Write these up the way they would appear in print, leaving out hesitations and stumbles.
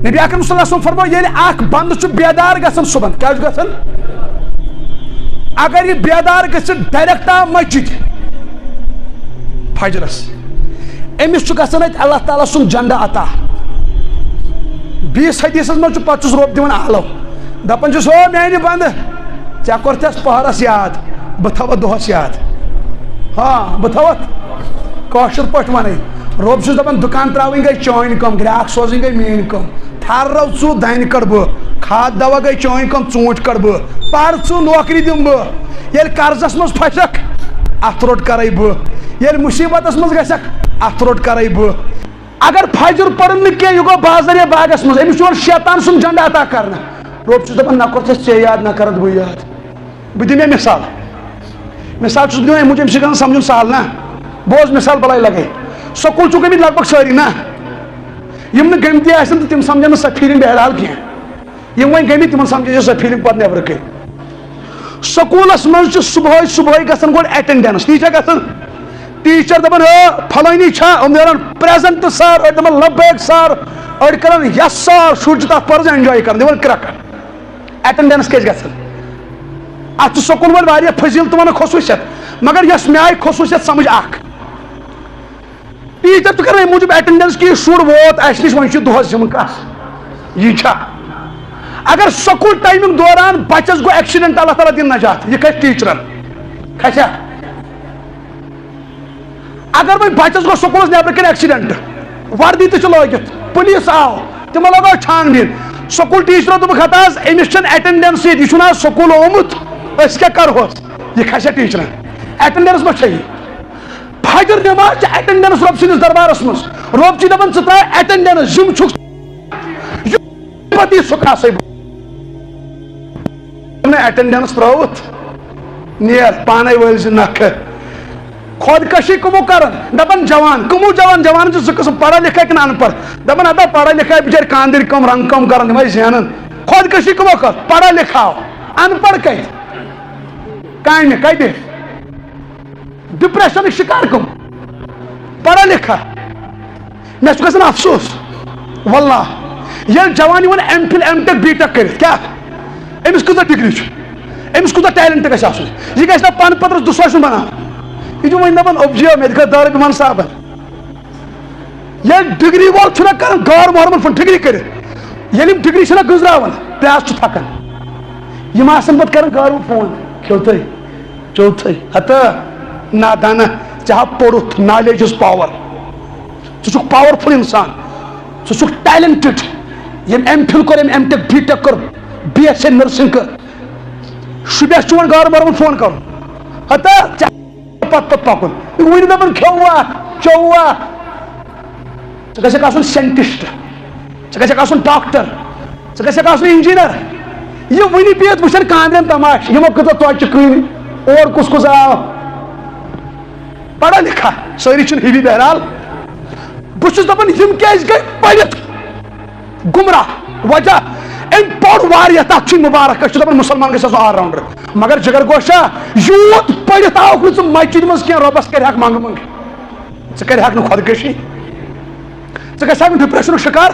نبی اکرم صلی اللہ علیہ وسلم فرمو ییٚلہِ اکھ بندٕ چھُ بیدار گژھان صبحن کیٛاہ چھُ گژھان اگر یہِ بیدار گٔژھِتھ ڈایریکٹ آو مسجد فجرس أمِس چھُ گژھان اَتہِ اللہ تعالیٰ سُنٛد جنڈٕ عطا بیٚیِس حدیثس منٛز چھُ پتہٕ چھُس رۄب دِوان آلو دپان چھُس ہو میانہِ بندٕ ژےٚ کوٚرتھس پہرس یاد بہٕ تھاوتھ دۄہس یاد ہاں بہٕ تھاوتھ کٲشِر پٲٹھۍ ونے رۄب چھُس دپان دُکان تراوٕنۍ گٔے چٲنۍ کٲم گراک سوزٕنۍ گٔے میٲنۍ کٲم تھر رو ژٕ دانہِ کڑٕ بہٕ کھاد دوا گٔے چٲنۍ کٲم ژوٗنٛٹھۍ کڑٕ بہٕ پر ژٕ نوکری دِمہٕ بہٕ ییٚلہِ قرضس منٛز پھسکھ اتھ روٚٹ کرے بہٕ ییٚلہِ مُصیبتس منٛز گژھکھ اتھ روٚٹ کرے بہٕ اگر فجر پرن نہٕ کینٛہہ یہِ گوٚو بازر باغس منٛز أمِس چھُ یِوان شیطان سُنٛد جنڈٕ عطا کرنہٕ رۄب چھُس دپان نہ کوٚرتھس ژےٚ یاد نہ کرتھ بہٕ یاد بہٕ دِمے مثال چھُس بہٕ دِوان اَمہِ موٗجوٗب أمِس چھِ گژھان سمجھُن سہل نا بوز مثال بلاے لگے سکوٗل چھُ گٔمٕتۍ لگ بگ سٲری نا یِم نہٕ گٔمتی آسن تہٕ تِم سمجھن نہٕ سۄ فیٖلِنٛگ بہرحال کینٛہہ یِم وۄنۍ گٔمٕتۍ تِمن سمجھے سۄ فیٖلِنٛگ پتہٕ نٮ۪برٕ کٔنۍ سکوٗلس منٛز چھُ صبحٲے گژھان گۄڈٕ ایٹینڈنس تی چھا گژھان ٹیٖچر دپان فلٲنی چھا یِم نیران پریزنٹ سر أڑۍ دپان لبیک سر أڑۍ کران یس سر شُرۍ چھِ تتھ پرز اینجاے کران دِوان کرکٹ ایٹینڈنس کیازِ گژھان اتھ چھُ سکوٗل وٲلۍ واریاہ فضیٖل تہِ ونان خصوٗصیت مگر یۄس مےٚ آیہِ خصوٗصیت سمجھ اکھ ٹیٖچر چھُ کران امہِ موٗجوٗب ایٹینڈنس کہِ یہِ شُر ووت اسہِ نِش وۄنۍ چھُ دۄہس یِمن کتھ یہِ چھا اگر سکوٗل ٹایمِنگ دوران بچس گوٚو ایکسیڈنٹ اللہ تعالیٰ دِن نجات یہِ کھسہِ ٹیٖچرن کھسیا اگر وۄنۍ بچس گوٚو سکوٗلس نٮ۪برٕ کَنۍ ایکسیڈنٹ وردی تہِ چھِ لٲگِتھ پُلیٖس آو تِمو لگٲو چھان بین سکوٗل ٹیٖچرو دوٚپُکھ ہتا حظ أمِس چھنہٕ ایٹینڈنس ییٚتہِ یہِ چھُنہٕ آز سکوٗل آمُت أسۍ کیٛاہ کرہوس یہِ کھسیا ٹیٖچرن ایٹینڈنس ما چھےٚ یہِ فجر نٮ۪ماز چھِ ایٹینڈنس رۄب سٕنٛدِس دربارس منٛز رۄب چھِ دپان ژٕ تراو ایٹینڈنس یِم چھُکھ پتہٕ یی سُہ کھسے بہٕ ایٹینڈنس ترٲوٕتھ نیر پانے وٲلۍ زِ نکھٕ خودکشی کمو کران دپان جوان کمو جوان چھِ زٕ قٕسم پڑھا لکھا کِنہٕ ان پڑھ دپان ہتا پڑھا لکھا بچٲرۍ کاندٕرۍ کٲم رنٛگ کٲم کران تِم ٲسۍ زینان خودکشی کمو کر پڑھا لکھا ان پڑھ کتہِ کامہِ کتہِ ڈپریشنٕکۍ شکار کم پڑھا لکھا مےٚ چھُ گژھان افسوس واللہ ییٚلہِ جوان یِوان ایم فِل ایم ٹیک بی ٹیک کٔرِتھ کیٛاہ أمِس کۭژاہ ڈگری چھُ أمِس کوٗتاہ ٹیلنٹ گژھِ آسُن یہِ گژھِ نہ پنہٕ پترس دُسوسُن بناوُن یہ جو وۄنۍ دپان اوبجیو مےٚ تہِ کھٔژ دارِ بِمان صابن ییٚلہِ ڈگری وول چھُنہ کران غٲر محرمن فون ڈگری کٔرِتھ ییٚلہِ یِم ڈگری چھِنہ گٔنٛزراوان پرٛیاس چھُ تھکان یِم آسان پتہٕ کران غٲر فون کھیوٚتھٕے چوتھٕے ہتا نادانہ ژےٚ ہا پوٚرُتھ نالیج از پاور ژٕ چھُکھ پاورفُل انسان ژٕ چھُکھ ٹیلنٹڈ ییٚمۍ ایم فِل کوٚر ییٚمۍ ایم ٹیک بی ٹیک کوٚر بی ایس سی نرسنگ کٔر شُبیس چھُ وۄنۍ غٲر محرمن فون کرُن ہتا پتہٕ پکُن وٕنہِ دپان کھیوٚوا چوٚوا ژٕ گژھکھ آسُن ساینٹسٹ ژٕ گژھکھ آسُن ڈاکٹر ژٕ گژھکھ آسُن انجیٖنر یہِ وٕنہِ بِہِتھ وٕچھن کاندرٮ۪ن تماش یِمو کۭژاہ توچہِ کٕنۍ اور کُس کُس آو پڑھا لکھا سٲری چھِنہٕ ہِوی بہرحال بہٕ چھُس دپان یِم کیازِ گٔے پٔرِتھ گمراہ وجہ أمۍ پوٚر واریاہ تتھ چھُ مُبارک أسۍ چھِ دپان مُسلمان گژھِ آسُن آل راونڈر مگر جگر گوشا یوٗت پٔرِتھ آوُکھ نہٕ ژٕ مسجد منٛز کینٛہہ رۄبس کرِہکھ منٛگہٕ منٛگہٕ ژٕ کرِہکھ نہٕ خۄدکشی ژٕ گژھکھ نہٕ ڈپریشنُک شکار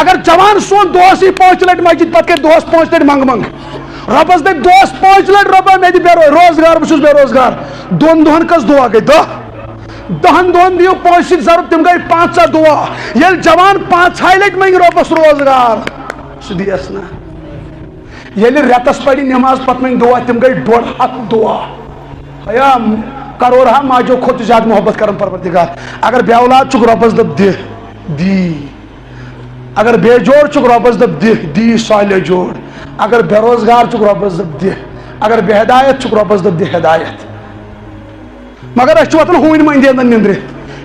اگر جوان سون دۄہس یی 5 لٹہِ مسجد پتہٕ کرِ دۄہس 5 لٹہِ منٛگہٕ منٛگہٕ رۄبس دپہِ دۄہس 5 لٹہِ رۄبا مےٚ دِ بے روزگار بہٕ چھُس بے روزگار 2 دۄہن کٔژ دُعا گٔے 10 دۄہن دِیِو پٲنٛسہِ ضرب تِم گٔے 5 دُعا ییٚلہِ جوان 5 لٹہِ منٛگہِ رۄبس روزگار سُہ دِیس نہ ییٚلہِ رٮ۪تس پرِ نٮ۪ماز پتہٕ منٛگہِ دُعا تِم گٔے 150 دُعا ہیا کرورہا ماجو کھۄتہٕ تہِ زیادٕ محبت کران پروردگار اگر بے اولاد چھُکھ رۄبس دپ دِ دی اگر بے جوڑ چھُکھ رۄبس دپ دی صالح جوڑ اگر بے روزگار چھُکھ رۄبس دپ دِ اگر بے ہدایت چھُکھ رۄبس دپ دِ ہدایت مگر أسۍ چھِ وۄتھان ہوٗنۍ مٔنٛدی انٛدر نِندرِ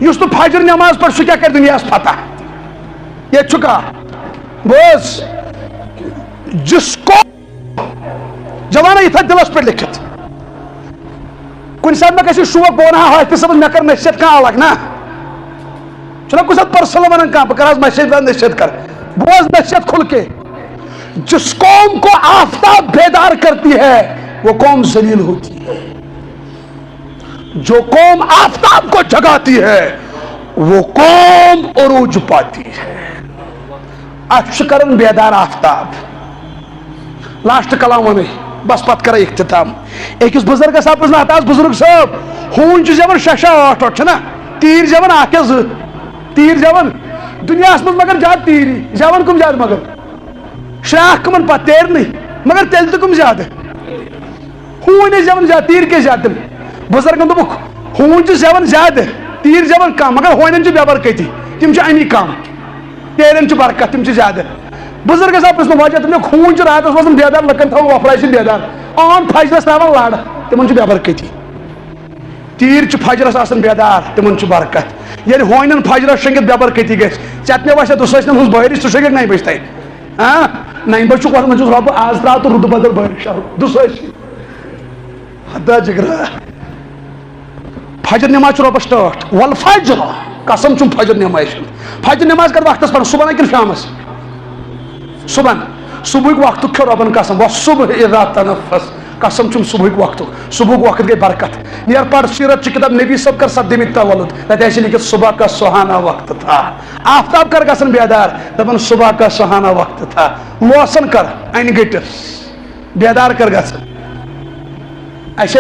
یُس نہٕ فجر نٮ۪ماز پرِ سُہ کیٛاہ کرِ دُنیاہس فتح ییٚتہِ چھُ کانٛہہ بوز جس کو جوانا یہ تھا دلس پہ لکھت کن ساتھ میں کسی شوق بہ ونہا حافظ صاحب مے کر نصیحت کھانا الگ نا چھنا کن ساتھ پرسنل ونان کھانا بہ کر نصیحت کر بوز نصیحت کھل کے جس قوم کو آفتاب بیدار کرتی ہے وہ قوم ذلیل ہوتی ہے جو قوم آفتاب کو جگاتی ہے وہ قوم عروج پاتی ہے اچھ کرن بیدار آفتاب لاسٹ کلام ون بس پت کر اختتام اکس بزرگ صاحب نات بزرگ صاحب ہون زیون 6-8 چھنا تیر زیون 1-2 تیر زیون دنیا من مگر زیادہ تیری زیون کم زیادہ مگر شراخ کمن پہ تیر نہیں مگر تیل تو کم زیادہ ہون زیون زیادہ تیر کے زیادہ بزرگن دوپک ہون زیون زیادہ تیر زیون کم مگر ہونن بے برکتی تم امی کم تیرن برکت تم زیادہ بزرگ صاحب پرس وجہ تم خون رات من بیدار لکن تھو وفرائی بیدار آن فجرس تراwan لڑ تمن بے برکتی تیر فجرس آسان بیدار تمن برکت یل ہونن فجرس شنگت بے برکتی گھس ٹھیک ویسے دس ہز بارش ٹھیک 9 بج تین 9 بج وتھان رب آز ترا تو رود بدل بارش دس حدا جگرا فجر نماز رۄبس ٹاٹھ والفجر قسم چھم فجر نماز فجر نماز کر وقتس پڑھ صبح کن شامس صبح صبح وقت کھو ربن قسم صبح اذا تنفس قسم چھم صبح وقت صبح وقت گئی برکت نیر پڑھ سیرت کی کتاب نبی صاحب کر 17 تولد تتہ ایسے لکھت صبح کا سہانا وقت تھا آفتاب کر گژھن بیدار دپن صبح کا سہانا وقت تھا لوسن کر ان گٹس بیدار کر گژھن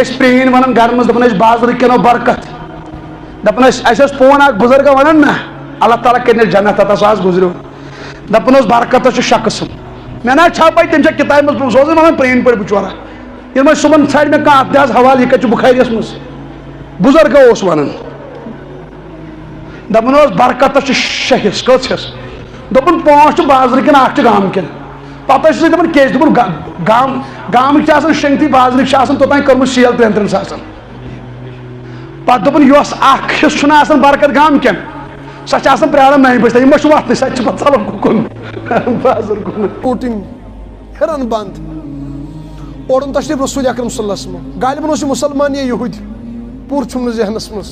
اس پرین ونان گھر مز دپن بازر کنو برکت دپن اس پون اک بزرگ ونان نا اللہ تعالیٰ کرن جنت عطا ساس گزریو دپن برکت شخص مے نا چھاپے تم کتاب مز سوز ونان پرین پہ بچورا یہ میں صبح ژھانڈ میں کھانا دس حوالہ یہ کتھ بخاریس مز بزرگ اس ونان دپن برکت 6 حصہ کت حصہ دپن 5 بازر کن 8 گام کن پتہ دپن کیس دپن گام شنگتی بازر توتان کرم سیل 3 ساسن پتہ دپن اس اخ حصہ برکت گام کن سا پراران 9 بج تین وتن سا پتہ ژلان کن بازر کن کوٹنگ ہرن بند اورن تشریف رسول اکرم صلی اللہ علیہ وسلم غالباً اس مسلمان یا یہود پور چھم ذہنس مز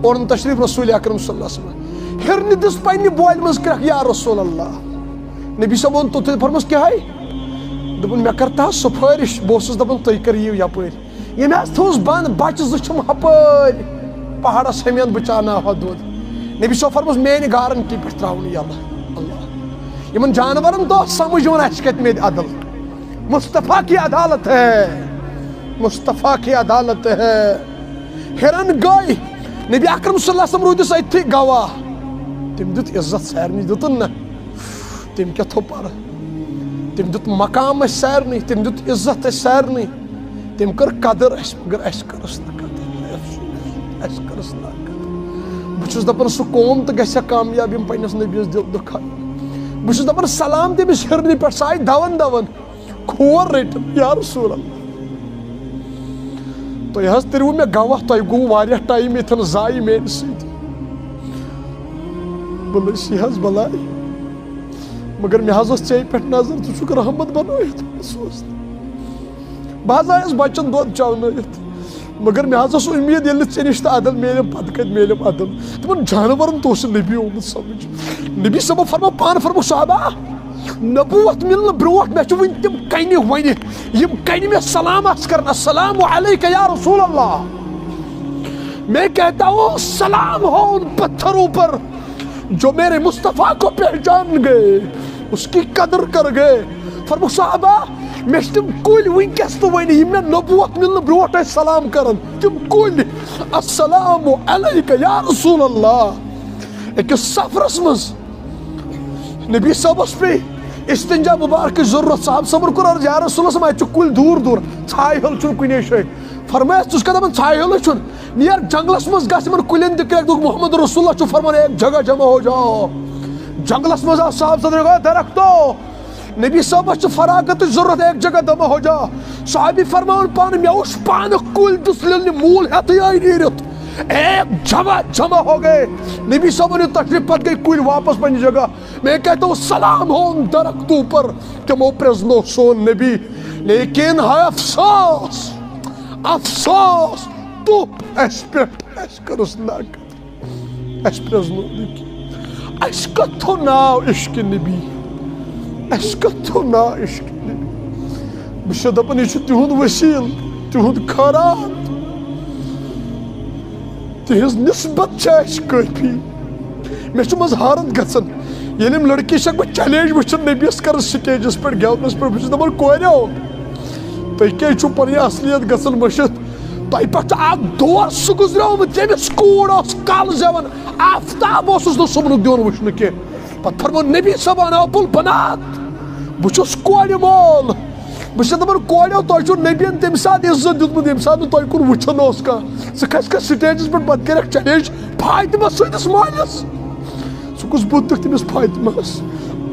اورن تشریف رسول اکرم صلی اللہ علیہ وسلم ہرن دس پنہ بوائل مز کرک یا رسول اللہ نبی صاحب ون تو فرمس کیا ہے دپن مے کرتا سفارش بہس دپان تھی کریو یپر یہ میں تھوس بند بچہ زم ہپر پہاڑس ہمین بچانا دود نبی صاحب فرمس میانہ گارنٹی پہ تراؤن یہ اللہ یمن جانورن تو سمجھ ون اس کت میرے عدل مصطفیٰ کی عدالت ہے مصطفیٰ کی عدالت ہے ہرن گئی نبی اکرم صلی اللہ علیہ وسلم رودس اتھی گواہ تم دت عزت سارنی دتن نا تم کیا تھو پر تم دت مقام سارنی تم دت عزت سارنی تم کر قدر اس مگر اس کرس نہ قدر اس کرس نہ قدر بچس دپن سو قوم تو گژھِ کامیاب یم پنس نبیس دل دکھائی بچس دپن سلام تمس ہرنی پہ سائے دون دون کھور رٹن یا رسول اللہ تھی حض ترو مے گواہ تھی گو واریاہ ٹائم یتن زائی میرے سۭتۍ بلس یہ حض بلائی مگر مے حض ژے پہ نظر ژٕ چھُکھ رحمت بنٲیِتھ بہٕ حض آیس بچن دۄد چاونٲیِتھ مگر مے حض ٲس اُمید ییٚلہِ نہٕ ژےٚ نِش تہٕ عدل میلیم پتہٕ کتہِ میلیم عدل تمن جانورن تو اوس نبی آمُت سمجھ نبی صاحب فرمو پانہٕ فرمو صحابہ نبوت ملن بروٹ میں ون تم کنہ ون یم کنہ میں سلام کرنا السلام علیکہ یا رسول اللہ میں کہتا ہوں سلام ہو ان پتھروں پر جو میرے مصطفیٰ کو پہچان گئے اس کی قدر کر گئے فرمو صحابہ میں تم کل ونکس تو ون میں نبوت ملن بروٹ سلام کرن تم کل السلام علیکہ یا رسول اللہ ایک سفرس مز نبی صاحبس پہ استنجا مبارک ضرورت صاحب صبر کر عرض یا رسول اللہ اتھ کل دور دور ژھاے ہل چھن کنے جائے فرمایا ژٕ چھُکھا دپان ژھاے ہل چھن نیر جنگلس مز گژھ یمن کلین تہِ کرکھ محمد رسول اللہ چھُ فرمان ایک جگہ جمع ہو جاؤ جنگلس مز آو صاحب صدر گوٚو درختو نبی صاحبس چھِ فراغتٕچ ضرورت ایک جگہ جمع ہو جاؤ صحابی فرماون پانہٕ مےٚ اوس پانہٕ کُلۍ دٔسلِل نہٕ موٗل ہٮ۪تھٕے آیہِ نیٖرِتھ ایک جمع ہو گئے نبی صاحب نے تشریف پت گئی کوئی واپس پنی جگہ میں کہتا ہوں سلام ہو ان درختوں پر تمو پرزنو سون نبی لیکن ہے افسوس افسوس تو اس پٹ اس کرس نہ کر اس پرزنو نکی اس کتھو نا عشق نبی اس کتھو نا عشق نبی بشد اپنی چھو تیہند وسیل تیہند خارات تہذ نسبت کافی مے مز حارت گھن یلیم لڑکی شک بہ چیلنج وچھن نبیس کر سٹیجس پہ گیونس پہ بس دپان کوریو تُہۍ کیٛازِ چھُو پنٕنۍ اصلیت گژھان مٔشِتھ تۄہہِ پٮ۪ٹھ چھُ اکھ دور سُہ گُزریومُت ییٚمِس کوٗر ٲس کَل زٮ۪وان آفتاب اوسُس نہٕ صُبحُک دیُن وٕچھنہٕ کینٛہہ پتہٕ فرموو نبی صٲبن ابوٗ البنات بہٕ چھُس کورِ مول بہٕ چھُس دپان کوریو تۄہہِ چھُو نبیَن تمہِ ساتہٕ عزت دیُتمُت ییٚمہِ ساتہٕ نہٕ تۄہہِ کُن وٕچھان اوس کانٛہہ ژٕ کھسکھ سٹیجس پٮ۪ٹھ پتہٕ کٔرِکھ چیلینج فاطمہ سٕنٛدِس مٲلِس ژٕ کُس بُتھ دِکھ تٔمِس فاطمہس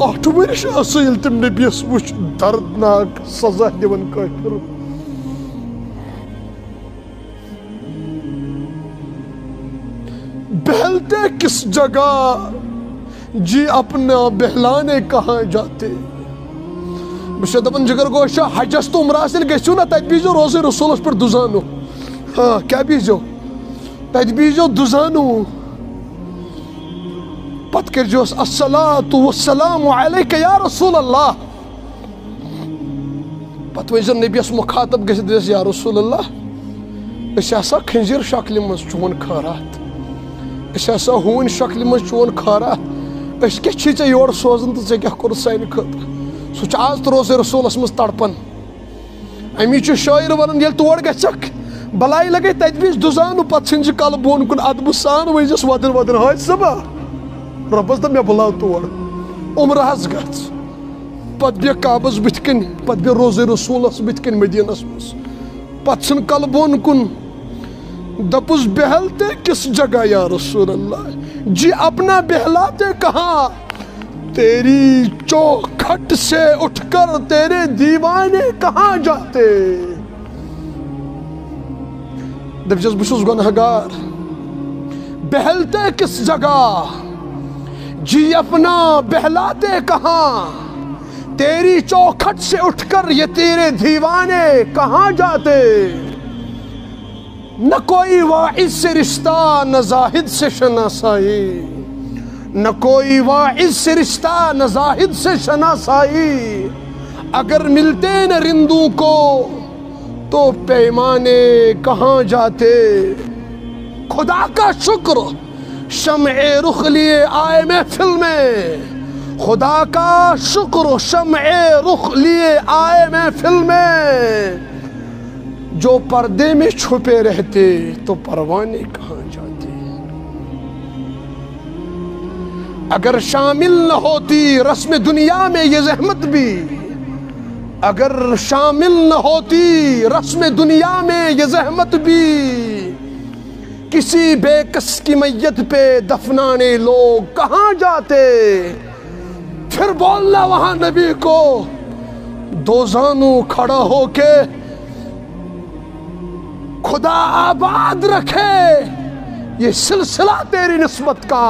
8 ؤرِش ٲسٕے ییٚلہِ تٔمۍ نبیَس وٕچھ دردناک سزا دِوان کٲفِر بہلتے کس جگہ جی اپنا بہلانے کہاں جاتے بہٕ دپان جگر گوشا حجس تو عمرہس ییٚلہِ گٔژھِو نا تتہِ بیٖزیو روزے رسولس پٮ۪ٹھ دُزانو ہاں کیٛاہ بیٖزیو تتہِ بیٖزیو دُزانو پتہٕ کٔرۍزِہوس الصلاۃ والسلام علیکہ یا رسول اللہ پتہٕ ؤنۍزیو نبیَس مُخاطب گٔژھِتھ دِس یا رسول اللہ أسۍ آسا کھنزِر شکلہِ منٛز چون خٲرات أسۍ آسا ہوٗنۍ شکلہِ منٛز چون خٲرات أسۍ کیٛاہ چھِی ژےٚ یورٕ سوزان تہٕ ژےٚ کیٛاہ کوٚرُتھ سانہِ خٲطرٕ سُہ چھُ آز تہِ روزے رسولس منٛز تڑپان امی چھُ شٲعر ونان ییٚلہِ تور گژھکھ بلاے لگے تتہِ بیٖزِ دُزانو پتہٕ ژھٕنزِ کلہٕ بۄن کُن ادبہٕ سان ؤنۍزٮ۪س ودٕنۍ ودٕنۍ حاجہِ صٲبا رۄبس دپ مےٚ بُلاو تور عمرہس گژھ پتہٕ بیٚہہ کعبس بٕتھِ کنۍ پتہٕ بیٚہہ روزے رسولس بٕتھِ کنۍ مدیٖنس منٛز پتہٕ ژھٕن کلہٕ بۄن کُن دپُس بہلتے کس جگہ یا رسول اللہ جی اپنا بہلاتے کہاں تیری چوکھٹ سے اٹھ کر تیرے دیوانے کہاں جاتے دپجس بہٕ چھُس گۄنہگار بہلتے کس جگہ جی اپنا بہلاتے کہاں تیری چوکھٹ سے اٹھ کر یہ تیرے دیوانے کہاں جاتے نہ کوئی واعظ سے رشتہ نہ زاہد سے شناسائی نہ کوئی واعظ سے رشتہ نہ زاہد سے شناسائی اگر ملتے نہ رندوں کو تو پیمانے کہاں جاتے خدا کا شکر شمع رخ لیے آئے محفل میں خدا کا شکر شمع رخ لیے آئے محفل میں جو پردے میں چھپے رہتے تو پروانے کہاں جاتے اگر شامل نہ ہوتی رسم دنیا میں یہ زحمت بھی اگر شامل نہ ہوتی رسم دنیا میں یہ زحمت بھی کسی بے کس کی میت پہ دفنانے لوگ کہاں جاتے پھر بولنا وہاں نبی کو دو زانو کھڑا ہو کے خدا آباد رکھے یہ سلسلہ تیری نسبت کا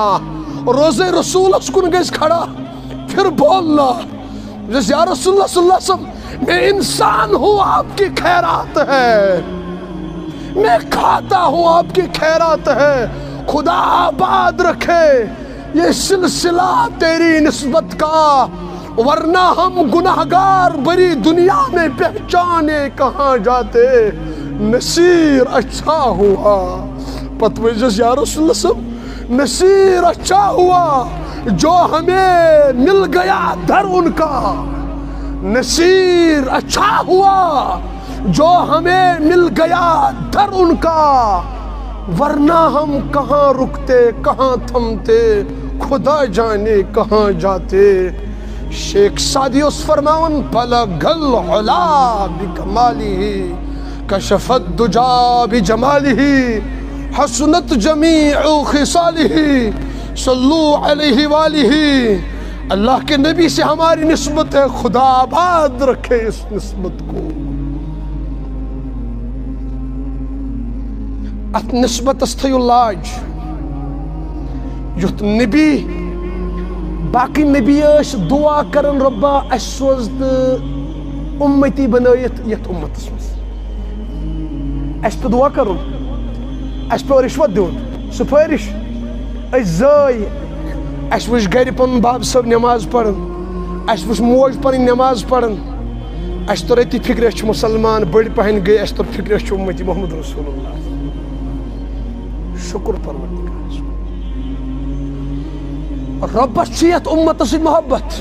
روزے رسول اس کن گئے کھڑا پھر بولنا جیسے یا رسول اللہ صلی اللہ علیہ وسلم میں انسان ہوں آپ کی خیرات ہے میں کھاتا ہوں آپ کی خیرات ہے خدا آباد رکھے یہ سلسلہ تیری نسبت کا ورنہ ہم گناہگار بری دنیا میں پہچانے کہاں جاتے نصیر اچھا ہوا پتوجس یا رسول اللہ صلی اللہ علیہ وسلم نصیر اچھا ہوا جو ہمیں مل گیا در ان کا نصیر اچھا ہوا جو ہمیں مل گیا در ان کا ورنہ ہم کہاں رکتے کہاں تھمتے خدا جانے کہاں جاتے شیخ سعدی اس فرماون بلغ العلا بکمالہ کشفت دجا بجمالہ حسنت جمیع خصالہ صلو علیہ وآلہ اللہ کے نبی سے ہماری نسبت ہے خدا آباد رکھے اس نسبت کو ات نسبت استھیو لاج یت نبی باقی نبی اس دعا کرن ربا اس سوزد امتی بنایت یت امت اس پہ دعا کرن اس پہ رشوت دیون سفارش اس زائی اس وش گھر پن باب صاحب نماز پڑھن اس وش موج پن نماز پڑھن اس تو رتی فکر چھ مسلمان بڑی پہن گئی اس تو فکر چھ امتی محمد رسول اللہ شکر پروردگار رۄبس چھِ یتھ اُمتس سۭتۍ محبت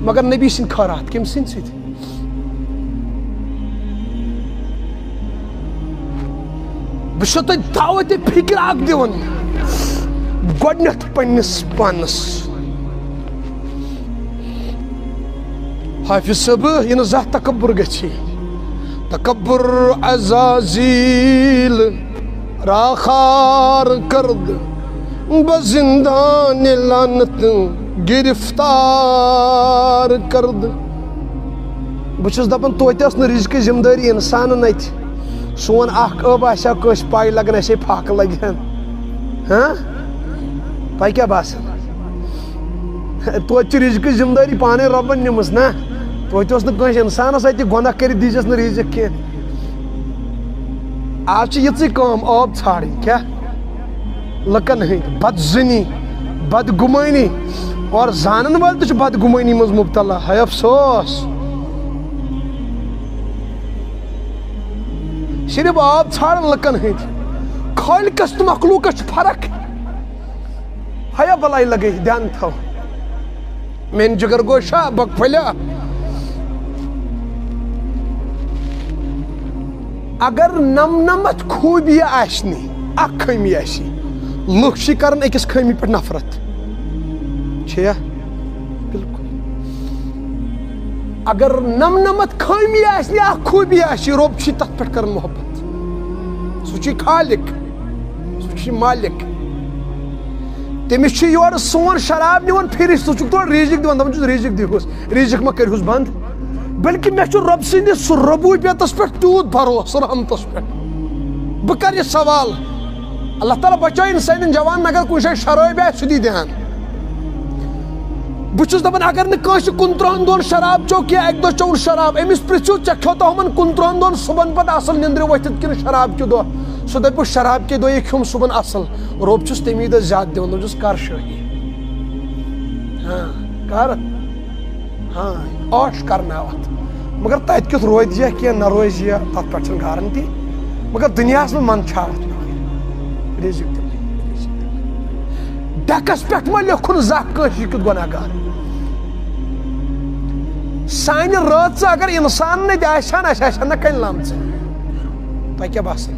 مگر نبی سٕنٛدۍ خٲرات کٔمۍ سٕنٛدۍ سۭتۍ بہٕ چھُسو تۄہہِ دعوتِ فِکر اکھ دِوان گۄڈٕنیتھ پننِس پانس حافظ صٲب یہِ نہٕ زانٛہہ تکبر گژھِ تکبر عزازیل راخار کرد بزندان لعنت گرفتار کرد بہٕ چھُس دپان توتہِ ٲس نہٕ رِزقٕچ ذمہٕ دٲری انسانن اتھِ سون اکھ ٲب آسہِ ہا کٲنٛسہِ پاے لگان اسے پھاکہٕ لگہِ ہن تۄہہِ کیٛاہ باسان توتہِ چھِ رِزقٕچ ذمہٕ دٲری پانے رۄبن نِمٕژ نا توتہِ اوس نہٕ کٲنٛسہِ انسانس اتہِ گۄناہ کٔرِتھ دیٖزٮ۪س نہٕ رِزق کینٛہہ آز چھِ یِژٕے کٲم آب ژھانڈٕنۍ کیٛاہ لُکن ہٕنٛدۍ بدزنی بدگُمٲنی اور زانن وٲلۍ تہِ چھِ بدگُمٲنی منٛز مُبتلا ہے افسوس صرف آب ژھانڈان لُکن ہٕنٛدۍ خالقس تہٕ مخلوٗقس چھِ فرق ہیا بلاے لگے دھیان تھاو میٲنۍ جگر گوشا بک پھلیا اگر نمنمتھ خوٗبی آسہِ نہٕ اکھ خٲمی آسہِ لُکھ چھِ کران أکِس خٲمی پٮ۪ٹھ نفرت چھیا بالکل اگر نمنمتھ خٲمی آسہِ نہٕ اکھ خوٗبی آسہِ رۄب چھِ تتھ پٮ۪ٹھ کران محبت سُہ چھُ خالق سُہ چھُ مالک تٔمِس چھُ یورٕ سون شراب نِوان پھِرِتھ ژٕ چھُکھ تورٕ رِزق دِوان دپان چھُس رِزق دِہوس رِزق ما کٔرۍہوس بنٛد بلکہِ مےٚ چھُ رۄب سٕنٛدِس ربوٗبیتس پٮ۪ٹھ تیوٗت بروسہٕ رحمتس پٮ۪ٹھ بہٕ کرٕ یہِ سوال اللہ تعالیٰ بچٲیِن سانٮ۪ن جوانن اگر کُنہِ جایہِ شرٲبۍ آسہِ سُہ دی دھیان بہٕ چھُس دپان اگر نہٕ کٲنٛسہِ 29 دۄہن شراب چیوٚو کینٛہہ اکہِ دۄہ چیوٚوُن شراب أمِس پرژھِو ژےٚ کھیوٚوتھا ہُمن 29 دۄہن صبحن پتہٕ اصل نِندرِ ؤتھِتھ کِنہٕ شراب کہِ دۄہ سُہ دپیو شراب کہِ دۄہ کھیوٚم صبحن اصل رۄب چھُس تمی دۄہ زیادٕ دِوان دپُس کر شٲہی کر عٲش کرناو اتھ مگر تتہِ کیُتھ روزِ کینٛہہ نہ روزِ تتھ پٮ۪ٹھ چھنہٕ گارنٹی مگر دُنیاہس منٛز منٛدچھاوتھ رِزق ڈیکس پٮ۪ٹھ ما لیکھُن زانٛہہ کٲنٛسہِ یہِ کیُتھ گۄناہ گار سانہِ رٲژٕ اگر انسانن تہِ آسہِ ہن اسہِ آسہِ ہن نہ کنہِ لمژٕ تۄہہِ کیٛاہ باسان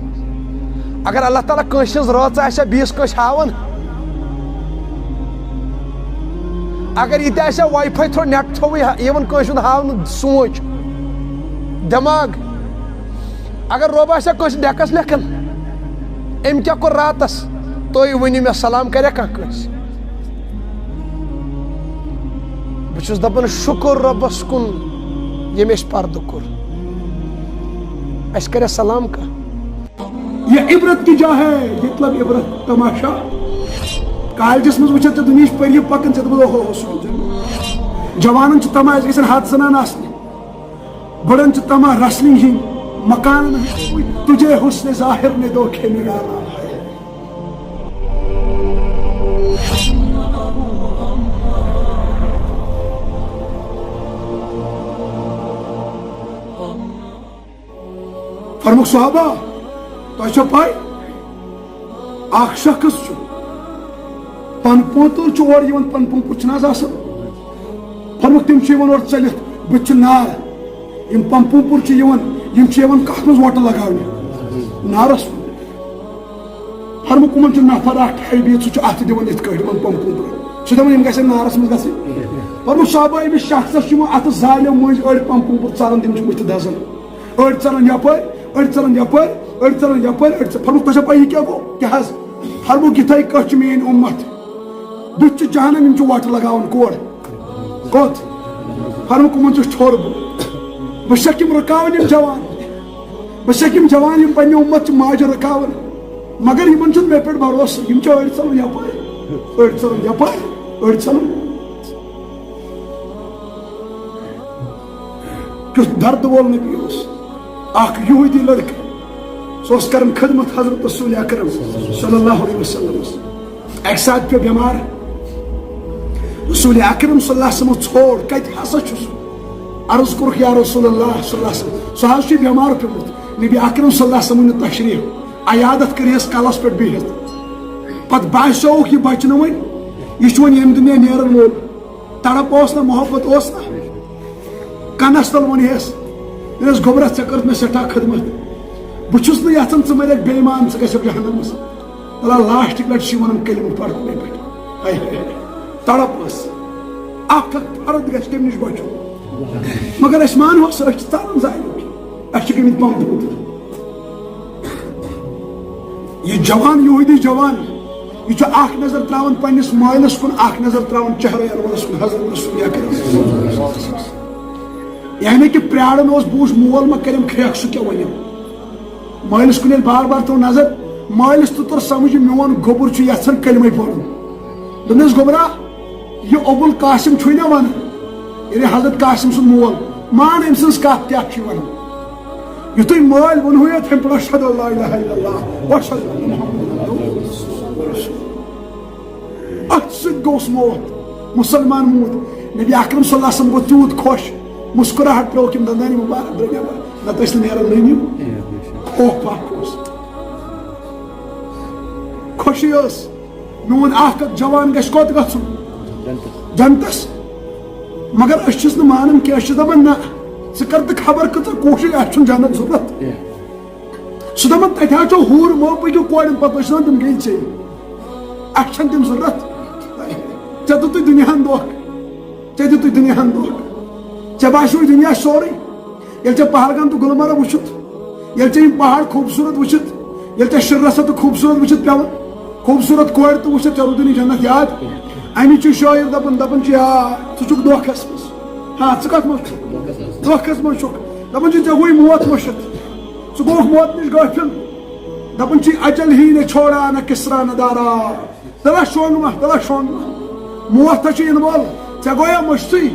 اگر اللہ تعالیٰ کٲنٛسہِ ہٕنٛز رٲژ آسہِ ہا بیٚیِس کٲنٛسہِ ہاوان اگر یہِ تہِ آسہِ ہا واے فاے تھوٚو نٮ۪ٹ تھوٚوٕے یِوان کٲنٛسہِ ہُنٛد ہاونہٕ سونٛچ دٮ۪ماغ اگر رۄب آسہِ ہا کٲنٛسہِ ڈیکس لیکھان أمۍ کیٛاہ کوٚر راتس تُہۍ ؤنِو مےٚ سلام کریا کانٛہہ کٲنٛسہِ بہٕ چھُس دپان شُکر رۄبس کُن ییٚمۍ اَسہِ پردٕ کوٚر اَسہِ کریا سلام کانٛہہ یہ عبرت کی جا ہے مطلب عبرت تماشا کالجس مز وچھت دنیش پری پکن ژےٚ دپو ہو جوانن چھ تما أسۍ گژھن ہاتھ سنان آسنہِ بڑن چھ تما رسلنگ ہٕنٛدۍ مکانن تجھے حسن ظاہر نے دھوکے میں ڈالا فرموک صحابہ تۄہہِ چھو پاے اکھ شخص چھُ پن پوتُر چھُ اور یِوان پن پوپُر چھُنہٕ حظ آسان فرموک تِم چھِ یِوان اور ژٔلِتھ بٕتھِ چھُ نار یِم پن پوپُر چھِ یِوان یِم چھِ یِوان کتھ منٛز وۄٹہٕ لگاونہِ نارس منٛز فرموک یِمن چھُ نفر اکھ ٹھہرِ بِہِتھ سُہ چھُ اَتھٕ دِوان یِتھ کٲٹھۍ یِمن پن پوپُرن سُہ دپان یِم گژھن نارس منٛز گژھٕنۍ فرموک صحابہ أمِس شخصس چھُ یِوان اَتھٕ زالیو مٔنٛزۍ أڑۍ پن پوپُر ژلان تِم چھِ بٕتھِ دزان أڑۍ ژلان یپٲرۍ أڑۍ ژلان یپٲرۍ أڑۍ ژلان یپٲرۍ أڑۍ فرموک تۄہہِ چھا پاے یہِ کیٛاہ گوٚو کیٛاہ حظ فرموک یِتھٕے کٲٹھۍ چھِ میٲنۍ اُمت بٕتھِ چھُ جہنم یِم چھِ وۄٹہٕ لگاوان کور کوٚت فرموک یِمن چھُ ٹھوٚر بہٕ چھُسکھ یِم رُکاوان یِم جوان بہٕ چھُسکھ یِم جوان یِم پننہِ اُمت چہِ ماجہِ رُکاوان مگر یِمن چھُنہٕ مےٚ پٮ۪ٹھ بھروسہٕ یِم چھِ أڑۍ ژلان یپٲرۍ أڑۍ ژلان یپٲرۍ أڑۍ ژلان کیُتھ دردٕ وول نبی اوس اکھ یہوٗدی لڑکہٕ سُہ اوس کران خدمت حضرت رسول اکرم صلی اللہ علیہ وسلم اکہِ ساتہٕ پیوٚو بٮ۪مار رسول اکرم صلی اللہ علیہ وسلم ژھور کتہِ ہسا چھُ سُہ عرض کوٚرُکھ یا رسول اللہ صلی اللہ علیہ وسلم سُہ حظ چھُ بٮ۪مار پیوٚمُت نبی اکرم صلی اللہ علیہ وسلم نیوٗ تشریٖف عیادت کٔرہس کلس پٮ۪ٹھ بِہِتھ پتہٕ باسیووُکھ یہِ بچہِ نہٕ وۄنۍ یہ ون یم دنیا نیرن وول تڑپ اس نا محبت اس نا کنس تل ونیس دس گوبرا ژے کر مے سٹھا خدمت بچھس نہ یژھان ژٕ مریک بے ایمان ژٕ گژھکھ جہنم مس اللہ لاسٹ لٹ چھ ونان کلمہ پڑھ مے پہ ہائے ہائے تڑپ اس اکھ فرد گژھِ تمہِ نش بچو مگر اس مانو سہ چھ تارن زایہِ اس چھ گٔمٕتۍ پمپ یہ جوان یہودی جوان یہ اخ نظر تراون پنس مالس کن اخ نظر تراون چہرے انورس کن حضرت رسول اکرم یعنی کہ پریارن اس بوش مول ما کرم کھیک سہ کیا ونم مالس کن بار بار تو نظر مالس تو تر سمجھ میون گوبر چھ یژھان کلمہ پڑھن دنس گوبرا یہ ابو القاسم چھ نہ ون یعنی حضرت قاسم سن مول مان ام سنس کتھ کیا چھ ون یہ تو مال ونہو یہ تھم پڑھ اشہد لا الہ الا اللہ واشہد ان محمد ات سۭتۍ گوس موت مسلمان موت نبی اکرم صلی اللہ علیہ وسلم گو تیوت خوش مسکراہٹ پیوک یم دندانی مبارک درنیا نہ تو اس نیرن نیم اوہ پاک اوس خوشی اس میون اکھ جوان گژھِ کوٚت گژھُن جنتس مگر أسۍ چھِس نہٕ مانان کینٛہہ أسۍ چھِ دپان نہ ژٕ کر تہٕ خبر کۭژاہ کوٗشش اَسہِ چھُنہٕ جنت ضروٗرت سُہ دپان تتہِ حظ چھو ہوٗر مو پٔکِو کورٮ۪ن پتہٕ ٲسۍ دپان تِم گٔیہِ ژےٚ اَسہِ چھنہٕ تِم ضروٗرت ژےٚ دِتُے دُنیاہن دھوکہٕ ژےٚ دِتُے دُنیاہن دھوکہٕ ژےٚ باسیوٕے دُنیا سورُے ییٚلہِ ژےٚ پہلگام تہٕ گُلمرگ وٕچھُتھ ییٚلہِ ژےٚ یِم پہاڑ خوٗبصوٗرت وٕچھِتھ ییٚلہِ ژےٚ شِررَسا تہٕ خوٗبصوٗرت وٕچھِتھ پیوان خوٗبصوٗرت کورِ تہٕ وٕچھِتھ ژےٚ روٗدُے نہٕ جنت یاد امی چھُ شٲعر دپان چھُ یاد ژٕ چھُکھ دھوکھس منٛز ہاں ژٕ کتھ منٛز چھُکھ دھوکھس منٛز چھُکھ دپان چھِ ژےٚ گوٚوُے موت مٔشِتھ ژٕ گوٚوُکھ موت نِش غٲفِل دپان چھِ اجل ہی نے چھوڑا نہ کسرا نہ دارا تلا شونگما موت چھُ یِنہٕ وول ژےٚ گوٚیا مٔشتھٕے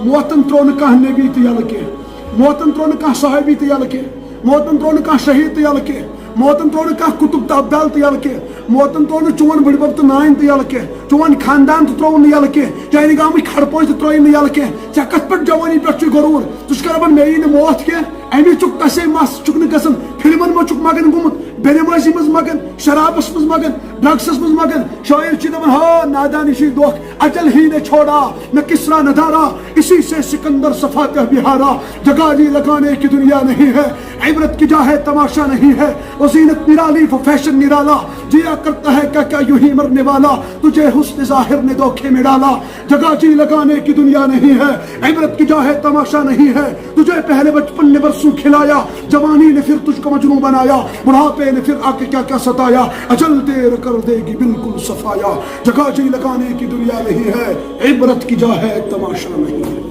موتن ترٛوو نہٕ کانٛہہ نبی تہِ یلہٕ کینٛہہ موتن ترٛوو نہٕ کانٛہہ صحابی تہِ یلہٕ کینٛہہ موتن ترٛوو نہٕ کانٛہہ شہیٖد تہِ یلہٕ کینٛہہ موتن ترٛوو نہٕ کانٛہہ کُتُب تہٕ ابدال تہِ یلہٕ کینٛہہ موتن ترٛوو نہٕ چون بٕڈبب تہٕ نانۍ تہِ یلہٕ کینٛہہ چون خاندان تہِ ترٛووُن نہٕ یلہٕ کینٛہہ چانہِ گامٕکۍ کھڑپوش تہِ ترٛٲیِن نہٕ یلہٕ کینٛہہ ژےٚ کتھ پٮ۪ٹھ جوانی پٮ۪ٹھ چھُے غروٗر ژٕ چھُکھ دپان مےٚ یی نہٕ موت کینٛہہ امی چھُکھ تسے مس چھُکھ نہٕ گژھان فلمن منٛز چھُکھ مگن گوٚمُت بےٚنمٲزی منٛز مگن شرابس منٛز مگن ڈرگسس منٛز مگن شٲعر چھِ دپان ہا نادانی چھُے دھوکھ اجل ہی نے چھوڑا نہ کسرا نہ دارا اسی سے سکندر صفاتہ بھی ہارا جگہ جی لگانے کی دنیا نہیں ہے عبرت کی جا ہے تماشا نہیں ہے وہ زینت نرالی وہ فیشن نرالا جیا کرتا ہے کیا کیا یوں ہی مرنے والا تجھے حسن ظاہر نے دھوکے میں ڈالا جگہ جی لگانے کی دنیا نہیں ہے عبرت کی جا ہے تماشا نہیں ہے تجھے پہلے بچپن نے برسوں کھلایا جوانی نے پھر تجھ کو مجنوں بنایا بڑھاپے نے پھر آ کے کیا کیا ستایا اجل دیر کر دے گی بالکل صفایا جگہ جی لگانے کی دنیا نہیں ہے عبرت کی جا ہے تماشا نہیں ہے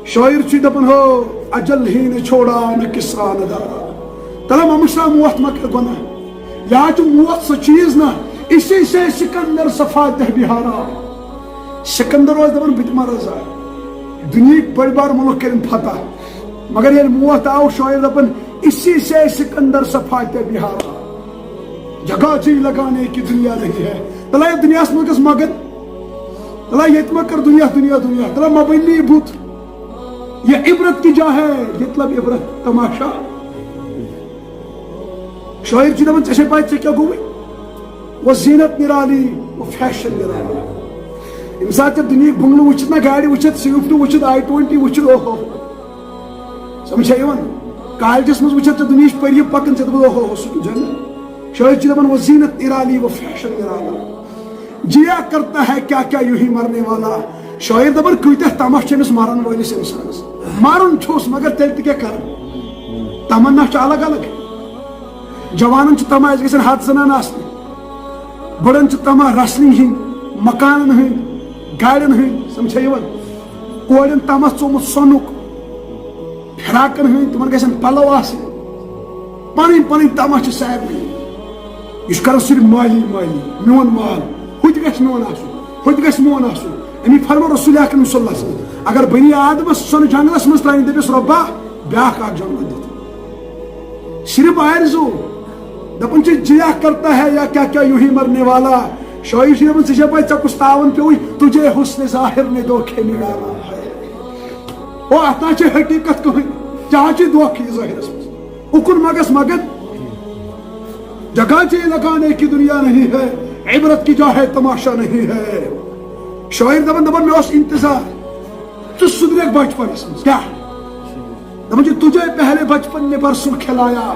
شاعر چھ دپان ہو اجل ہی نے چھوڑا نہ کسرا نہ دارا تلا ممشا موت مکر گنا یا جو موت سو چیز نہ اسی سے سکندر صفاتہ بہارا سکندر روز دپان بت مرزا دنیا بڑی بار ملک کرن فتح مگر یہ موت آو شاعر دپان اسی سے سکندر صفاتہ بہارا جگہ جی لگانے کی دنیا نہیں ہے تلا یہ دنیا اس ملکس مگن تلا یہ مکر دنیا دنیا دنیا تلا مبلی بھوت یہ عبرت کی جا ہے مطلب عبرت تماشا شاعر چھ دپان ژےٚ پاے ژےٚ کیٛاہ گوٚوُے وہ زینت نرالی وہ فیشن نرالی ییٚمہِ ساتہٕ ژےٚ دُنیہِکۍ بنگلہٕ وٕچھِتھ نہ گاڑِ وٕچھِتھ سوِفٹ وٕچھِتھ i20 وٕچھِتھ اوہو سمجھ چھا یِوان کالجس منٛز وٕچھِتھ ژےٚ دُنیہِچ پٔری پکان ژےٚ دپان اوہو سُہ چھُ جنت شاعر چھ دپان وہ زینت نرالی وہ فیشن نرالا جیا کرتا ہے کیا کیا یوں ہی مرنے والا شاعر دپان کۭتیاہ تماہ چھِ أمِس مرن وٲلِس اِنسانس مرُن چھُس مگر تیٚلہِ تہِ کیٛاہ کرن تمنا چھِ الگ الگ جوانن چھِ تماہ أسۍ گژھن ہتھ زنان آسنہِ بڑن چھِ تماہ رسنی ہٕنٛدۍ مکانن ہٕنٛدۍ گاڑٮ۪ن ہٕنٛدۍ سمجھا یِوان کورٮ۪ن تماہ ژومُت سۄنُک فراقن ہٕنٛدۍ تِمن گژھن پلو آسٕنۍ پنٕنۍ پنٕنۍ تماہ چھِ سارنٕے یہ کران صرف مالی مالی میون مال ہُہ تہِ گژھِ میون آسُن ہُہ تہِ گژھِ میون آسُن امی فرمو رسول اکرم صلی اللہ علیہ وسلم اگر بنی آدمس سۄنہٕ جنگلس منٛز ترٛاوِن دٔپِس رۄبا بیاکھ اکھ جنگل دِتھ صرف آرزو دپان چھِ جیا کرتا ہے یا کیا کیا یوں ہی مرنے والا شاعر چھِ دپان ژےٚ چھےٚ پاے ژےٚ کُس تاوَن پیوٚوُے تُجھے حسن ظاہر نے دھوکے میں ڈالا او اتھ نہ چھِ حقیقت کٕہٕنۍ ژےٚ حظ چھُے دھوکہٕ یہِ ظٲہرس منٛز اُکُن ما گژھ مگن جگہ جی لگانے کی دنیا نہیں ہے عبرت کی جا ہے تماشا نہیں ہے. شاعر دپان مے اوس انتظار تو سدریک بچپنس مز کیا دپان تجھے پہلے بچپن میں برسوں کھلایا.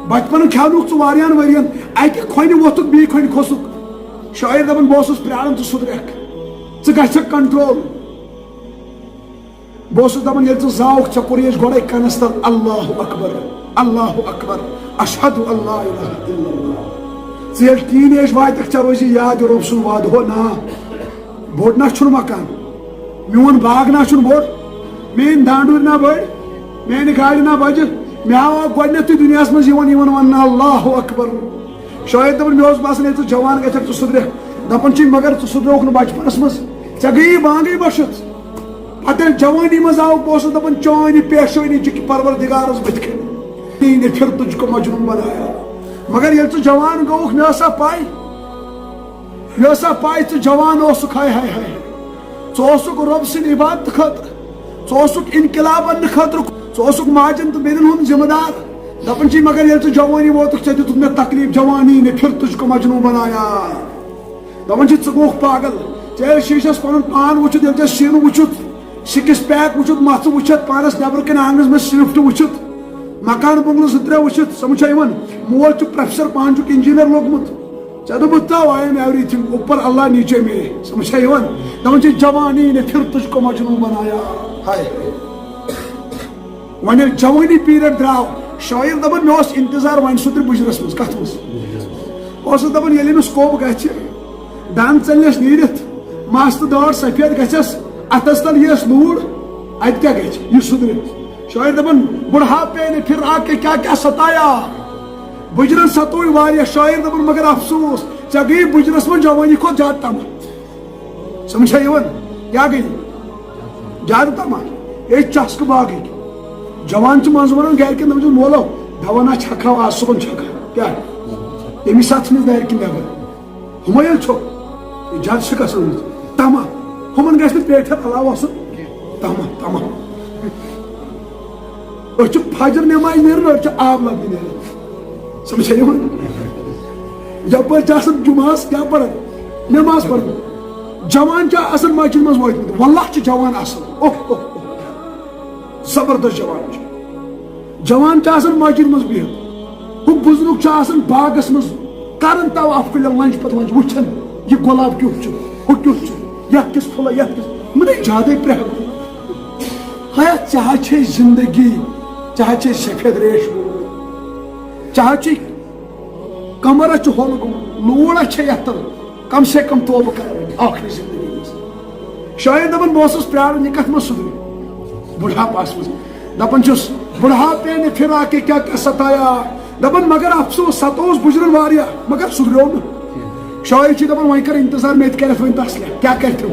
بچپن کھیونک ژٕ واریاہن ورین اکہ کھۄنہِ ووتھُکھ بیٚیہِ کھۄنہِ کھوٚسُکھ. شاعر دپان بہٕ اوسُس پرٛاران ژٕ سُدریکھ ژٕ گژھکھ کنٹرول. بہٕ اوسُس دپان ییٚلہِ ژٕ زاوُکھ ژےٚ کوٚرُتھ گۄڈے کنس تل اللہ اکبر اللہ اکبر اشہد اللہ الہ الا اللہ. ژٕ ییٚلہِ ٹیٖن ایج واتکھ ژےٚ روزی یاد رۄب سُنٛد وعدٕ ہو نا بوٚڑ نا چھُنہٕ مکان میون باغ نا چھُنہٕ بوٚڑ میٲنۍ دانڈوٗرۍ نا بٔڑۍ میانہِ گاڑِ نا بجہِ مےٚ آو گۄڈنیتھٕے دُنیاہس منٛز یِوان وننہٕ اللہ اکبر. شاید دپان مےٚ اوس باسان ییٚلہِ ژٕ جوان گژھکھ ژٕ سُدریکھ دپان چھِ مگر ژٕ سُدروکھ نہٕ بچپنس منٛز ژےٚ گٔیی بانگٕے بٔشِتھ. پتہٕ ییٚلہِ جوانی منٛز آوُکھ بہٕ اوسُس دپان چانہِ پیشٲنی چھِ پروردگارس بٕتھِ کَنۍ نے پھر تُجھ کو مجنون بنایا. مگر ییٚلہِ ژٕ جوان گوٚوُکھ مےٚ ٲسا پاے ژٕ جوان اوسُکھ ہاے ہاے ہاے ژٕ اوسُکھ رۄب سٕنٛدِ عبادتہٕ خٲطرٕ ژٕ اوسُکھ انقلاب اننہٕ خٲطرٕ ژٕ اوسُکھ ماجن تہٕ بیٚنٮ۪ن ہُنٛد ذمہٕ دار. دپان چھِ مگر ییٚلہِ ژٕ جوانی ووتُکھ ژےٚ دِتُکھ مےٚ تکلیٖف جوانی نے پھر تُجھ کو مجنون بنایا. دپان چھِ ژٕ گوٚوُکھ پاگل ژےٚ ییٚلہِ شیٖشس پنُن پان وٕچھِتھ ییٚلہِ ژےٚ سیٖنہٕ وٕچھُتھ سِکس پیک وٕچھُتھ مژھ وٕچھِتھ پانس نیبرٕ کنہِ آنگنس منٛز سِوِفٹ وٕچھِتھ مکان بنگلہٕ 2-3 وٕچھِتھ سمجھ چھا یِوان مول چھُ پروفیسر پانہٕ چھُکھ انجیٖنر لوٚگمُت ژےٚ دوٚپُتھ تو آئی ایم ایوری تھنگ اوپر اللہ نیچے میرے سمجھ چھا یِوان. دپان چھِ جوانی نے پھر تُجھ کو مجنون بنایا. ہاے وۄنۍ ییٚلہِ جوانی پیریڈ درٛاو شاعر دپان مےٚ اوس انتظار وۄنۍ سُدرِ بُجرس منٛز کتھ منٛز اوسُس دپان ییٚلہِ أمِس کوٚب گژھِ دند ژلنس نیٖرِتھ مس تہٕ دٲر سفید گژھٮ۪س اتھس تل یِیَس لوٗر اتہِ کیٛاہ گژھِ یہِ سُدرِ. شاعر دپان بُڑھاپے نے پھر آ کے کیا کیا ستایا. بُجرن ستوے واریاہ. شاعر دپان مگر افسوس ژےٚ گٔیی بُجرس منٛز جوانی کھۄتہٕ زیادٕ تمام. سمجھ چھا یِوان کیٛاہ گٔیی زیادٕ تمام ییٚتہِ چسکہٕ باغٕکۍ جوان چھِ منٛزٕ ونان گرِکٮ۪ن دپان چھِس مولو دوا چھکہو آز صبحن چھکہٕ کیٛاہ تمی ساتہٕ ژھٕنِس گرِ کِنۍ نٮ۪بر ہُمے ییٚلہِ چھُکھ زیادٕ چھِ گژھان تما ہُمن گژھِ نہٕ پیٹھٮ۪ن علاوٕ آسُن تما أسۍ چھِ فجر نٮ۪مازِ نیران أسۍ چھِ آب لبنہِ نیران سمجھ چھا یِوان یپٲرۍ چھِ آسان جُمعس کیٛاہ پران نٮ۪ماز پران. جوان چھِ آسان مسجد منٛز وٲتمٕتۍ واللہ چھِ جوان اصل اوہ زبردست جوان چھِ. جوان چھِ آسان مسجد منٛز بِہِتھ ہُہ بُزرگ چھُ آسان باغس منٛز کران طواف کُلٮ۪ن لنٛجہِ پتہٕ لنٛجہِ وٕچھان یہِ گۄلاب کیُتھ چھُ ہُہ کیُتھ چھُ یتھ کِس پھُلے یتھ کِس مےٚ زیادے پرٛہل ہیا ژےٚ حظ چھے زندگی ژےٚ حظ چھے سفید ریش ژےٚ حظ چھے کمرس چھُ ہۄل گوٚمُت لوٗر چھے یتھ تل کم سے کم توبہٕ کرٕنۍ ٲخری زندگی منٛز. شاید دپان بہٕ اوسُس پرٛاران یہِ کتھ منٛز سُدرِ بُڑھاپس منٛز. دپان چھُس بُڑھاپے نے پھر آ کے کیا کیا ستایا. دپان مگر افسوس ستووُس بُجرن واریاہ مگر سُدریو نہٕ. شاعر چھِ دپان وۄنۍ کر انتظار مےٚ تہِ کرٮ۪تھ وۄنۍ تسلیہ کیٛاہ کرتھِو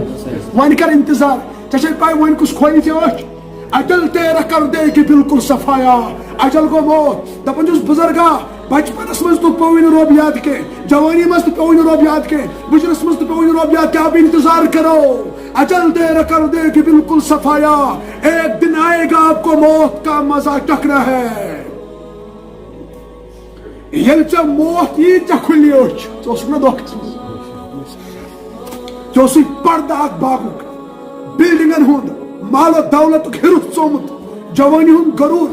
وۄنۍ کر انتظار ژےٚ چھے پاے وۄنۍ کُس کھۄلہِ ژےٚ أچھ اجل تیرا کر دے کہ بالکل صفایا. اجل گوٚو موت. دپان چھُس بُزرگا بچپنس منٛز تہِ پیوٚوُے نہٕ رۄب یاد کینٛہہ جوانی منٛز تہِ پیوٚوُے نہٕ رۄب یاد کینٛہہ بُجرس منٛز تہِ پیوٚوُے نہٕ رۄب یاد کینٛہہ اب انتظار کرو اجل تیرا کر دے کہ بالکل صفایا. ایک دن آئے گا آپ کو موت کا مزہ چکھنا ہے. ییٚلہِ ژےٚ موت یی ژےٚ کھُلی أچھ ژٕ اوسُکھ نا دھوکہٕ ژٕ اوسُے پردٕ اکھ باغُک بلڈنگن ہُنٛد مال و دولتُک ہِرُس ژومُت جوانی ہُنٛد غروٗر.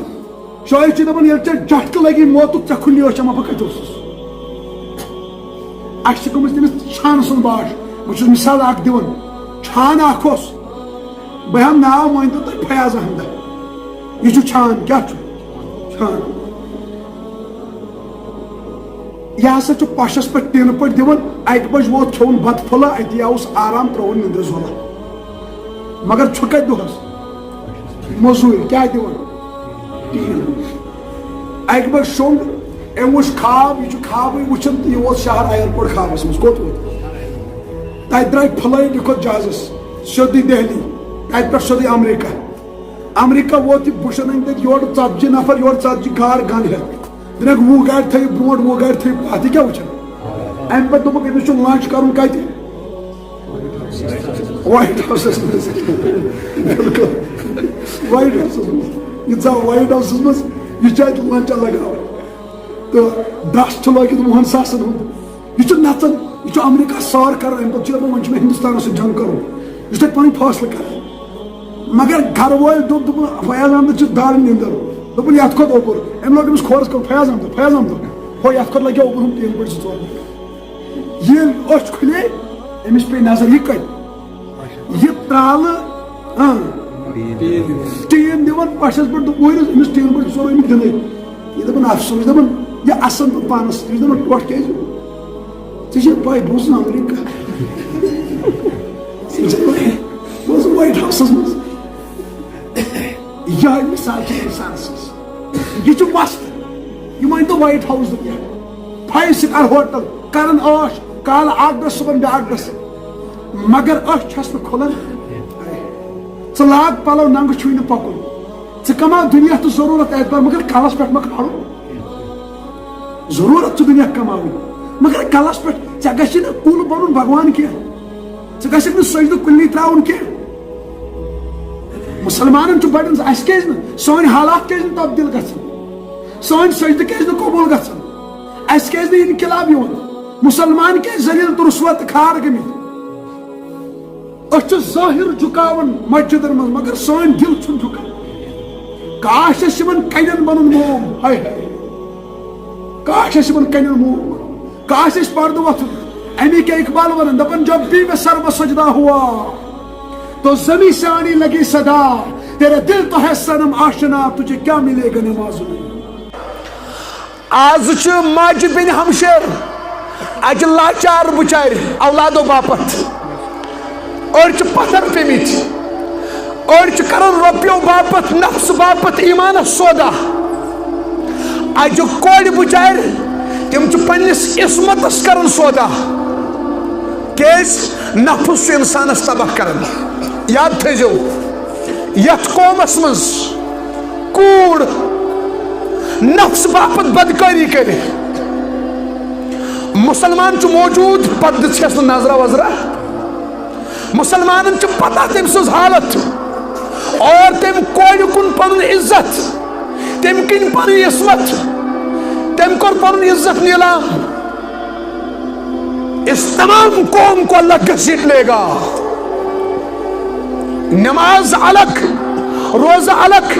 شاعر چھِ دپان ییٚلہِ ژےٚ جھٹکہٕ لگی موتُک ژےٚ کھُلی أچھ اما بہٕ کتہِ اوسُس. اَسہِ چھِ گٔمٕژ تٔمِس چھانہٕ سُنٛد باش. بہٕ چھُس مثال اکھ دِوان چھان اکھ اوس بہٕ ہٮ۪مہٕ ناو مٲنۍتو تُہۍ فیاض احمد. یہِ چھُ چھان کیٛاہ چھُ چھان یہِ ہسا چھُ پشس پٮ۪ٹھ ٹیٖنہٕ پٲٹھۍ دِوان اکہِ بجہِ ووت کھیوٚن بتہٕ پھوٚلہ اتی آوُس آرام ترٛووُن نِندرِ زولہ مگر چھُ کتہِ دۄہس موٚزوٗرۍ کیٛاہ دِوان ٹیٖن. اکہِ بجہِ شوٚنٛگ أمۍ وٕچھ خاب یہِ چھُ خابٕے وٕچھان تہٕ یہِ ووت شہر اِیرپورٹ خابس منٛز کوٚت ووت تتہِ درٛاے فلایٹ یہِ کھوٚت جہازس سیوٚدُے دہلی تتہِ پٮ۪ٹھ سیوٚدُے امریکہ ووت یہِ بُشن أنۍ تتہِ یورٕ 40 نفر یورٕ 40 گاڑ گن ہٮ۪تھ دِنکھ 20 گاڑِ تھٲیِو برونٛٹھ 20 گاڑِ تھٲیِو پتھ یہِ کیٛاہ وٕچھان. امہِ پتہٕ دوٚپُکھ أمِس چھُ لنچ کرُن کتہِ وایٹ ہاوسس منٛز بِلکُل وایٹ ہاوسس منٛز یہِ ژاو وایٹ ہاوسس منٛز یہِ چھُ اتہِ لنچا لگاوان تہٕ دَس چھُ لٲگِتھ 20,000 ہُنٛد یہِ چھُ نژان یہ امریکہ سار کر ون ہندوستان سے جنگ کرو یہ پن فاصلہ کر مگر گھر وول فیاض احمد دار نندر دپن یت کھوت اوپر ام لوگ امس کھورس فیاض احمد ہو یت کھوت لگے اوپر ہم تین پہ ژور یہ أچھ کھلے امس پہ نظر یہ کت یہ ترال ٹین دِوان پشس پہ ورس امس ٹین پہ ژور امس دن یہ دپان افسوس دپان یہ اصل تو پانس یہ دپان ٹوٹ کیٛازِ ژےٚ پاے بہٕ اوسُس امریکہ بہٕ اوسُس وایٹ ہاوسس منٛز یہ مثال انسان سٕنٛز یہ وست یہ مان تو وائٹ ہاؤس دنیا 5 سٹار ہوٹل کرن عاش کال اکھ دۄہ صبحن بیاکھ دۄہ مگر أچھ چھس نہٕ کھُلان ژٕ لاگ پلو ننگہٕ چھُے نہٕ پکُن ژٕ کماو دنیا تو ضرورت اعتبار مگر کلس پٮ۪ٹھ ما کھالُن ضرورت چھُ دنیا کماوٕنۍ مگر کلس پٮ۪ٹھ ژےٚ گژھِ نہٕ کُل بنُن بھگوان کینٛہہ ژٕ گژھکھ نہٕ سجدٕ کُلنٕے تراوُن کینٛہہ مسلمانن چھُ بڑن اَسہِ کیازِ نہٕ سٲنۍ حالات کیازِ نہٕ تبدیل گژھان سٲنۍ سجدٕ کیازِ نہٕ قبوٗل گژھان اَسہِ کیازِ نہٕ انقلاب یِوان مسلمان کیازِ ذلیل تہٕ رسوا تہٕ کھار گٔمٕتۍ أسۍ چھِ ظٲہِر جُکاوان مسجدن منٛز مگر سٲنۍ دل چھُنہٕ جُکان کاش اَسہِ یِمن کَنٮ۪ن بنُن موم ہاے ہاے کاش اَسہِ یِمن کَنٮ۪ن موم کاش اَسہِ پردٕ وۄتھُن امی کیا اقبال ونان دپان جب بھی میں سر میں سجدہ ہوا تو زمین سے آنی لگی صدا تیرے دل تو ہے صنم آشنا تجھے کیا ملے گا نماز میں آز چھ ماج بن ہمشیر اج لاچار بچار اولادو باپت اور چھ پتھر پیمت اور چھ کرن روپیو باپت نفس باپت ایمان سودا اج کوڑ بچار تم چھ پنس عصمتس کرن سودا کیس نفس چھ انسانس تباہ کرن یاد تھیزو یت قومس مز کوڑ نفس باپت بدکاری کرے مسلمان چھ موجود پتہ چھس نظرہ وزرہ مسلمانن چھ پتہ تم سز حالت اور تم کوڑ کن پنن عزت تم کن پنن عصمت تم کور پنن عزت نیلام اس تمام قوم کو اللہ گھسیٹ لے گا نماز الگ روزہ الگ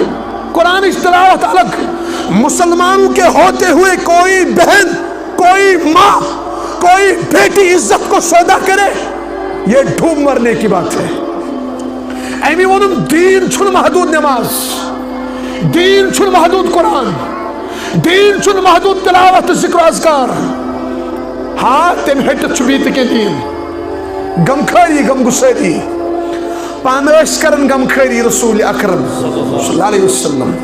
قرآن تلاوت الگ مسلمانوں کے ہوتے ہوئے کوئی بہن کوئی ماں کوئی بیٹی عزت کو سودا کرے یہ ڈھوب مرنے کی بات ہے ایمی ونم دین چھن محدود نماز دین چھن محدود قرآن دین چھن محدود تلاوت ذکر و اذکار ہاں تم ہٹت چھبیت کے دین غمخاری غم گساری پانش کرن غمخاری رسول اکرم صلی اللہ علیہ وسلم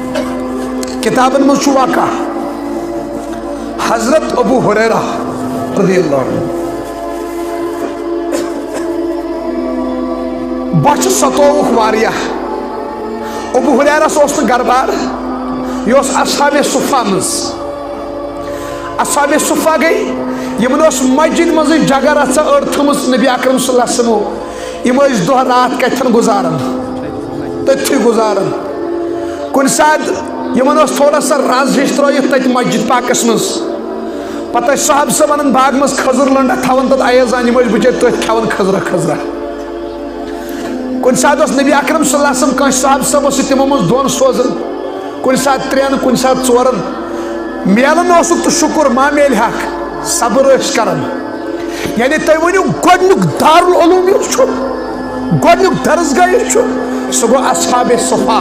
کتابن میں چھو واقع حضرت ابو ہریرہ رضی اللہ عنہ بچ ستووک واریہ ابو ہریرہ سوست گربار یہ اصحاب صفہ مز اصحاب صفہ گئی یمن مسجد مز جگہ رچا ارتھمز نبی اکرم صلی اللہ علیہ وسلم یم دہ رات کتن گزارن تتھی گزارن کن سات یمن تھوڑا سا رز ہش ترٲیِتھ تت مسجد پاکس مز پتہ صاحب سا ونان باغ مز کھزر لنڈا تھاون تت ایزان یم بچر تت کھاون کھزرا کھزرا کن سات نبی اکرم صلی اللہ علیہ وسلم کان صاحب صاحب تمو مز دون سوزن کن سات ترین کن سات ژورن میلن اوسُکھ تو شکر ما میل حق صبر ٲسۍ کران یعنی تُہۍ ؤنِو گۄڈنیُک دارالعلوم یُس چھُ گۄڈنیُک درسگاہ یُس چھُ سُہ گوٚو اصحاب صفا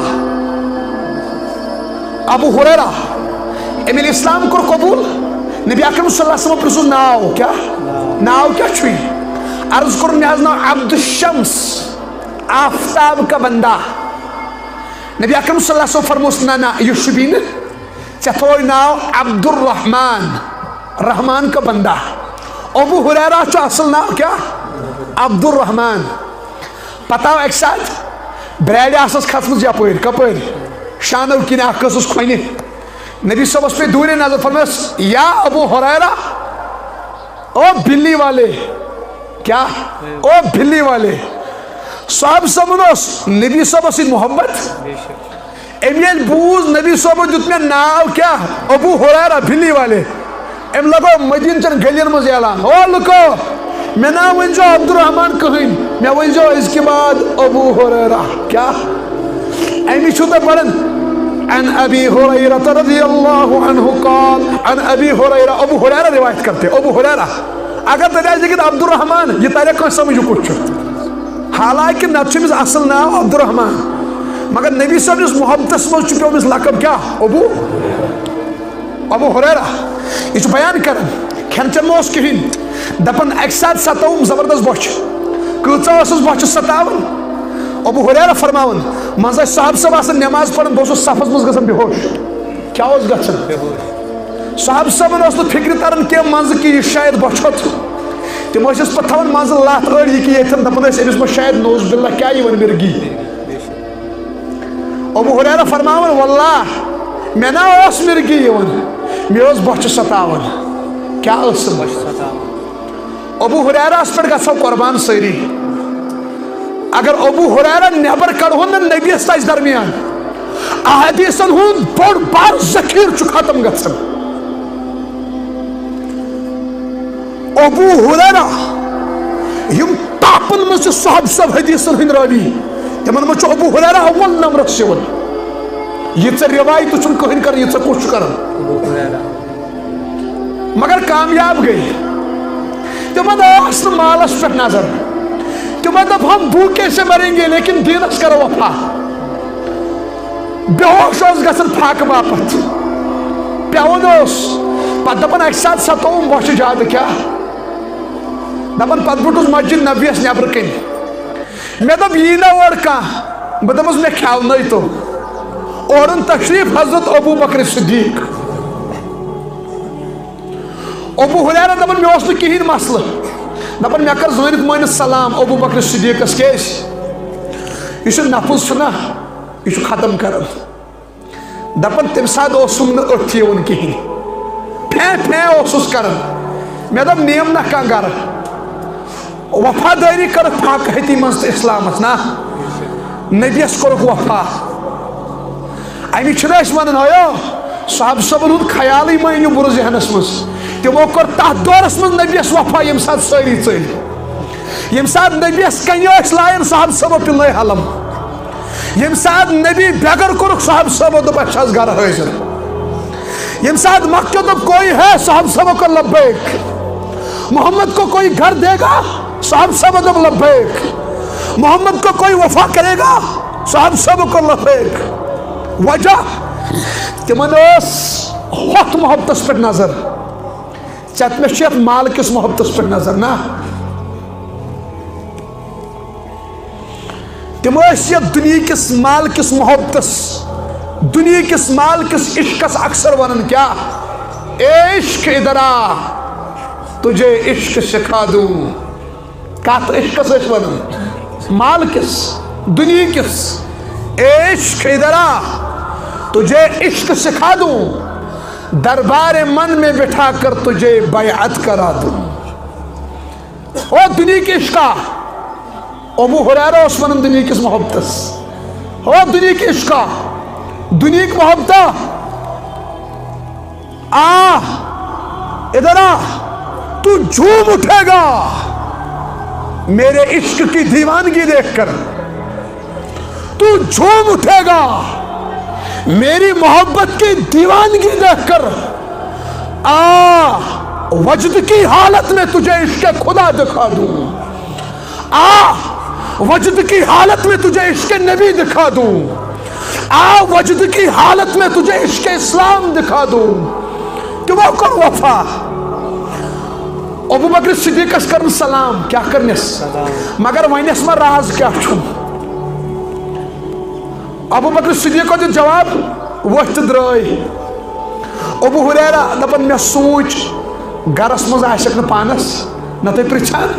ابو ہریرہ امی اسلام کوٚر قبول نبی اکرم صلی اللہ علیہ وسلم پرژھُس ناو کیا چھُے عرض کوٚرُن مےٚ حظ ناو عبد الشمس آفتاب کا بندہ نبی اکرم صلی اللہ علیہ وسلم فرموس نہ یہ شُبی نہٕ ژےٚ تھووے ناو عبد الرحمان رحمان کا بندہ ابو ہریرہ چھُ اصل ناو کیا عبد الرحمان پتہ آو اکہِ ساتہٕ برٛارِ آسس کھژمٕژ یپٲرۍ کپٲرۍ شانو کِنۍ اکھ ٲسٕس کھۄنہِ نبی صٲبس پے دوٗرے نظر فرمٲیس یا ابو ہریرہ او بلی والے کیا او بلی والے صاحب صٲبن اوس نبی صٲبس سۭتۍ محبت أمۍ ییٚلہِ بوٗز نبی صٲبن دیُت مےٚ ناو کیٛاہ ابو ہریرہ بلی والے أمۍ لگو مدیٖنہٕ چٮ۪ن گٔلین منٛز اعلان او لُکو میں نا ونجو عبد الرحمن کہین میں ونجو اس کے بعد ابو ہریرہ کیا ایمی چھوٹا پڑھن عن ابی ہریرہ رضی اللہ عنہ قال عن ابی ہریرہ ابو ہریرہ روایت کرتے ابو ہریرہ اگر تجھے لیکن عبد الرحمن یہ تارے کوئی سمجھو کچھ حالانکہ نتشمز اصل نام عبد الرحمن مگر نبی صاحب اس محبت میں چکے ہوئے اس لقب کیا ابو ہریرہ یہ بیان کرن کھین چن موس کہین دپن ایک ساتھ ستاوم زبردست بوچھ کۭژاہ ٲسٕس بوچھِ ستاون ابو ہریرہ فرماون منٛزٕ ٲسۍ صاحب صٲب آسان نٮ۪ماز پران بہٕ اوسُس صفس منٛز گژھان بے ہوش کیٛاہ اوس گژھان صاحب صٲبن اوس نہٕ فکرِ تران کینٛہہ منٛزٕ کہِ یہِ شاید بوچھوت تِم ٲسِس پتہٕ تھاوان منٛزٕ لتھ أڑۍ یہِ کہِ ییٚتھٮ۪ن دپان ٲسۍ أمِس ما شاید نوز باللہ کیٛاہ یہِ وَنہِ مِرگی ابو ہریرہ فرماون واللہ مےٚ نا اوس مِرگی یِوان مےٚ اوس بوچھِ ستاوان کیٛاہ ٲسٕم ابو ہریرہس پٮ۪ٹھ گژھو قربان سٲری اگر ابو ہریرہ نٮ۪بر کڑہون نہٕ نبیس تس درمیان احادیثن ہُنٛد بوٚڑ بار ذخیرٕ چھُ ختم گژھان ابو ہریرہ یم ٹاپن منٛز چھِ صحابہ صٲب حدیثن ہٕنٛدۍ راوی تمن منٛز چھُ ابو ہریرہ اول نمبرس یِوان ییٖژاہ روایتہٕ چھُنہٕ کٕہٕنۍ کران ییٖژاہ کُس چھُ کران مگر کامیاب گئی تمن ٲس نہٕ مالس پٮ۪ٹھ نظر تمن دپ ہم بھوکے سے مریں گے لیکن دینس کرو وفا بے ہوش اوس گژھان پھاکہٕ باپتھ پیوان اوس پتہٕ دپان اکہِ ساتہٕ ستووُم بوچھِ زیادٕ کیٛاہ دپان پتہٕ بوٚٹُس مسجد نبویس نٮ۪برٕ کِنۍ مےٚ دوٚپ یی نا اور کانٛہہ بہٕ دپس مےٚ کھیاونٲیتو اورُن تشریف حضرت ابو بکر صدیق ابو ہریرہ دپان مےٚ اوس نہٕ کِہیٖنۍ مسلہٕ دپان مےٚ کر زٲنِتھ مٲنِتھ سلام ابو بکر صدیقس کیٛازِ یہِ چھُ نفٕس چھُنا یہِ چھُ ختم کران دپان تمہِ ساتہٕ اوسُم نہٕ أتھۍ یِوان کِہیٖنۍ پھے پھے اوسُس کران مےٚ دوٚپ نِیم نا کانٛہہ گرٕ وفادٲری کٔرٕکھ فاقہتی منٛز تہٕ اسلامس نا نبیس کوٚرُکھ وفا امی چھِنہٕ أسۍ ونان ہیو صحابہ صٲبن ہُنٛد خیالٕے مہ أنِو بُرٕ ذہنس منٛز تمو کوٚر تتھ دورس منٛز نبیس وفا ییٚمہِ ساتہٕ سٲری ژٔلۍ ییٚمہِ ساتہٕ نبیس کنہِ ٲسۍ لایان صحابہ صٲبو پِلٲے حلم ییٚمہِ ساتہٕ نبی بےگر کوٚرُکھ صحابہ صٲبو دوٚپ اَسہِ چھِ آز گرٕ حٲضِر ییٚمہِ ساتہٕ مکہ دوٚپ کوئی ہے صحابہ صٲبو کوٚر لبیک محمد کو کوئی گھر دے گا صحابہ صٲبو دوٚپ لبیک محمد کو کوئی وفا کرے گا صحابہ صٲبو کوٚر لبیک وجہ تمن ٲس ہوٚتھ محبتس پٮ۪ٹھ نظر ژےٚ مےٚ چھِ یتھ مال کِس محبتس پٮ۪ٹھ نظر نا تم ٲسۍ یتھ دُنیا کِس مال کِس محبتس دُنیا کِس مال کِس عشقس اکثر ونان کیٛاہ اے عشق ادھر آ تجھے عشق سکھا دوں کتھ عشقس ٲسۍ ونان مال کِس دُنیا کِس اے عشق ادھر آ تجھے عشق سکھا دوں دربار من میں بٹھا کر تجھے بیعت کرا دوں او دنیا کی عشقہ ابو ہریرہ اس ونان دنیا کس محبتس او دنیا کی عشقہ دنیا کی محبتہ ادھر آ تو جھوم اٹھے گا میرے عشق کی دیوانگی دیکھ کر تو جھوم اٹھے گا میری محبت کی دیوانگی دیکھ کر وجد کی حالت میں تجھے عشق خدا دکھا دوں وجد کی حالت میں تجھے عشق نبی دکھا دوں وجد کی حالت میں تجھے عشق اسلام دکھا دوں تمو کر وفا ابو بکر صدیقس کرن سلام کیا کرنس مگر ونس ما راز کیا چھُ ابو بکر صدیق کو جواب وقت درائے ابو ہریرہ دپن میں سوچ گرس مز آسک نہ پانس نہ تُہۍ پرژھان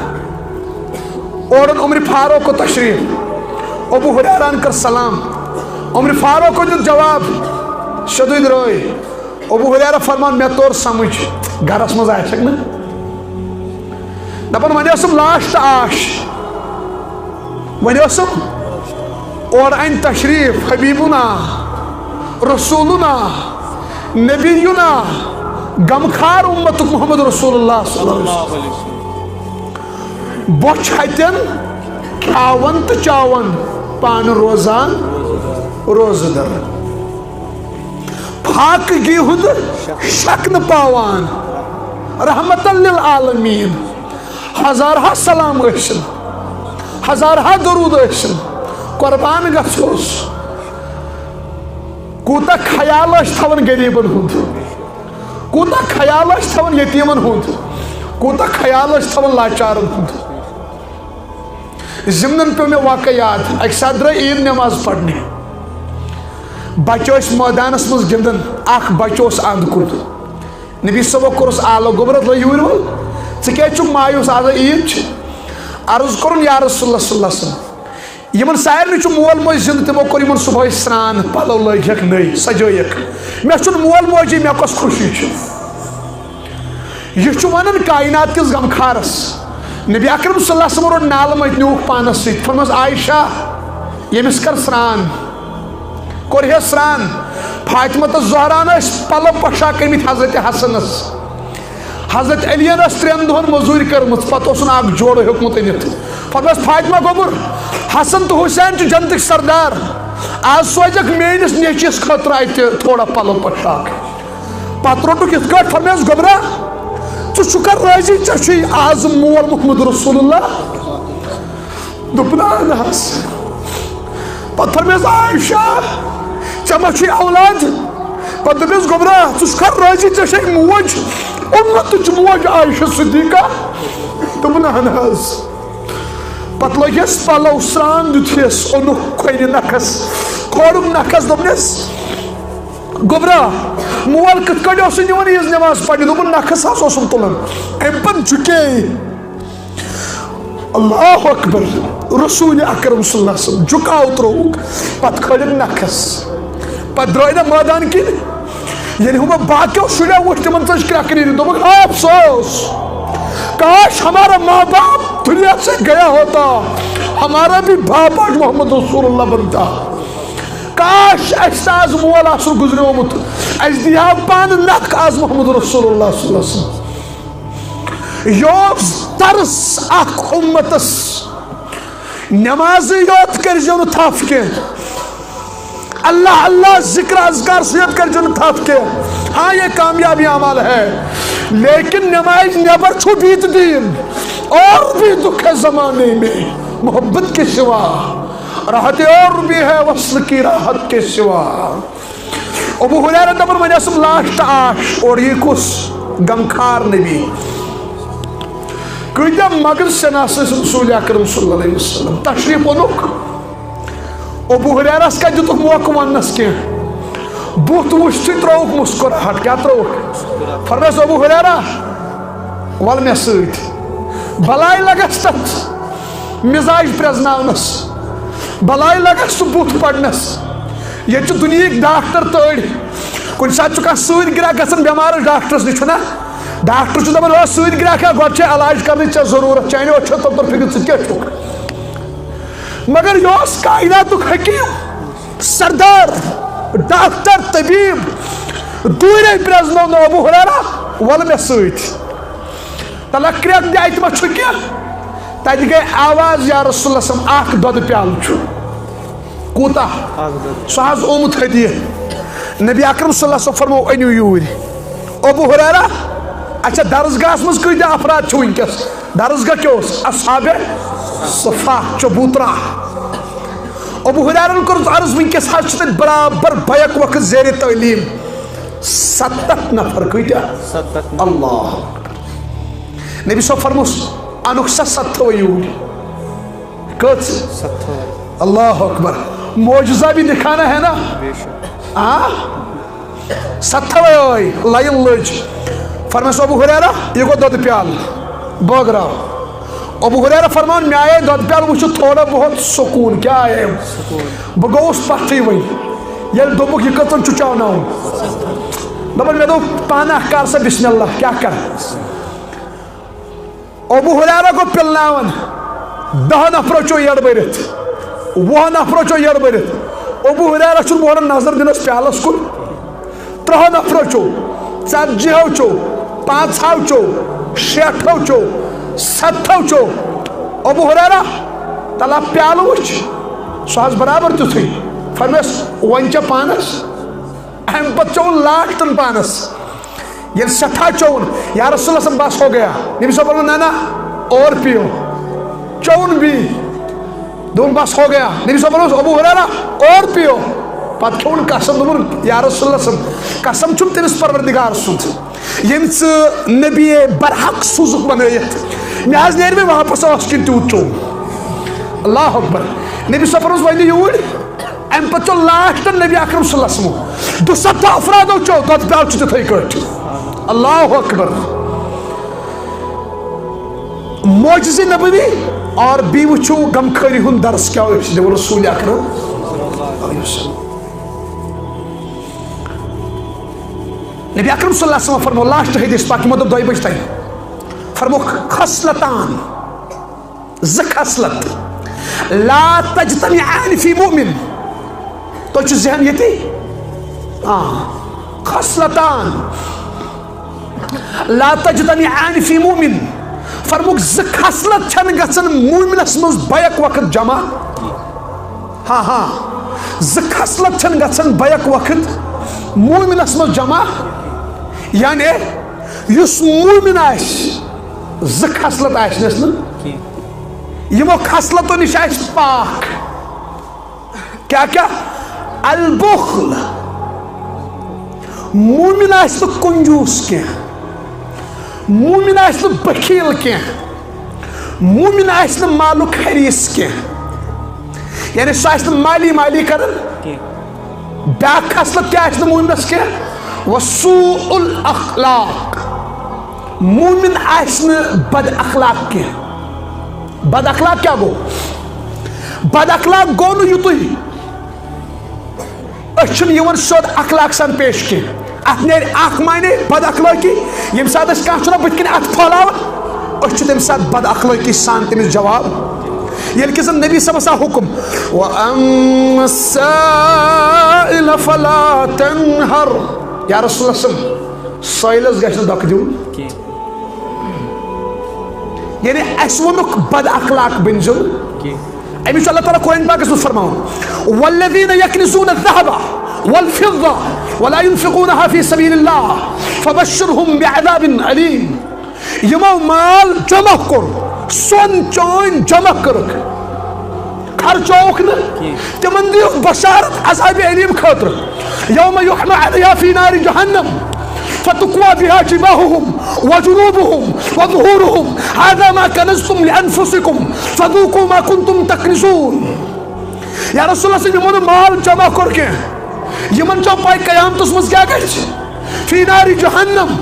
اورن عمر فاروق کو تشریف ابو ہریرہ کر سلام عمر فاروق کو دیت جواب شدید درائے ابو ہریرہ فرمان میں طور سمجھ گرس مز آسک نہ دپن ونۍ ٲسٕم لاسٹ آش ونۍ ٲسٕم اور این تشریف حبیبنا رسولنا نبینا غمخار امت محمد رسول اللہ صلی اللہ علیہ وسلم بوچھ ہتن کھاون تو چاون پان روزان روزدر پاکگی ہند شک نہ پاوان رحمت للعالمین ہزارہا سلام ٲسِن ہزارہا درود ٲسِن قربان گژھوس کوٗتاہ خیال ٲسۍ تھاوان غریٖبن ہُنٛد کوٗتاہ خیال ٲسۍ تھاوان یتیٖمن ہُنٛد کوٗتاہ خیال ٲسۍ تھاوان لاچارن ہُنٛد ضمنن پیٚو مےٚ واقع یاد اکہِ ساتہٕ درٛاے عیٖد نٮ۪ماز پرنہِ بچہٕ ٲسۍ مٲدانس منٛز گِنٛدان اکھ بچہٕ اوس انٛد کُن نبی صٲبو کوٚرُس آلو گوٚبرا لٲ یوٗرۍ وول ژٕ کیٛازِ چھُکھ مایوٗس آز عیٖد چھِ عرض کوٚرُن یا رسول اللہ صلی اللہ علیہ وسلم یمن سارنٕے چھُ مول موج زِندٕ تِمو کوٚر یمن صبحٲے سران پلو لٲگِکھ نٔے سجٲیِکھ مےٚ چھُنہٕ مول موجی مےٚ کۄس خوشی چھِ یہ چھُ ونان کائنات کِس غمخارس نبی اکرم صلی اللہ علیہ وسلم روٚٹ نالہٕ مٔتۍ نیوٗکھ پانس سۭتۍ فرمٲس عائشہ ییٚمِس کر سران کوٚرہس سران فاطمہ تہٕ زہران ٲسۍ پلو پۄشاک أنمٕتۍ حضرت حسنس حضرت علیَن ٲس 3 دۄہن موٚزوٗرۍ کٔرمٕژ پتہٕ اوسُن اکھ جوڑٕ ہیوٚکمُت أنِتھ فرمٲس فاطمہ گوٚبُر حسن تہٕ حسین چھِ جنتٕکۍ سردار آز سوزکھ میٲنِس نیچوِس خٲطرٕ اتہِ تھوڑا پلو پۄشاک پتہٕ روٚٹُکھ یِتھ کٲٹھۍ فرمٲیس گوٚبرا ژٕ چھُکھا رٲضی ژےٚ چھُے آز مول محمد رسول اللہ دوٚپُن اہن حظ پتہٕ فرمٲیس عائشہ ژےٚ ما چھُے اولاد پتہٕ دوٚپیس گوٚبرا ژٕ چھُکھا رٲضی ژےٚ چھے موج اُمتٕچ موج عائشہ صدیقہ دوٚپُن اہن حظ پتہٕ لٲگِس پلو سران دیُتہس اوٚنُکھ کھۄنہِ نکھس کھولُکھ نکھس دوٚپنس گوٚبرا مول کِتھ کٲٹھۍ اوسُے نِوان عیٖذ نٮ۪ماز پرنہِ دوٚپُن نکھس حظ اوسُم تُلان امہِ پتہٕ جُکے اللہ اکبر رسول اکرم صلی اللہ علیہ وسلم جُکاو ترٛووُکھ پتہٕ کھٲلِکھ نکھس پتہٕ درٛاے نہ مٲدان کِنۍ ییٚلہِ ہُمو باقیو شُریو وٕچھ تِمن ژٔج کرٛٮ۪کہٕ نیٖرِتھ دوٚپُکھ افسوس کاش ہمارا ماں باپ دنیا سے گیا ہوتا ہمارا بھی باپ آج محمد رسول اللہ بنتا کاش اسہِ آز مول آسُن گُزریومُت اسہِ دی ہا پانہٕ نکھ آز محمد رسول اللہ صلی اللہ علیہ وسلم یہِ اوس درس اکھ اُمتس نٮ۪مازٕے یوت کٔرزیو نہٕ تھپھ کینٛہہ اللہ اللہ ذکر اذکار سۭتۍ کٔرزیو نہٕ تھپھ کینٛہہ ہاں یہ کامیابی عمل ہے لیکن نماز نیبر چھو بیت دین اور بھی دکھ ہے زمانے میں محبت کے سوا راحت اور بھی ہے وصل کی راحت کے سوا ابو ہریرہ دپان وۄنۍ ٲسٕم لاسٹ آش اور یہ کُس غمخار نبی کۭتیاہ مگر شناس ٲسۍ رسول اکرم صلی اللہ علیہ وسلم تشریف اوٚنُکھ ابو ہریرہس کتہِ دِتُکھ موقعہٕ وننس کینٛہہ بُتھ وٕچھتھٕے ترٛووُکھ مُسکراہٹ کیٛاہ ترٛووُکھ فرمٲیس ابو ہریرہ ول مےٚ سۭتۍ بلاے لگس تتھ مزاج پرٛزناونس بلاے لگس سُہ بُتھ پرنس ییٚتہِ چھِ دُنہِکۍ ڈاکٹر تٔڑۍ کُنہِ ساتہٕ چھُ کانٛہہ سۭتۍ گرٛٮ۪کھ گژھان بٮ۪مارس ڈاکٹرس نِش چھُنہ ڈاکٹر چھُ دپان سۭتۍ گرٛٮ۪کھ ہا گۄڈٕ چھے علاج کرنٕچ ژےٚ ضروٗرت چانیو أچھو تل فِکر ژٕ کیٛاہ چھُکھ مگر یہِ اوس کائناتُک حکیٖم سردار ڈاکٹر طبیب دوٗرے پرٛزنوو ابو ہریرہ ول مےٚ سۭتۍ تلہ کرٛٮ۪کھ دِ اتہِ ما چھُ کینٛہہ تتہِ گٔے آواز یا رسول اللہ صلی اللہ علیہ وسلم اکھ دۄدٕ پیالہٕ چھُ کوٗتاہ سُہ حظ اومُت ہدیہ نبی اکرم صلی اللہ علیہ وسلم فرمو أنِو یوٗرۍ ابو ہریرہ اچھا درسگاہس منٛز کۭتیاہ افراد چھِ وٕنکیٚس درسگاہ کیٛاہ اوس اصحابِ صفا چبوترا ابو ہریرہن کوٚر عرض وٕنکیٚس حظ چھِ تتہِ برابر بیک وقت زیر تعلیٖم 70 نفر کۭتیاہ اللہ نبی صٲب فرموس انُکھ سا 70 یوٗرۍ کٔژ اللہ اکبر معجزہ بھی دکھانا ہے نا 70 آئی لائن لٔج فرمٲیس ابو ہریرہ یہِ گوٚو دۄدٕ پیالہٕ بٲگراو ابو ہریرہ فرمان مےٚ آیے دۄدٕ پیالہٕ وٕچھِتھ تھوڑا بہت سکوٗن کیٛاہ آیے بہٕ گوٚوُس پتھٕے وۄنۍ ییٚلہِ دوٚپُکھ یہِ کٔژن چھُ چاوناوُن دپان مےٚ دوٚپ پانہٕ کر سا بسم اللہ کیٛاہ کر ابو ہریرہ گوٚو پِلناوان 10 نفرو چو یڑ بٔرِتھ 20 نفرو چو یڑ بٔرِتھ ابو ہریرہ چھُنہٕ بہران نظر دِنس پیالس کُن 30 نفرو چو 40 چو 50 چو 60 چو 70 چو ابو ہریرہ تلا پیالہ وچ سو برابر تیتھے فرمیس ون چا پانس ام پتہ چون لاسٹن پانس یل سٹھا چون یا رسول اللہ صلی بس ہو گیا نبی صلی اللہ علیہ وسلم نا اور پیو چون بھی دون بس ہو گیا نبی صلی اللہ علیہ وسلم ابو ہریرہ اور پیو پتہ کھون قسم دون یا رسول اللہ صلی اللہ علیہ وسلم قسم چھم تمس پروردگار سند یم نبی برحق سوزک بنائیت مے نیر میں واپس اس کن تیوت چون اللہ اکبر نبی صلی اللہ علیہ وسلم ونہ یور ام پتہ لاسٹ نبی اکرم صلی اللہ علیہ وسلم 200 افرادو چو دت پیال چھ تتھے کٹ اللہ اکبر معجزہ نبوی اور بی وچھو غم خاری ہن درس کیا ہے رسول اکرم علیہ وسلم نبی اکرم صلی اللہ علیہ وسلم فرمو لاسٹ حدیث پاک مطلب دائی بجتا ہے فرمو خصلتان ز خصلت لا تجتمعان فی مؤمن تو چھ ذہن یہ تھی خصلتان لا تجتمعان فی مؤمن فرموک ز خصلت چھن گژھن مومنس مز بیک وقت جمع ز خصلت چھن گژھن بیک وقت مومنس مز جمع یعنی یس مومن آس ز خصلت آسنس نا یمو خصلتو نش آس پاک کیا البخل مومن آس تو کنجوس کی مومن آس تو بخیل کی مومن آس تو مالک حریص کی یعنی سو آس مالی کرن بیاکھ خصلت کیا آس مومنس کی وسوء الاخلاق مومن آس بد اخلاق کی بد اخلاق کیا گو بد اخلاق گو نو یوتوی اچھن یون سود اخلاق سان پیش کی ات نیر اخ معنی بد اخلاقی یم سات اس کانچ چھ بت کن ات پھلاون اچھ تم سات بد اخلاقی سان تمس جواب یل کہ زن نبی صلی اللہ علیہ وسلم حکم واما السائل فلا تنهر یا رسول اللہ صلی اللہ علیہ وسلم سائلس گژھن دک دیون یعنی اس ونک بد اخلاق بنزو امی اللہ تعالیٰ قرآن پاک اس میں فرماؤں والذین یکنزون الذهب والفضة ولا ينفقونها في سبيل الله فبشرهم بعذاب علیم یمو مال جمع کر سون چون جمع کرک خرچوک نا تمن دیو بشارت عذاب علیم خاطر یوم یحمى علیہا فی نار جہنم فتقوى بها جباههم وجنوبهم وظهورهم هذا ما كنزتم لأنفسكم فذوقوا ما كنتم تكنزون یا رسول اللہ صلی اللہ علیہ وسلم مال جمع کر کے یمن جو پائی قیامت اس مز کیا گئے فی ناری جہنم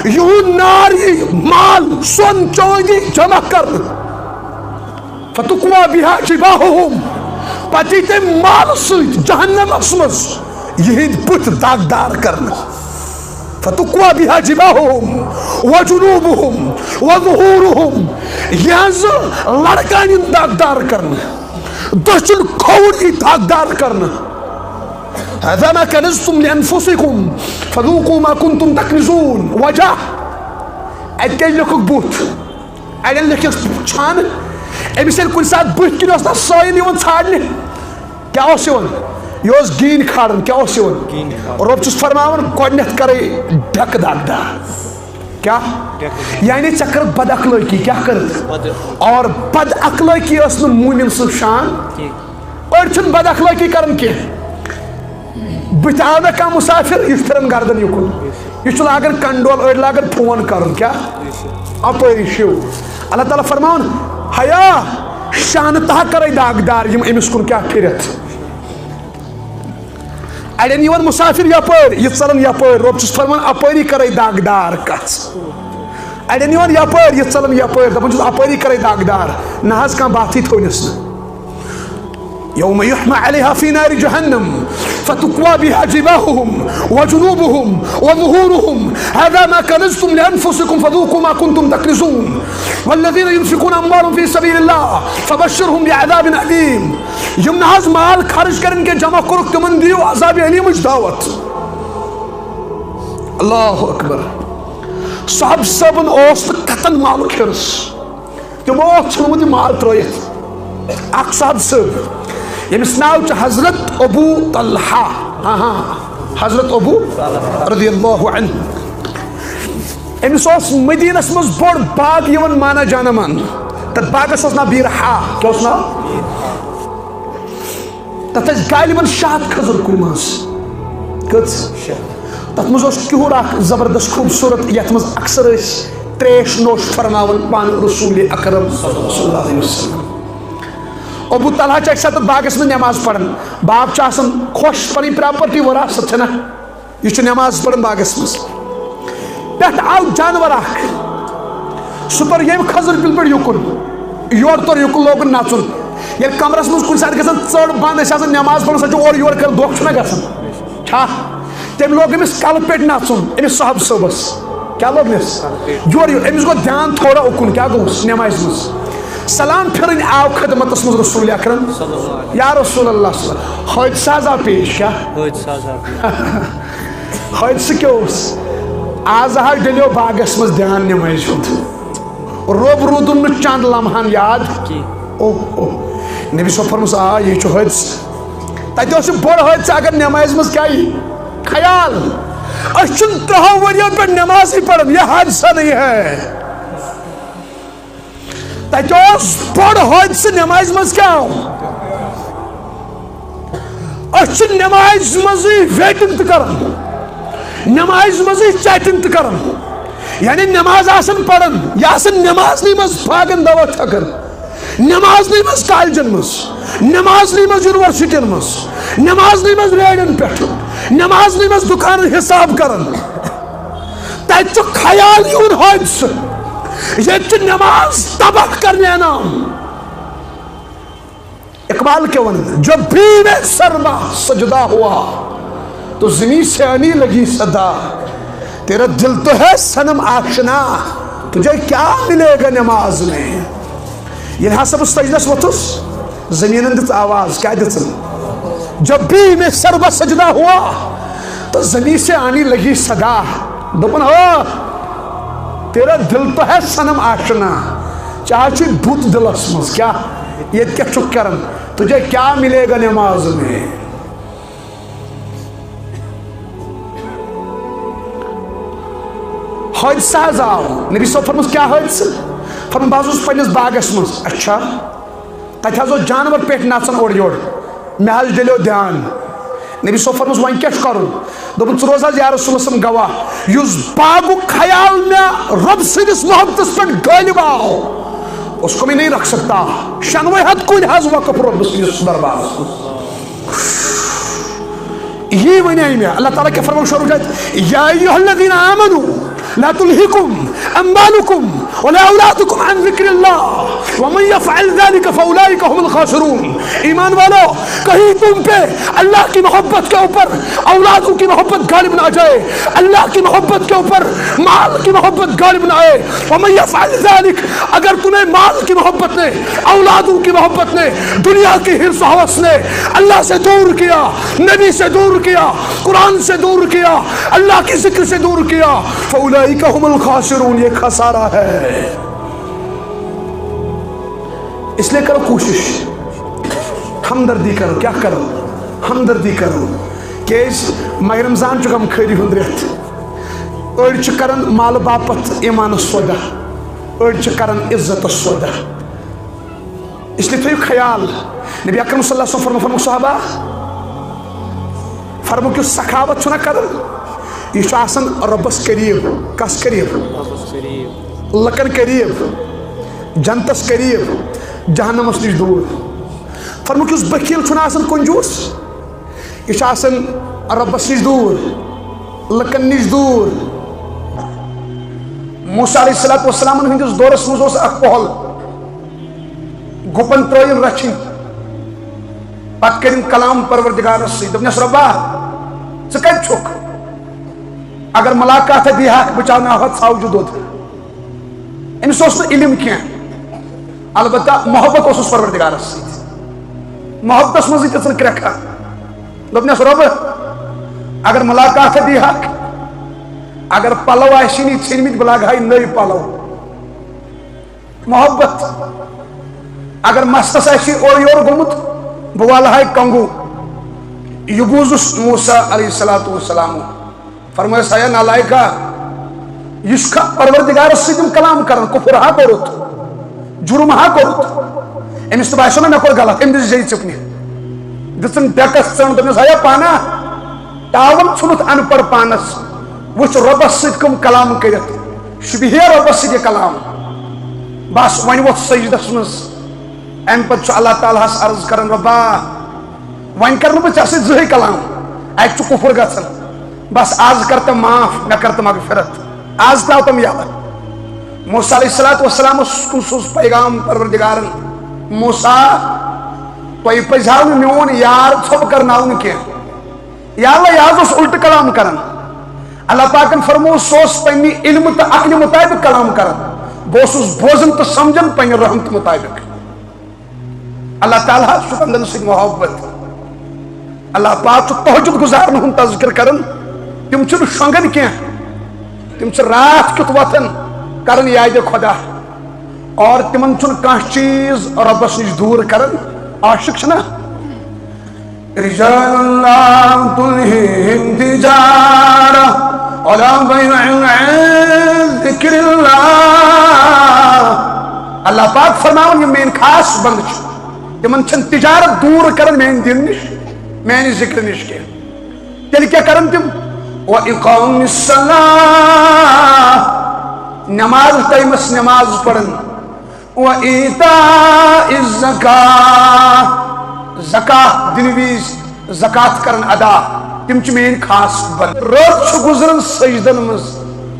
یہود ناری مال سن چوئی جمع کر فتقوى بها جباههم پتیتے مال سوئی جہنم اس مز یہی بت داغدار کرنا فتقوى بها جباههم وجنوبهم وظهورهم یہاں لڑکانی داغدار کرنا دچل کھوڑی داغدار کرنا هذا ما كنزتم لأنفسكم فذوقوا ما كنتم تكنزون وجہ ات کیا لکھک بوت اڑین لکھک چھان امس کن سات بت کن اس سائن یون ژھانڈنے کیا اس یون یہ اس گین کھاڑن کیا اس یون رب چس فرماون گۄڈنیتھ کرے ڈھک داغدار کیا یعنی چکر بد اخلاقی کیا کرد اور بد اخلاقی اس نہ مومن سن شان اور چھن بد اخلاقی کرن کی بت آو مے کانٛہہ مسافر یہ پھرن گردن یکن یہ لاگن کنڈول أڑ لاگن فون کرن کیا اپٲری شو اللہ تعالیٰ فرماون حیا شان تہ کرے داغدار یم امس کن کیا پھرت اڑین یون مسافر یپٲرۍ یہ ژلن یپٲرۍ رب چھُس فرمان اپٲری کرے داغدار کتھ اڑین یون یپٲرۍ یہ ژلن یپٲرۍ دپان چھُس اپٲری کرے داغدار نہ حظ کانٛہہ باتھٕے تھٲونس نہٕ يوم يحمى عليها في نار جهنم فتقوى بها جباههم وجنوبهم وظهورهم هذا ما كنزتم لأنفسكم فذوقوا ما كنتم تكنزون والذين ينفقون أموالهم في سبيل الله فبشرهم بعذاب أليم يمن هذا مال خرج کرن کے جمع کرک تمن دیو عذاب علیم دعوت اللہ اکبر صاحب صاحبن اوست کتن مالک حرس تمو ژھنمت مال ترٲیِتھ اکھ صاحب صٲب ییٚمِس ناو چھُ حضرت ابو طلحہ حضرت ابو رضی اللہ عنہ أمس اوس مدینس منٛز بوٚڑ باغ یِوان مانا جانا من تتھ باغس اوس ناو بیرحا کیٛاہ اوس ناو تتھ ٲسۍ غالباً 100 کھٔزٕر کُلۍ منٛز کٔژ تتھ منٛز اوس کیُہُر اکھ زبردست خوٗبصوٗرت یتھ منٛز اکثر ٲسۍ تریش نوش فرماوان پانہٕ رسول اکرم صلی اللہ علیہ وسلم ابو طلحہ چھِ اکہِ ساتہٕ تتھ باغس منٛز نٮ۪ماز پران باپ چھُ آسان خۄش پنٕنۍ پراپرٹی وراثت چھنا یہِ چھُ نٮ۪ماز پران باغس منٛز پٮ۪ٹھ آو جانور اکھ سُہ توٚر ییٚمہِ کھٔزٕر کُلہِ پٮ۪ٹھ یُکُن یورٕ توٚر یُکُن لوگُن نژُن ییٚلہِ کمرس منٛز کُنہِ ساتہٕ گژھان ژٔر بنٛد أسۍ آسان نٮ۪ماز پران سۄ چھِ اورٕ یورٕ کران دھوکہٕ چھُنہ گژھان چھا تٔمۍ لوگ أمِس کلہٕ پٮ۪ٹھ نژُن أمِس صاحب صٲبس کیٛاہ لوگ أمِس یورٕ یورٕ أمِس گوٚو دھیان تھوڑا اُکُن کیٛاہ گوٚوُس نٮ۪مازِ منٛز سلام پھِرٕنۍ آو خدمتس منٛز رسول اکرم یا رسول اللہ حٲدثہ حظ آو پیش کیٛاہ حٲدثہ کیٛاہ اوس آز حظ ڈلیو باغس منٛز دھیان نٮ۪مازِ ہُنٛد روب روٗدُن نہٕ چند لمحن یاد نبی صٲب فرموس آ یہِ چھُ حٲدثہ تتہِ اوس یہِ بوٚڑ حٲدثہ اگر نٮ۪مازِ منٛز کیٛاہ یی خیال أسۍ چھِنہٕ 30 ؤرۍیو پٮ۪ٹھ نٮ۪مازٕے پران یہ حادثہ نہیں ہے تتہِ اوس بوٚڑ حٲدثہ نٮ۪مازِ منٛز کیٛاہ آو أسۍ چھِ نٮ۪مازِ منٛزٕے ویٹنگ تہِ کران نٮ۪مازِ منٛزٕے چیٹنگ تہِ کران یعنی نٮ۪ماز آسان پران یہِ آسان نٮ۪مازنٕے منٛز باغن دوا چھکان نٮ۪مازنٕے منٛز کالجن منٛز نٮ۪مازنٕے منٛز یونیورسٹین منٛز نٮ۪مازنٕے منٛز ریڈین پٮ۪ٹھ نٮ۪مازنٕے منٛز دُکانن حساب کران تتہِ چھُ خیال یِوان حٲدثہ ییٚتہِ چھِ نٮ۪ماز تباہ کرنے انعام اقبال کیا ونان جب بھی میں سرما سجدہ ہوا تو زمین سے آنی لگی صدا تیرا دل تو ہے صنم آشنا تجھے کیا ملے گا نماز میں ییٚلہِ ہسا بہٕ سجدس ووٚتھُس زمیٖنن دِژ آواز کیٛاہ دِژٕن جب بھی میں سرما سجدہ ہوا تو زمین سے آنی لگی صدا دوٚپُن ہو تیرا دل تو ہے صنم آشنا چاہے چھُے بُت دلس منٛز کیٛاہ ییٚتہِ کیٛاہ چھُکھ کران تجھے کیا ملے گا نماز میں حٲدثہ حظ آو نبی صٲب فرموس کیا حٲدثہ فرموس بہٕ حظ اوسُس پننِس باغس منٛز اچھا تتہِ حظ اوس جانور پٮ۪ٹھ نژان اورٕ یورٕ مےٚ حظ ڈلیو دھیان نبی صٲب فرموس وۄنۍ کیٛاہ چھُ کرُن دوٚپُن ژٕ روز حظ یا رسول اللہ صٲب گواہ یُس باغُک خیال مےٚ رۄب سٕنٛدِس محبتس پٮ۪ٹھ غٲلب آو اس کو میں نہیں رکھ سکتا شنوے حد کُنہِ حظ وقف رۄب سٕنٛدِس دربارس منٛز یی ونے مےٚ اللہ تعالیٰ کیٛاہ فرماو شروع یا ایُّہا الذیٖنَ آمنوا لا تلهكم أموالكم ولا أولادكم عن ذكر الله ومن يفعل ذلك فأولئك هم الخاسرون ایمان والو کہیں تم پہ اللہ کی محبت کے اوپر اولادوں کی محبت غالب نہ آ جائے اللہ کی محبت کے اوپر مال کی محبت غالب نہ آئے ومن يفعل ذلك اگر تمہیں مال کی محبت نے اولادوں کی محبت نے دنیا کی حرص و ہوس نے اللہ سے دور کیا نبی سے دور کیا قرآن سے دور کیا اللہ کی ذکر سے دور کیا فأولئک هم الخاسرون یہ خسارہ ہے اس لیے کرو کوشش ہمدردی کرو کیا کرو ہمدردی کرو کہ ماہ رمضان چھ غم خٲری ہُنٛد رٮ۪تھ أڑۍ چھِ کران مال باپت ایمانس سودا أڑۍ چھِ کران عزتس سودا اس لیے تھٲیِو خیال نبی اکرم صلی اللہ علیہ وسلم فرمو صحابہ فرمو کہ سخاوت چھُنہ کران یہ چھُ آسان رۄبس قریب کس قریب لکن قریب جنتس قریب جہنمس نش دور فرمو کہ اس بخیل چھُنہ آسان کنجوس یہ چھُ آسان رۄبس نش دور لکن نش دور موسیٰ علیہ السلام ہندس دورس منٛز اوس اکھ پۄہل گُپن ترٲیِن رچھِنۍ پتہٕ کٔرِن کلام پروردگارس سۭتۍ دوٚپنس رۄبا ژٕ کتہِ چھُکھ اگر ملاقات دی ہاکھ بچاوناوتھ ژھاوجہِ دۄد أمِس اوس نہٕ علم کینٛہہ البتہ محبت اوسُس پروردگارس سۭتۍ محبتس منٛزٕے دِژٕن کرٛٮ۪کھا دوٚپنس رۄبہٕ اگر ملاقات دی ہاکھ اگر پلو آسہِ نہٕ ژھیٚنمٕتۍ بہٕ لاگہٕ ہا نٔوۍ پلو محبت اگر مستس آسی اور یور گومت بہ والہائی کنگو یہ بوزس موسیٰ علیہ السلام فرمایا سایا نالائکا یہ پروردگار سم کلام کرن کفر ہا کورت جرم ہا کورت امس تو باسو نا مے کور غلط ام دس جی چپنی دسن ڈیکس ژن دمس آیا پانا تاون ژھنت ان پڑھ پانس وچ ربس ست کم کلام کرت شبہ ربس ست یہ کلام بس ون ووت سجدس مز ام پتہ اللہ تعالیٰ ہس عرض کرن ربا ون کر بہ ژے سۭتۍ زٕہٕے کلام اتہ چھ کفر گژھان بس آز کر تم معاف مے کر تم مغفرت آز تراو تم یاد موسیٰ علیہ السلام سوز پیغام پروردگارن موسیٰ تہ پزہو میون یار ژھوٚپ کرناون کی یا اللہ یہ اس الٹ کلام کرن اللہ پاکن فرمو سوس پنہ علم تو عقل مطابق کلام کرن بہت بوزن تو سمجھن پنہ رحمت مطابق اللہ تعالیٰ چھ بندن سۭتۍ محبت اللہ پاک چھ تہجد گزارن ہند تذکر کرن تم چھ شونگن کی تم چھ رات کت وتھن کرن یاد خدا اور تمن چھ کانٛہہ چیز ربس نش دور کرن عاشق چھنا رجال لا تلہم تجارہ ولا بیع عن ذکر اللہ اللہ پاک فرماون یہ مین خاص بند چھ تمن چھن تجارت دور کرن مین دین نش مین ذکر نش کی تیل کیا کرن تم وَإِقَامِ الصَّلَاةِ نماز ٹائمس نماز پڑھن وَإِيتَاءِ الزَّكَاةِ زکاة دن ویز زکاة کرن ادا تم چھ مین خاص بند رات چھ گزرن سجدن مز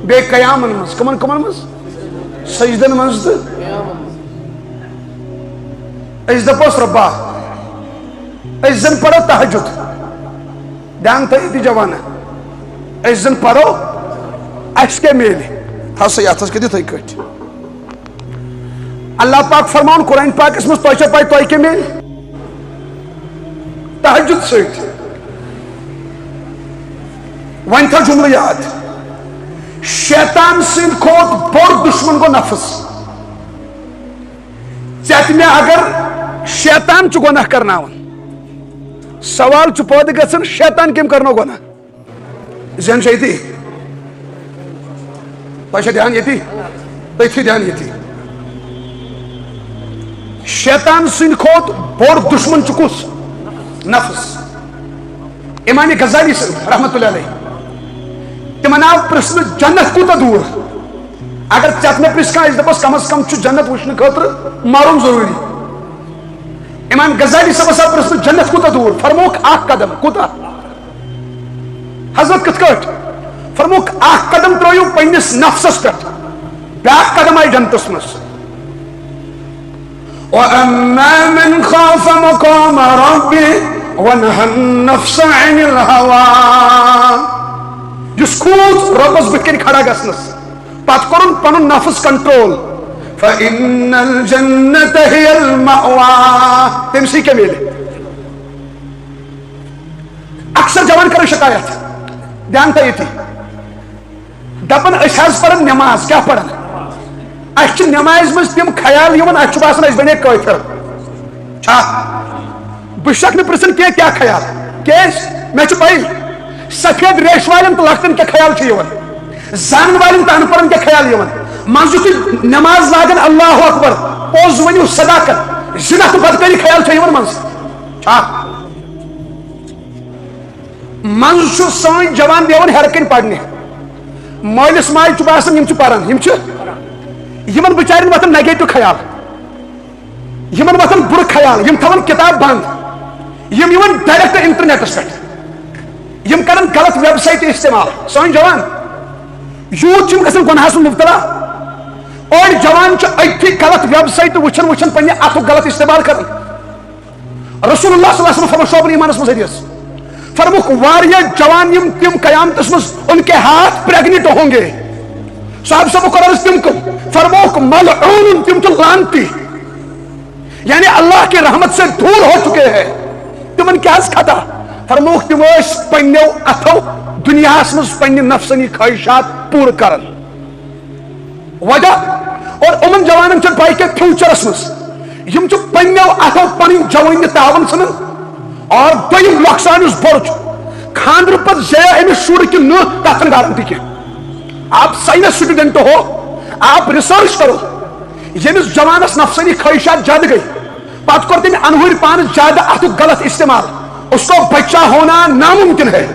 بے قیامن مز کمن کمن مز سجدن مز اس دپوس ربا اس زن پڑھو تہجد دھیان تھا یہ جوانا اس زن پڑھو اس کے میلی تھا سی آتھس کے دی تھا کٹ اللہ پاک فرمان قرآن پاک اس میں توچہ پائی توئی کے میلی تہجد سیٹ وائن تھا جملہ یاد شیطان سن کھوت بڑ دشمن کو نفس چاہتی میں اگر شیطان چھ گناہ کرنا ہون سوال چھ پود گژھن شیطان کم کرنو گناہ ذہن چھ یتی تہ دھیان یتی تھی دھیان یتی شیطان سن کھوت بوڑ دشمن چھ کس نفس امام غزالی سن رحمت اللہ علیہ تمن آو پرسن جنت کوتا دور اگر چت میں پرس کھانا اس دپس کم از کم چھ جنت وچھن خاطر مرن ضروری امام غزالی صاحب آو پرسن جنت کوتا دور فرموک اخ قدم کوتا حضرت کت کٹ فرموک اخ قدم ترایو پنس نفسس پہ بیاکھ قدم آئی جنتس مس وَأَمَّا مَنْ خَافَ مَقَامَ رَبِّهِ وَنَهَى النَّفْسَ عَنِ الْهَوَىٰ جس کھوت ربس بکن کھڑا گسنس پت کرن پنن نفس کنٹرول فَإِنَّ الْجَنَّةَ هِيَ الْمَأْوَىٰ تمسی کے میلے اکثر جوان کرو شکایت دھیان تھا یہ تھی دپن اشاز پڑھن نماز کیا پڑھن اچھ نماز مز تم خیال یون اچھ باسن اس بنے کافر چھا بشک نے پرسن کیا خیال کیس میں چھ پائی سفید ریش والن تو لختن کے خیال چھ یون زان والن تو ان پڑھن کے خیال یون منزو نماز لاگن اللہ اکبر پوز ونیو صداقت زنا تو بدکاری خیال چھ یون منز چھا منزو سان جوان دیون ہرکن پڑھنے مالس ماج چھ باسن یم چھ پرن یم چھ یمن بچارن وتن نیگیٹو خیال یمن وتن بر خیال یم تھون کتاب بند یم یمن ڈائریکٹ انٹرنیٹس پہ یم کرن غلط ویب سائٹ استعمال سان جوان یوت یم گژھن گناہس مبتلا اور جوان چھ اتھی غلط ویب سائٹ وچھن وچھن پنہ اتھو غلط استعمال کرن رسول اللہ صلی اللہ علیہ وسلم فرمو شعب ایمانس مز حدیث فرموک واریہ جوان یم تم قیامتس مز ان کے ہاتھ پریگنٹ ہوں گے صاحب سب قرآن تم کو فرموک ملعون تم تو لانتی یعنی اللہ کی رحمت سے دور ہو چکے ہیں تمن کیا کھتا فرموک تم اس پنیو اتھو دنیا اسمز پنی نفسنی خواہشات پور کرن وجہ اور امن جوانن چھ پائی کہ فیوچرس مس یم چھ پنیو اتھو پنن جوانی تاون ژھنن اور دویم نقصان اس بوڑ خاندر پر زیا امس شر کہ نہ تتھ گارنٹی کی آپ سائنس اسٹوڈنٹ ہو آپ ریسرچ کرو یمس جوانس نفسانی خواہشات زیادہ گئی پتہ کر تم انہور پان زیادہ اتھ غلط استعمال اس کو بچہ ہونا ناممکن ہے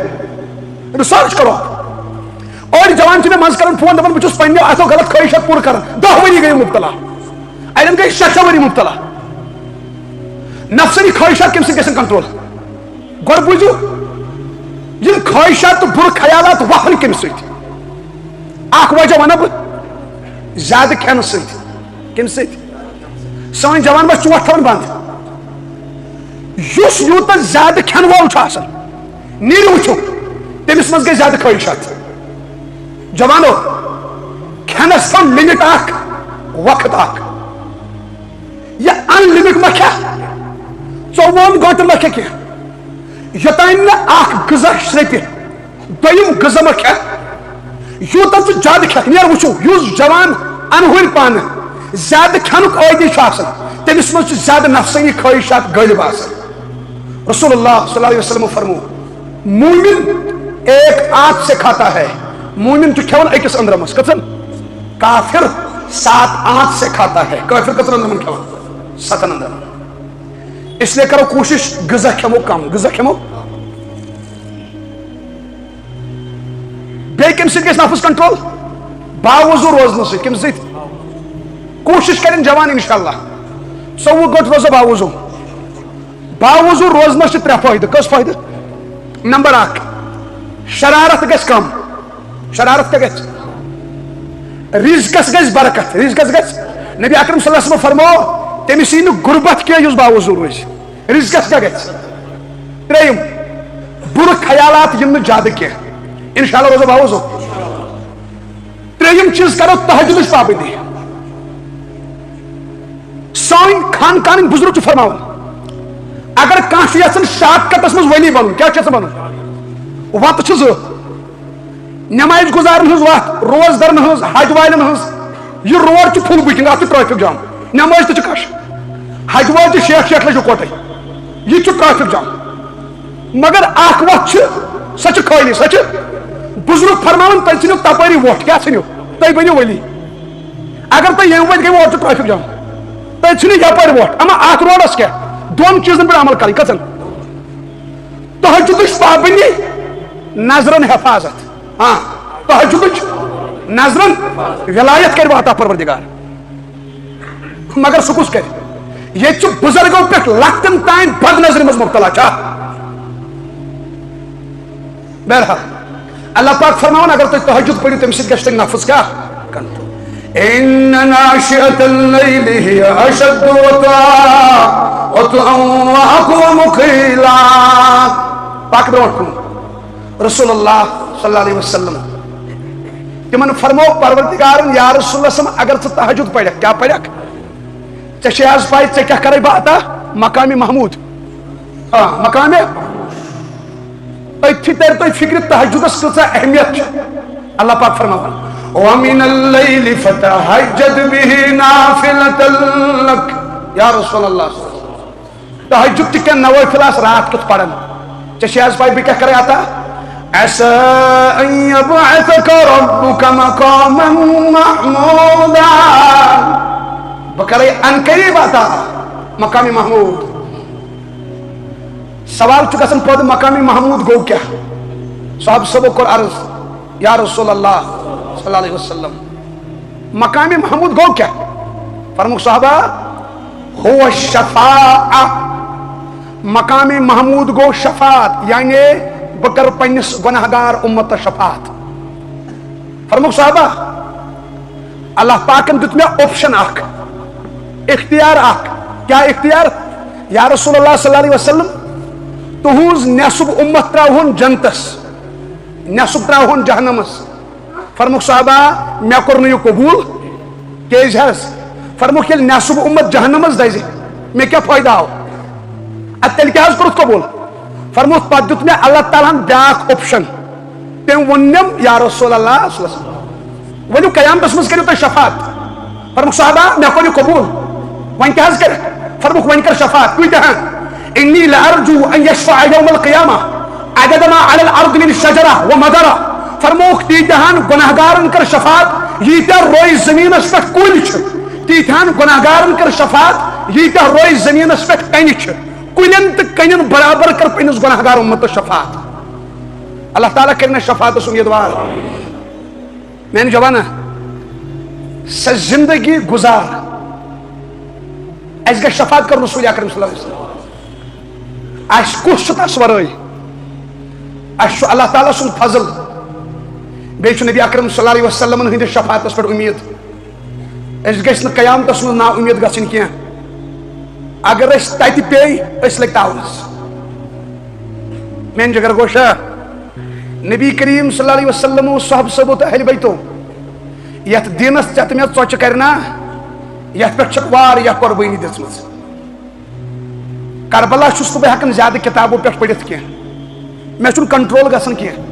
ریسرچ کرو اور جوان چھ مز کر فون دپان بچس پنو اتھو غلط خواہشات پور کر 10 ؤری گئی مبتلا اڑین گئی 6 ؤری مبتلا نفسانی خواہشات کم سے کنٹرول گۄڈٕ بوٗزِو یم خواہشات تو بر خیالات وفن کم ست اخ وجہ ونہ بہ زیادہ کھین ست کم ست سان جوان بس چوٹ تھوان بند یس یوت زیادہ کھین وول چھ نیرو وچھو تمس مز گئی زیادہ خواہشات جوانو کھینس تھو لمٹ اخ وقت اخ یہ ان لمٹ ما کھا 24 گھنٹہ ما کھا یوتان نا اخ غذا شرپہ دویم غذا ما کھا یوتان ژٕ زیادہ کھیکھ نیر وچھو یس جوان انہور پان زیادہ کھنک عادی تمس مز زیادہ نفسانی خواہشات غالب آسان رسول اللہ صلی اللہ علیہ وسلم فرمو مومن ایک آنکھ سے کھاتا ہے مومن تو کھیون اکس اندرمس کتن کافر 7 آنکھ سے کھاتا ہے کافر کتن اندرمن کھیون 7 اندرمن اس لیے کرو کوشش غذا کھیمو کم غذا کھیمو بے کم ست گژھِ نفس کنٹرول باوضو روزن ست کم ست کوشش کریں جوان انشاءاللہ 24 گھنٹہ روزو باوضو روزنس 3 فائدہ کس فائدہ نمبر 1 شرارت گژھِ کم شرارت کیا گژھِ رزقس گژھِ برکت رزقس گژھِ نبی اکرم صلی اللہ علیہ وسلم فرمو تمس یی نہٕ غربت کینٛہہ یُس باوضو روزِ رزقس کیا گژھِ ترٛیٚیِم بُرٕ خیالات یِم نہٕ زیادٕ کینٛہہ انشاءاللہ روزو باوضو ترٛیٚیِم چیٖز کرو تہجدٕچ پابندی سٲنۍ خانقاہن بزرگ چھِ فرماوان اگر کانٛہہ چھُ یژھان شارٹ کٹس منٛز ولی بنُن کیٛاہ چھُ یژھان بنُن وتہٕ چھِ 2 نماز گزارن ہز وت روز درن ہز حج والن ہز یہ روڈ چھُ فل بُکِنگ اتھ چھُ ٹریفک جام نماز تہِ چھِ کش حج وٲلۍ چھِ 6 لچھ کوٹے یہ چھُ ٹریفک جام مگر اکھ وتھ چھِ سۄ چھِ خٲلی سۄ چھِ بزرگ فرماوان تُہۍ ژھٕنِو تپٲری ووٹ کیٛاہ ژھٕنِو تُہۍ بٔنِو ولی اگر تُہۍ ییٚمہِ وتہِ گٔے ووٹ چھُ ٹریفک جام تُہۍ ژھٕنِو یپٲرۍ ووٹ اما اتھ روڈس کیٛاہ 2 چیٖزن پٮ۪ٹھ عمل کرٕنۍ کٔژن تہجدٕچ پابندی نظرن حفاظت ہاں تہجدٕچ نظرن ولایت کر عطا پروردگار مگر سہ کس کر یہ بزرگوں پہ لکٹن تین بد نظر مز مبتلا چھا بہرحال اللہ پاک فرماون اگر تھی تہجد پڑھو تم سب گھر نفس کیا ان ناشئة الليل هي اشد وطئا واقوم قيلا پاک برونٹ رسول اللہ صلی اللہ علیہ وسلم تمن فرمو پروردگارن یا رسول اللہ صلی اللہ علیہ وسلم اگر ژٕ تہجد پڑھک کیا پڑھک ژےٚ چھے آز پاے ژےٚ کیٛاہ کرے بہٕ عطا مقام محمود مقام أتھی تر تۄہہِ فکر تہجدس کۭژاہ اہمیت چھِ اللہ پاک فرماوان ومن الليل فتهجد به نافلة لك یا رسول اللہ تہجد تہِ کینٛہہ نوافل آس رات کیُتھ پران ژےٚ چھے آز پاے بہٕ کیٛاہ کرے عطا عسى أن يبعثك ربك مقاما محمودا بکرے ان قریب عطا مقام محمود سوال چھ گژھان پود مقام محمود گو کیا صاحب سبو کور عرض یا رسول اللہ صلی اللہ علیہ وسلم مقام محمود گو کیا فرمو صحابہ هو الشفاعة مقام محمود گو شفاعت یعنی بکر پنس گناہگار امت شفاعت فرمو صحابہ اللہ پاکن دیت میں آپشن اخ اختیار اخ کیا اختیار یا رسول اللہ صلی اللہ علیہ وسلم تہذ نصب امت تراہون جنتس نصب تراہون جہنمس فرمو صحابہ مے کور نہ یہ قبول کیز حس فرمو یل نصب امت جہنمس دزِ مے کیا فائدہ آو تیل کیا حس کورت قبول فرمو پتہ دیت میں اللہ تعالیٰ ہن بیاکھ آپشن تم ونم یا رسول اللہ صلی اللہ علیہ وسلم ونیو قیامتس مز کریو تُہۍ شفاعت فرموک صحابہ میں کوئی قبول وین کیا حض کر فرموک وین کر شفاعت کوئی تہاں انی لارجو ان یشفع یوم القیامہ عدد ما علی الارض من الشجرہ و مدرہ فرموک تیتہان گناہگارن کر شفاعت ییتہ روئی زمینس پہ کل چھ تیتہان گناہگارن کر شفاعت ییتہ روئی زمینس پہ کنی چھ کلن تو کنن برابر کر پنس گناہگار امت شفاعت اللہ تعالیٰ کرنا شفاعت اس امیدوار میں نے جوانا سے زندگی گزار اس گا شفاعت کر رسول اکرم صلی اللہ علیہ وسلم اس کس تس ورائی اس اللہ تعالیٰ سن فضل بیچ نبی اکرم صلی اللہ علیہ وسلم ہند شفاعت اس پر امید اس گھس نا قیامتس من نا امید گھن کی اگر اس تاتی پی اس لگ تاونس میں جگر گوشا نبی کریم صلی اللہ علیہ وسلم صحب صحبو تا اہل بیتو یت دینس چت میں ژوچ کرنا یت پہ چھک واریاہ قربانی دژمٕژ کربلا چھس نہٕ بہٕ ہٮ۪کان زیادٕ کتابو پٮ۪ٹھ پٔرِتھ کینٛہہ مےٚ چھُنہٕ کنٹرول گژھان کینٛہہ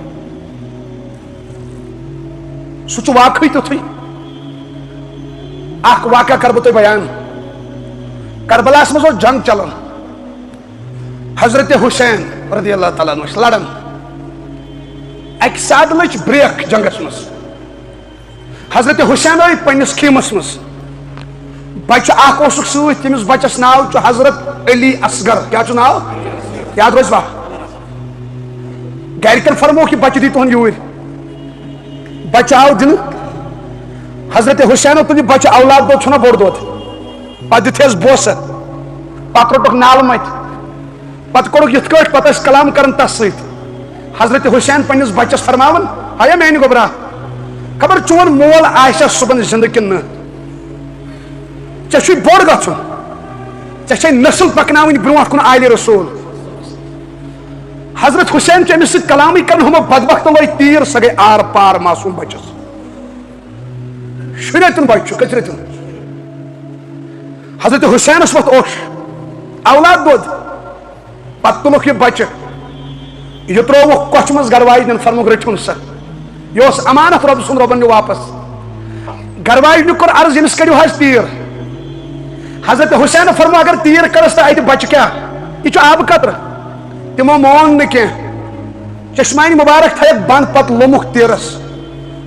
سُہ چھُ واقعٕے تیُتھُے اکھ واقعہ کر بہٕ تۄہہِ بیان کربلاہس منٛز اوس جنگ چلان حضرت حسین رضی اللہ تعالیٰ عنہ ٲسۍ لڑان اکہِ ساتہٕ لٔج بریک جنگس منٛز حضرت حسین آئی پنس خیمس مز بچہ اخ اوسُکھ سۭتۍ تٔمِس بچس ناو چھُ حضرت علی اصغر کیا چھُ ناو یاد روزوا گرِکٮ۪ن فرمووُکھ یہِ بچہ دی تُہُنٛد یوٗرۍ بچہ آو دِنہٕ حضرت حسینو تُل یہِ بچہ اولاد دۄد چھُنہ بوٚڑ دۄد پتہٕ دِتھیس بوسہٕ پتہٕ روٚٹُکھ نالہٕ متہِ پتہٕ کوٚرُکھ یِتھ کٲٹھۍ پتہٕ ٲسۍ کلام کران تس سۭتۍ حضرت حسین پننس بچس فرماون ہیا میانہِ گوبرا خبر چون مول آسیا صبح زندہ کن نہ ژےٚ چھُے بوٚڑ گژھُن ژےٚ چھے نسل پکناوٕنۍ برونٛٹھ کُن آلِ رسول حضرت حسین چھُ أمِس سۭتۍ کلامٕے کران ہُمو بدبختو لٲگۍ تیٖر سۄ گٔے آر پار معصوٗم بچس شُرٮ۪تن بچہِ چھُ کٔژرٮ۪تن حضرت حسینس ووٚتھ اوٚش اولاد دۄد پتہٕ تُلُکھ یہِ بچہِ یہِ ترٛووُکھ کۄچھِ منٛز گرواجنٮ۪ن فرمووُکھ رٔٹِہُن سا یہ اس امانت رب سن ربن واپس گرواجنہِ کوٚر عرض ییٚمِس کٔڑِو حظ تیٖر حضرت حسین فرمو اگر تیٖر کٔرس تہٕ اتہِ بچہِ کیٛاہ یہِ چھُ آبہٕ قطرٕ تِمو مون نہٕ کینٛہہ چشمانہِ مبارک تھایکھ بنٛد پتہٕ لوٚمُکھ تیٖرس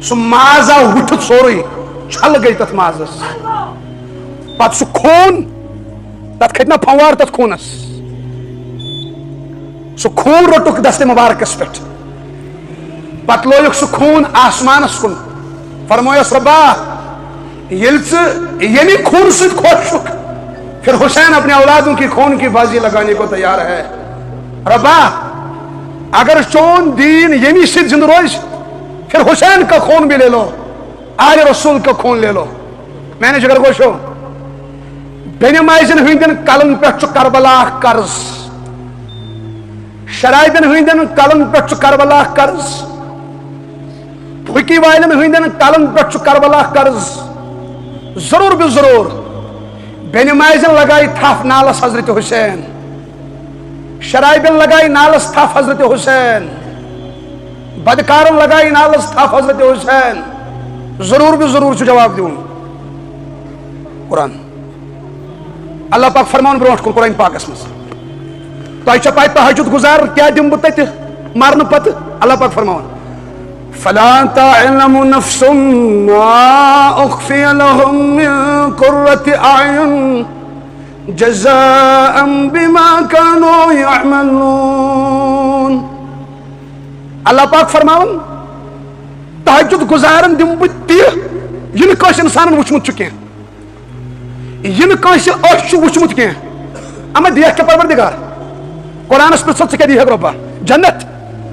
سُہ ماز آو وٕٹھِتھ سورُے چھل گٔے تتھ مازس پتہٕ سُہ خوٗن تتھ کھٔتۍ نا پھموار تتھ خوٗنس سُہ خوٗن روٚٹُکھ دستہِ مبارکس پٮ۪ٹھ پتہٕ لویُکھ سُہ خوٗن آسمانس کُن فرمویس ربا ییٚلہِ ژٕ ییٚمہِ خوٗن سۭتۍ خۄش چھُکھ پھر حسین اپنے اولادوں کی خون کی بازی لگانے کو تیار ہے ربا اگر چون دین ییٚمہِ سۭتۍ زندہ روزِ پھر حسین کا خون بھی لے لو آل رسول کا خون لے لو میں نے جگر گوشو بیٚنہِ ماجٮ۪ن ہٕنٛدٮ۪ن کلن پٮ۪ٹھ چھُ کربلا اکھ قرض شرابٮ۪ن ہٕنٛدٮ۪ن کلن پٮ۪ٹھ چھُ کربلا اکھ قرض پھُکی والٮ۪ن ہٕنٛدٮ۪ن کلن پٮ۪ٹھ چھُ کربلا اکھ قرض ضرور بہ ضرور بیٚنہِ ماجٮ۪ن لگایہِ تھپھ نالس حضرت حسین شرابٮ۪ن لگایہِ نالس تھپھ حضرت حسین بدکارن لگایہِ نالس تھپھ حضرت حسین ضرور بہ ضرور چھُ جواب دیُن قرآن اللہ پاک فرماون برونٛٹھ کُن قرآن پاکس منٛز تۄہہِ چھا پاے تہجد گزار کیٛاہ دِمہٕ بہٕ تتہِ مرنہٕ پتہٕ اللہ پاک فرماون فلا تعلم نفس ما اخفي لهم من قرة اعين جزاء بما كانوا يعملون اللہ پاک فرماون تہجد گزارن دم بہٕ تی یہِ نہٕ کٲنٛسہِ انسانن وٕچھمُت چھُ کینٛہہ یہِ نہٕ کٲنٛسہِ أچھ چھُ وٕچھمُت کینٛہہ اما دیکھ کے پروردگار قرآنس پہ ژٕ کیٛاہ دیٖہکھ رۄبا جنت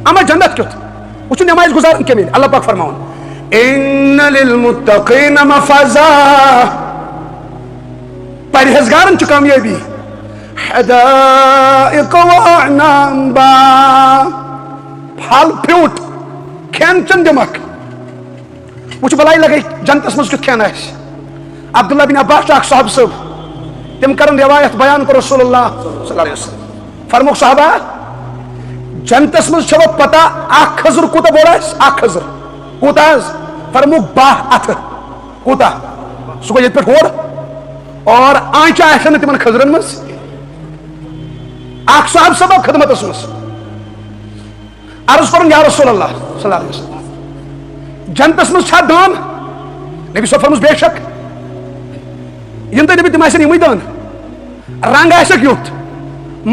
اما جنت کیُتھ وہ چھُ نماز گزارن کیٛاہ میلہِ اللہ پاک فرماون ان للمتقین مفازا پرہیزگارن چھُ کامیٲبی حدائق واعنابا پھل فروٗٹ کھٮ۪ن چٮ۪ن دِمکھ وٕچھ بلاے لگے جنتس منٛز کیُتھ کھٮ۪ن آسہِ عبداللہ بن عباس چھُ اکھ صحابہٕ صٲب تِم کرن روایت بیان کوٚر رسول اللہ صلی اللہ علیہ وسلم فرموک صحابہ جنتس منٛز چھو پتہ اکھ خضر کوٗتاہ بوٚڑ آسہِ اکھ خضر کوٗتاہ حظ فرموک 12 اتھٕ کوٗتاہ سہ گو یہ ہور اور آنچہ آسن تمن خزرن مز اخ صاحب سبب خدمت مز عرض کرن یا رسول اللہ صلی اللہ علیہ وسلم جنتس مز چھا دان نبی صلی فرمس بے شک یم تہ نبی تم آسن یمے دان رنگ آسک یوت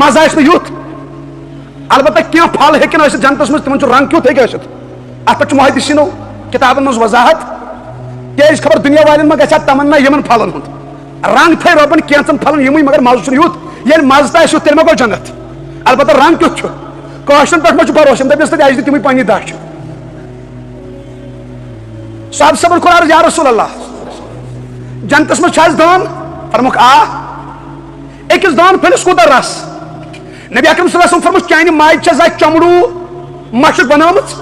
مز آس یوت البتہ کیا پھل ہیکن ٲسِتھ جنتس مز تمن رنگ کیُتھ ہیکہِ ٲسِتھ اتھ پٮ۪ٹھ چھُ محدثینو کتابن مز وضاحت کیازِ خبر دنیا والٮ۪ن ما گژھِ تمنا یمن پھلن ہُنٛد رنگ تھٲے رۄبن کینٛژن پھلن یمٕے مگر مزٕ چھُنہٕ یُتھ ییٚلہِ مزٕ تہِ آسہِ یُتھ تیٚلہِ ما گوٚو جنت البتہ رنگ کیُتھ چھُ کٲشرٮ۪ن پٮ۪ٹھ ما چھُ بروسہٕ یِم دٔپنَس تتہِ اَسہِ دِ تِمٕے پننہِ دچھ صاحب صبر کوٚر عرض یا رسول اللہ جنتس مز چھا اَسہِ دان فرموکھ آ أکِس دان پھٔلِس کوٗتاہ رس نبی اکرم صلی اللہ علیہ وسلم فرموس چانہِ ماجہِ چھےٚ زانٛہہ چمڑوٗ مشک بنٲومٕژ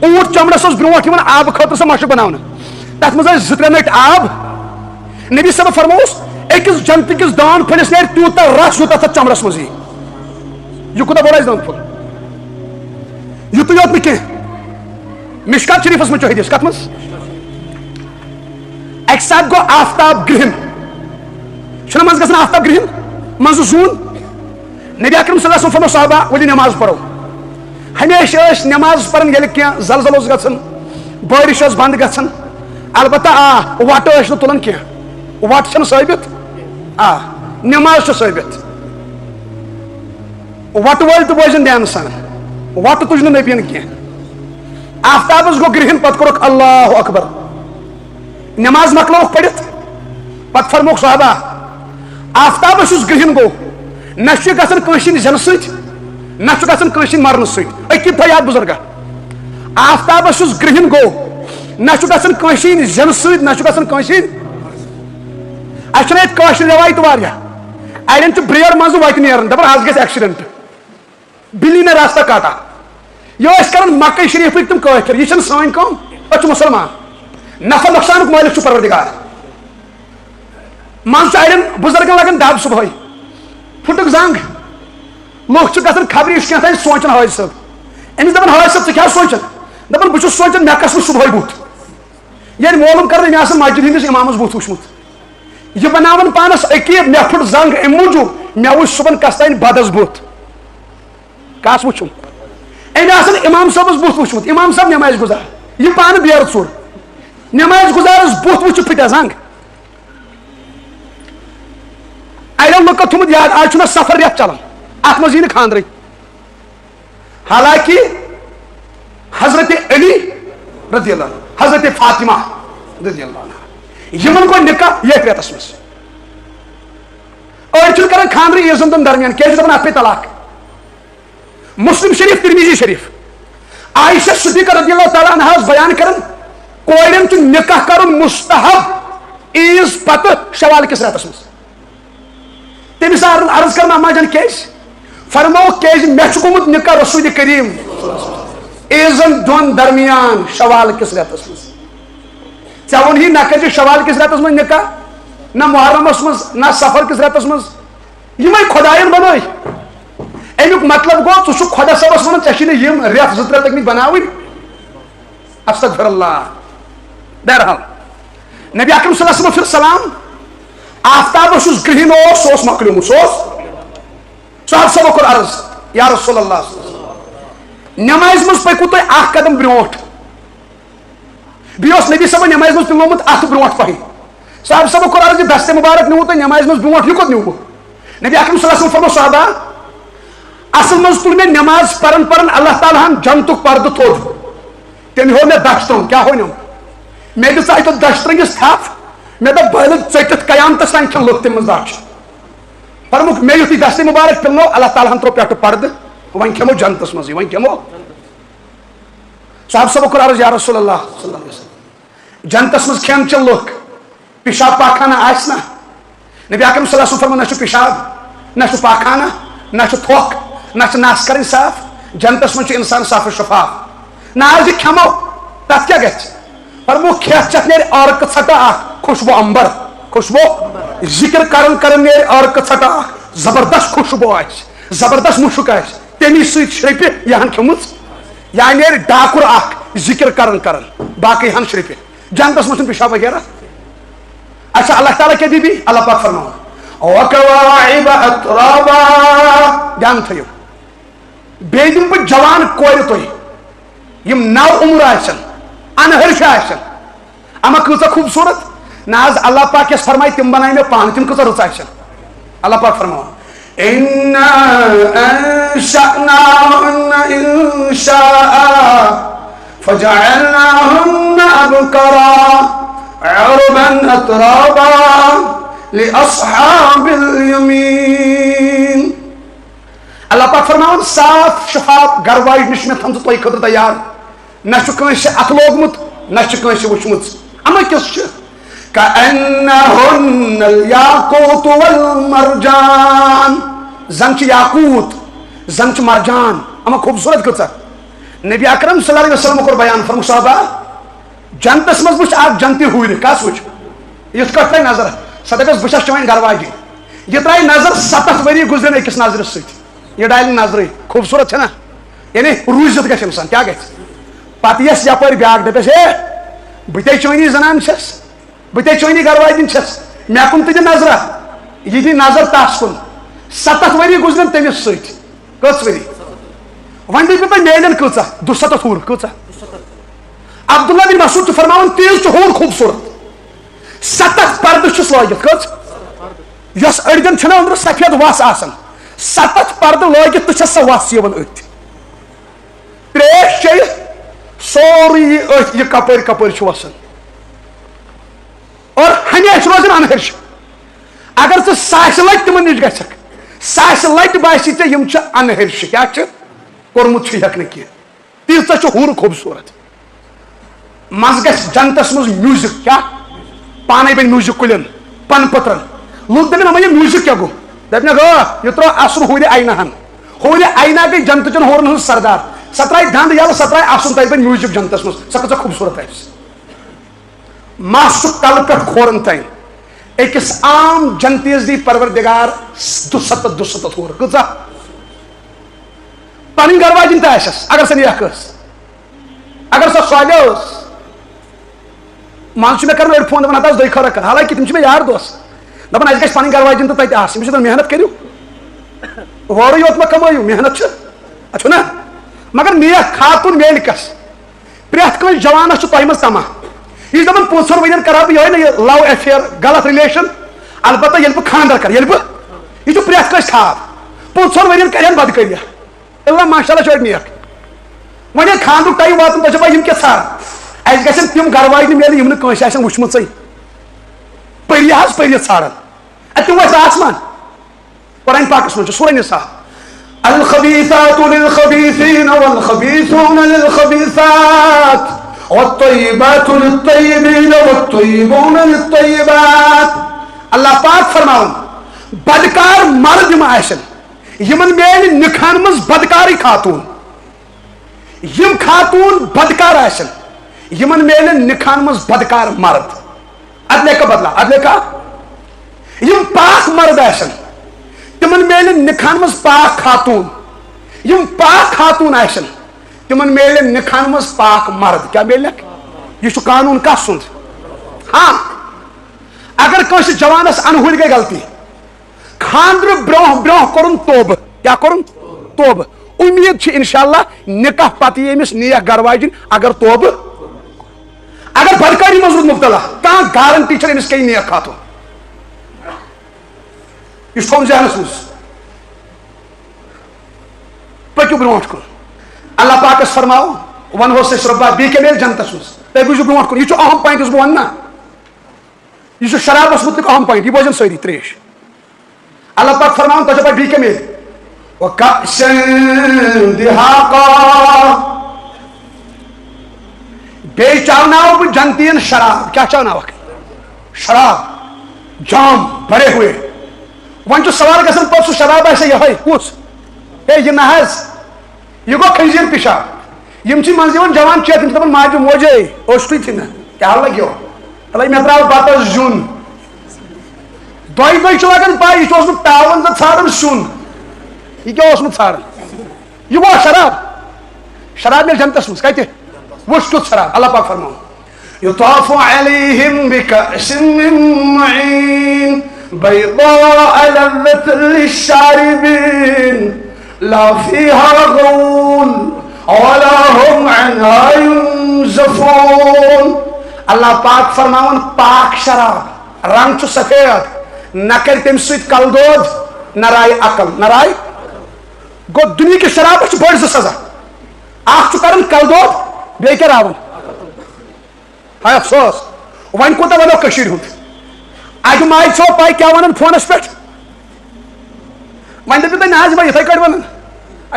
اوٗنٹ چمڑس اوس برونٛٹھ یِوان آبہٕ خٲطرٕ سۄ مشک بناونہٕ تتھ منٛز ٲسۍ 2-3 نٔٹۍ آب نبی صاحب فرموس أکِس جنتٕکِس دان پھٔلِس نیرِ تیوٗتاہ رس یوٗتاہ تتھ چمڑس منٛز یی یہِ کوٗتاہ بوٚڑ آسہِ دان پھوٚل یُتُے یوت نہٕ کینٛہہ مشکات شریفس منٛز چھُ حدیث کتھ منٛز اکہِ ساتہٕ گوٚو آفتاب گرہن چھُنہ منٛزٕ گژھان آفتاب گرہن منٛزٕ زوٗن نبی اکرم صلی اللہ علیہ وسلم فرمو صحابہ ؤلِو نماز پرو ہمیشہ ٲسۍ نماز پران ییٚلہِ کینٛہہ زلزل اوس گژھان بٲرِش ٲس بنٛد گژھان البتہ وٹہٕ ٲسۍ نہٕ تُلان کینٛہہ وٹہٕ چھنہٕ ثٲبت نماز چھِ ثٲبت وٹہٕ وٲلۍ تہِ بوزن دیانہٕ سان وٹہٕ تُج نہٕ نبیَن کینٛہہ آفتابس گوٚو گرہن پتہٕ کوٚرُکھ اللہ اکبر نماز مۄکلٲوُکھ پٔرِتھ پتہٕ فرموکھ صحابہ آفتابس یُس گرہن گوٚو نہ چھُ گژھان کٲنٛسہِ ہٕنٛدِ زینہٕ سۭتۍ نہ چھُ گژھان کٲنٛسہِ ہٕنٛدِ مرنہٕ سۭتۍ أکیٖد تھٲے یاد بُزرگا آفتابس یُس گرہن گوٚو نہ چھُ گژھان کٲنٛسہِ ہٕنٛدِ زینہٕ سۭتۍ نہ چھُ گژھان کٲنٛسہِ ہٕنٛدِ اَسہِ چھُنہ ییٚتہِ کٲشِر رٮ۪وایت واریاہ اَڑٮ۪ن چھُ برٛیڈ منٛزٕ وَتہِ نیران دَپان آز گژھِ ایکسِڈنٹ بِلی نے راستہ کاٹا یہِ ٲسۍ کران مکہ شریٖفٕکۍ تِم کٲفِر یہِ چھنہٕ سٲنۍ کٲم أسۍ چھِ مُسلمان نفع نۄقصانُک مٲلِک چھُ پروردگار منٛزٕ چھُ اَڑٮ۪ن بُزرگن لگان دب صبحٲے پھُٹُکھ زنٛگ لُکھ چھِ گژھان خبرِ یہِ چھُ کینٛہہ سونٛچان حٲج صٲب أمِس دپان حٲج صٲب ژٕ کیٛاہ سونٛچان دپان بہٕ چھُس سونٛچان مےٚ کس وٕچھ صبحٲے بُتھ ییٚلہِ معلوٗم کران مےٚ آسان مسجد ہِنٛدِس اِمامس بُتھ وٕچھمُت یہِ بناوان پانس عقیٖد مےٚ پھُٹ زنٛگ امہِ موٗجوٗب مےٚ وٕچھ صبحن کس تانۍ بدس بُتھ کس وٕچھُم أمۍ آسان اِمام صٲبس بُتھ وٕچھمُت اِمام صٲب نٮ۪مازِ گُزار یہِ پانہٕ بیرٕ ژوٚر نٮ۪مازِ گُزارس بُتھ وٕچھِتھ پھٕٹیا زنٛگ اَڑٮ۪ن لُکو تھوٚمُت یاد آز چھُ مےٚ سفر رٮ۪تھ چلان اتھ منٛز یی نہٕ خانٛدرٕے حالانکہِ حضرت علی رضی اللہ عنہ حضرت فاطمہ رضی اللہ عنہ یِمن گوٚو نکاح یتھ رٮ۪تس منٛز أڑۍ چھِنہٕ کران خانٛدرٕ عیٖزن دۄن درمیان کیازِ چھِ دپان اتھ پیٚیہِ طلاق مسلم شریف ترمیزی شریف عائشہ صدیقہ رضی اللہ تعالیٰ عنہ بیان کران کورٮ۪ن چھُ نکاح کرُن مستحب عیٖز پتہٕ شوال کِس رٮ۪تس منٛز تٔمِس عرض کران اما جان کیازِ فرمووُکھ کیازِ مےٚ چھُ گوٚمُت نکاح رسول کریم عیٖزن دۄن درمیان شوال کِس رٮ۪تس منٛز ژےٚ ووٚنہی نہ کٔرزِ شوال کِس رٮ۪تس منٛز نکاح نہ محرمس منٛز نہ سفر کِس رٮ۪تس منٛز یِمے خۄدایَن بنٲے امیُک مطلب گوٚو ژٕ چھُکھ خۄدا صٲبس ونان ژےٚ چھِنہٕ یِم رٮ۪تھ 2-3 لٔگمٕتۍ بناوٕنۍ استغفر اللہ بہرحال نبی اکرم صلی اللہ علیہ وسلم پھر سلام آفتابس یُس گرہن اوس سُہ اوس مۄکلیومُت سُہ اوس صاحب صٲبو کوٚر عرض یا رسول اللہ نٮ۪مازِ منٛز پٔکِو تُہۍ اکھ قدم برونٛٹھ بیٚیہِ اوس نبی صٲبن نٮ۪مازِ منٛز پِلومُت اتھٕ برونٛٹھ پہن صاحب صٲبو کوٚر عرض یہِ دستہِ مُبارک نیوٗوُ تۄہہِ نٮ۪مازِ منٛز برونٛٹھ یہِ کوٚت نیوٗوُ نبی اکرم صلی اللہ علیہ وسلم فرمو صحابہ اصل منٛز تُل مےٚ نٮ۪ماز پران پران اللہ تعالیٰ ہن جنتُک پردٕ تھوٚد تٔمۍ ہوو مےٚ دچھ ترٛوٚن کیٛاہ ہوونم مےٚ دِژ اتہِ دچھ ترٛنٛگِس تھپھ مےٚ دوٚپ بہٕ ژٔٹِتھ قیامتس تانۍ کھٮ۪ن لُکھ تمہِ منٛز دچھ فرموکھ مےٚ یُتھُے دستہِ مُبارک پِلنو اللہ تعالیٰ ہن ترٛوو پٮ۪ٹھٕ پردٕ وۄنۍ کھٮ۪مو جنتس منٛزٕے وۄنۍ کھٮ۪مو صاحب صٲبو کوٚر عرض یا رسول اللہ صلی اللہ علیہ وسلم جنتس منٛز کھٮ۪ن چٮ۪ن لُکھ پِشاب پاخانہ آسہِ نا نبی اکرم صلی اللہ علیہ وسلم فرمو نہ چھُ پِشاب نہ چھُ پاخانہ نہ چھُ تھوٚکھ نہ چھِ نس کرٕنۍ صاف جنتس منٛز چھُ انسان صاف شفاف نہ آز یہِ کھٮ۪مو تتھ کیٛاہ گژھِ فرمو کھٮ۪تھ چٮ۪تھ نیرِ عٲرقہٕ ژھٹہٕ اکھ خوشبو امبر خوشبو ذکر کران کران نیرِ عٲرقہٕ ژھٹہٕ اکھ زبردست خوشبو آسہِ زبردست مُشُک آسہِ تمی سۭتۍ شرٛپہِ یہِ ہن کھیوٚمٕژ یا نیرِ ڈاکُر اکھ ذکر کران کران باقٕے ہن شرٛپہِ جنتس منٛز چھُنہٕ پِشاب وغیرہ اچھا اللہ تعالیٰ کیا دی بھی اللہ پاک فرماؤ وَكَوَاعِبَ أَتْرَابًا دھیان تھٲیِو بیٚیہِ دِمہٕ بہٕ جوان کورِ تۄہہِ یِم نو عمر آسن انہرش آسن اما کۭژاہ خوٗبصوٗرت نہ حظ اللہ پاک یس فرماے تِم بناے مےٚ پانہٕ تِم کۭژاہ رٕژ آسن اللہ پاک فرماوان إِنَّا أَنشَأْنَاهُنَّ إِنشَاءً فَجَعَلْنَاهُنَّ أَبْكَارًا عُرُبًا أَتْرَابًا لِأَصْحَابِ الْيَمِينِ اللہ پاک فرماؤن صاف شفاف گرواج نش میں تھمژ تۄہہِ خٲطرٕ تیار نہ چھُ کٲنٛسہِ اتھ لوگمُت نہ چھُ کٲنٛسہِ وٕچھمٕژ اما کِژھ چھِ كأنهن الياقوت والمرجان زن چھِ یاقوت زن چھِ مرجان اما خوبصورت کۭژاہ نبی اکرم صلی اللہ علیہ وسلم کوٚر بیان فرموو صحابہ جنتس منٛز وٕچھ اکھ جنتی ہُرۍ کس وٕچھ یِتھ کٲٹھۍ ترٛایہِ نظر سۄ دپٮ۪س بہٕ چھس چٲنۍ گرواجی یہِ ترٛایہِ نظر 7 ؤری گُزرن أکِس نظرِ سۭتۍ یہ ڈالہِ نظرٕے خوٗبصوٗرت چھےٚ نا یعنی روٗزِتھ گژھِ اِنسان کیٛاہ گژھِ پتہٕ یۄس یپٲرۍ بیٛاکھ دپٮ۪س ہے بہٕ تے چٲنی زنان چھس بہٕ تے چٲنی گرواجِنۍ چھس مےٚ کُن تہِ دِ نظرا یہِ دِ نظر تس کُن 7 ؤری گُزرن تٔمِس سۭتۍ کٔژ ؤری وۄنۍ دٔپِو تُہۍ میلن کۭژاہ 200 ہُر کۭژاہ عبداللہ بن مسعود چھُ فرماوان تیٖژ چھُ ہُر خوٗبصوٗرت 7 پردٕ چھُس لٲگِتھ کٔژ یۄس أڑٮ۪ن چھنہ أنٛدرٕ سفید وس آسان 7 پردٕ لٲگِتھ تہِ چھس سۄ وس یِوان أتھۍ تریش چیٚیِتھ سورُے یہِ أتھۍ یہِ کپٲرۍ کپٲرۍ چھُ وسان اور ہمیشہِ روزان انہرش اگر ژٕ 100 لٹہِ تِمن نِش گژھکھ 100 لٹہِ باسی ژےٚ یِم چھِ انہرش کیٛاہ چھِ کوٚرمُت چھُ ہٮ۪کھ نہٕ کینٛہہ تیٖژاہ چھِ ہُر خوٗبصوٗرت منٛزٕ گژھِ جنتس منٛز میوٗزک کیٛاہ پانے بنہِ میوٗزک کُلٮ۪ن پن پترن لُکھ دپن اما یہِ میوٗزک کیٛاہ گوٚو دپنکھ یہِ ترٛوو اصل ہُرِ آیناہن ہُرِ آینا گٔے جنتٕچن ہورن ہٕنٛز سردار سۄ ترٛایہِ دنٛد یلہٕ سۄ ترٛایہِ اصل تتہِ بنہِ میوٗزک جنتس منٛز سۄ کۭژاہ خوٗبصوٗرت آسہِ مس چھُ کلہٕ پٮ۪ٹھ کھورن تام أکِس عام جنتیس دی پروردگار 200 ہُر کۭژاہ پنٕنۍ گرواجِنۍ تہِ آسٮ۪س اگر سۄ نیک ٲس اگر سۄ صالح ٲس منٛزٕ چھُ مےٚ کران أڑۍ فون دپان ہتا حظ دۄیہِ خٲرا کر حالانکہِ تِم چھِ مےٚ یار دوس دپان اَسہِ گژھِ پنٕنۍ گرواجِنۍ تہِ تتہِ آسٕنۍ بہٕ چھُس دپان محنت کٔرِو اورُے یوت مہ کمٲیِو محنت چھِ چھُ نا مگر نیک خاتون میلہِ کس پرٛٮ۪تھ کٲنٛسہِ جوانس چھُ تۄہہِ منٛز تما یہِ چھُ دپان 15 ؤرین کرہا بہٕ یِہوے نا یہِ لو ایفیر غلط رِلیشن البتہ ییٚلہِ بہٕ خانٛدر کرٕ ییٚلہِ بہٕ یہِ چھُ پرٛٮ۪تھ کٲنٛسہِ خاب 15 ؤرین کرہن بدکٲریہ اللہ ماشاء اللہ چھُ اڑِ نیک وۄنۍ ییٚلہِ خانٛدرُک ٹایم واتان تۄہہِ چھو پاے یِم کیٛاہ ژھانڈان اَسہِ گژھن تِم گرواجنہِ میلٕنۍ یِم نہٕ کٲنٛسہِ آسن وٕچھمٕژٕے پٔری حظ پٔرِتھ ژھانڈان اَدٕ تِم وٲتۍ آسمان قرآن پاکس منٛز چھُ سورہ نساء الخبیثات للخبیثین والخبیثون للخبیثات والطیبات للطیبین والطیبون للطیبات اللہ پاک فرماون بدکار مرد یِم آسن یِمن میلہِ نِکاحن منٛز بدکارٕے خاتوٗن یِم خاتوٗن بدکار آسن یِمن میلن نِکاحن منٛز بدکار مرد ادلے کا بدلا ادلے کا یِم پاک مرد آسن تِمن میلن نِکاحن منٛز پاک خاتوٗن یِم پاک خاتوٗن آسن تِمن میلن نِکاحن منٛز پاک مرد کیٛاہ میلکھ یہِ چھُ قانوٗن کس سُنٛد ہاں اگر کٲنٛسہِ جوانس انہُرۍ گٔے غلطی خانٛدرٕ برونٛہہ برونٛہہ کوٚرُن توبہٕ کیٛاہ کوٚرُن توبہٕ اُمید چھِ انشاء اللہ نکاح پتہٕ یی أمِس نیک گرواجِنۍ اگر توبہٕ اگر بدکاری منٛز روٗد مُبتلا کانٛہہ گارنٹی چھنہٕ أمِس کیٚنٛہہ نیک خاتوٗن یہِ چھُ تھوٚومُت ذہنس منٛز پٔکِو برونٛٹھ کُن اللہ پاکس فرماو ونہوس أسۍ رۄبا بیٚیہِ کیٛاہ میلہِ جنتس منٛز تُہۍ بوٗزِو برونٛٹھ کُن یہِ چھُ اہم پویِنٹ یُس بہٕ ونہٕ نا یہِ چھُ شرابس مُتعلق اہم پویِنٹ یہِ بوزن سٲری تریش اللہ پاک فرماوان تۄہہِ چھو پاے بیٚیہِ کیٛاہ میلہِ وَكَأْسًا دِہاقًا بیٚیہِ چاوناو بہٕ جنتین شراب کیٛاہ چاوناوکھ شراب جام بھرے ہوئے وۄنۍ چھُ سوال گژھان پتہٕ سُہ شراب آسہِ یِہوے کُس ہے یہِ نہ حظ یہِ گوٚو خنزیٖر پِشاب یِم چھِ منٛزٕ یِوان جوان چیٚتھ تِم چھِ دپان ماجہِ موجے اوٚش تُہۍ نہ کیٛاہ لگیو دپان مےٚ ترٛاو بتس زیُن دۄیہِ چھُ لگان پاے یہِ چھُ اوسمُت ٹاون تہٕ ژھانڈان سیُن یہِ کیٛاہ اوسمُت ژھانڈان یہِ گوٚو شراب شراب میلہِ جنتس منٛز کتہِ وٕچھ کیُتھ شراب اللہ پاک فرماوان يطاف عليهم بكأس من معين بيضاء لذة للشاربين لا فيها غول ولا هم عنها ينزفون. اللہ پاک فرماون پاک شراب رنگ چھ سفید نہ کر تم سیت کل دود نہ رائے عقل نہ رائے گو دنیا کی شراب چھ بڑ سزا اخ چھ کرن کل دود بیٚیہِ کیٛاہ راوان ہاے افسوس وۄنۍ کوٗتاہ وَنو کٔشیٖرِ ہُنٛد اَجہِ ماجہِ چھو پاے کیٛاہ وَنان فونَس پٮ۪ٹھ وۄنۍ دٔپِو تُہۍ نہ حظ یِمے یِتھَے کٔٹھۍ وَنان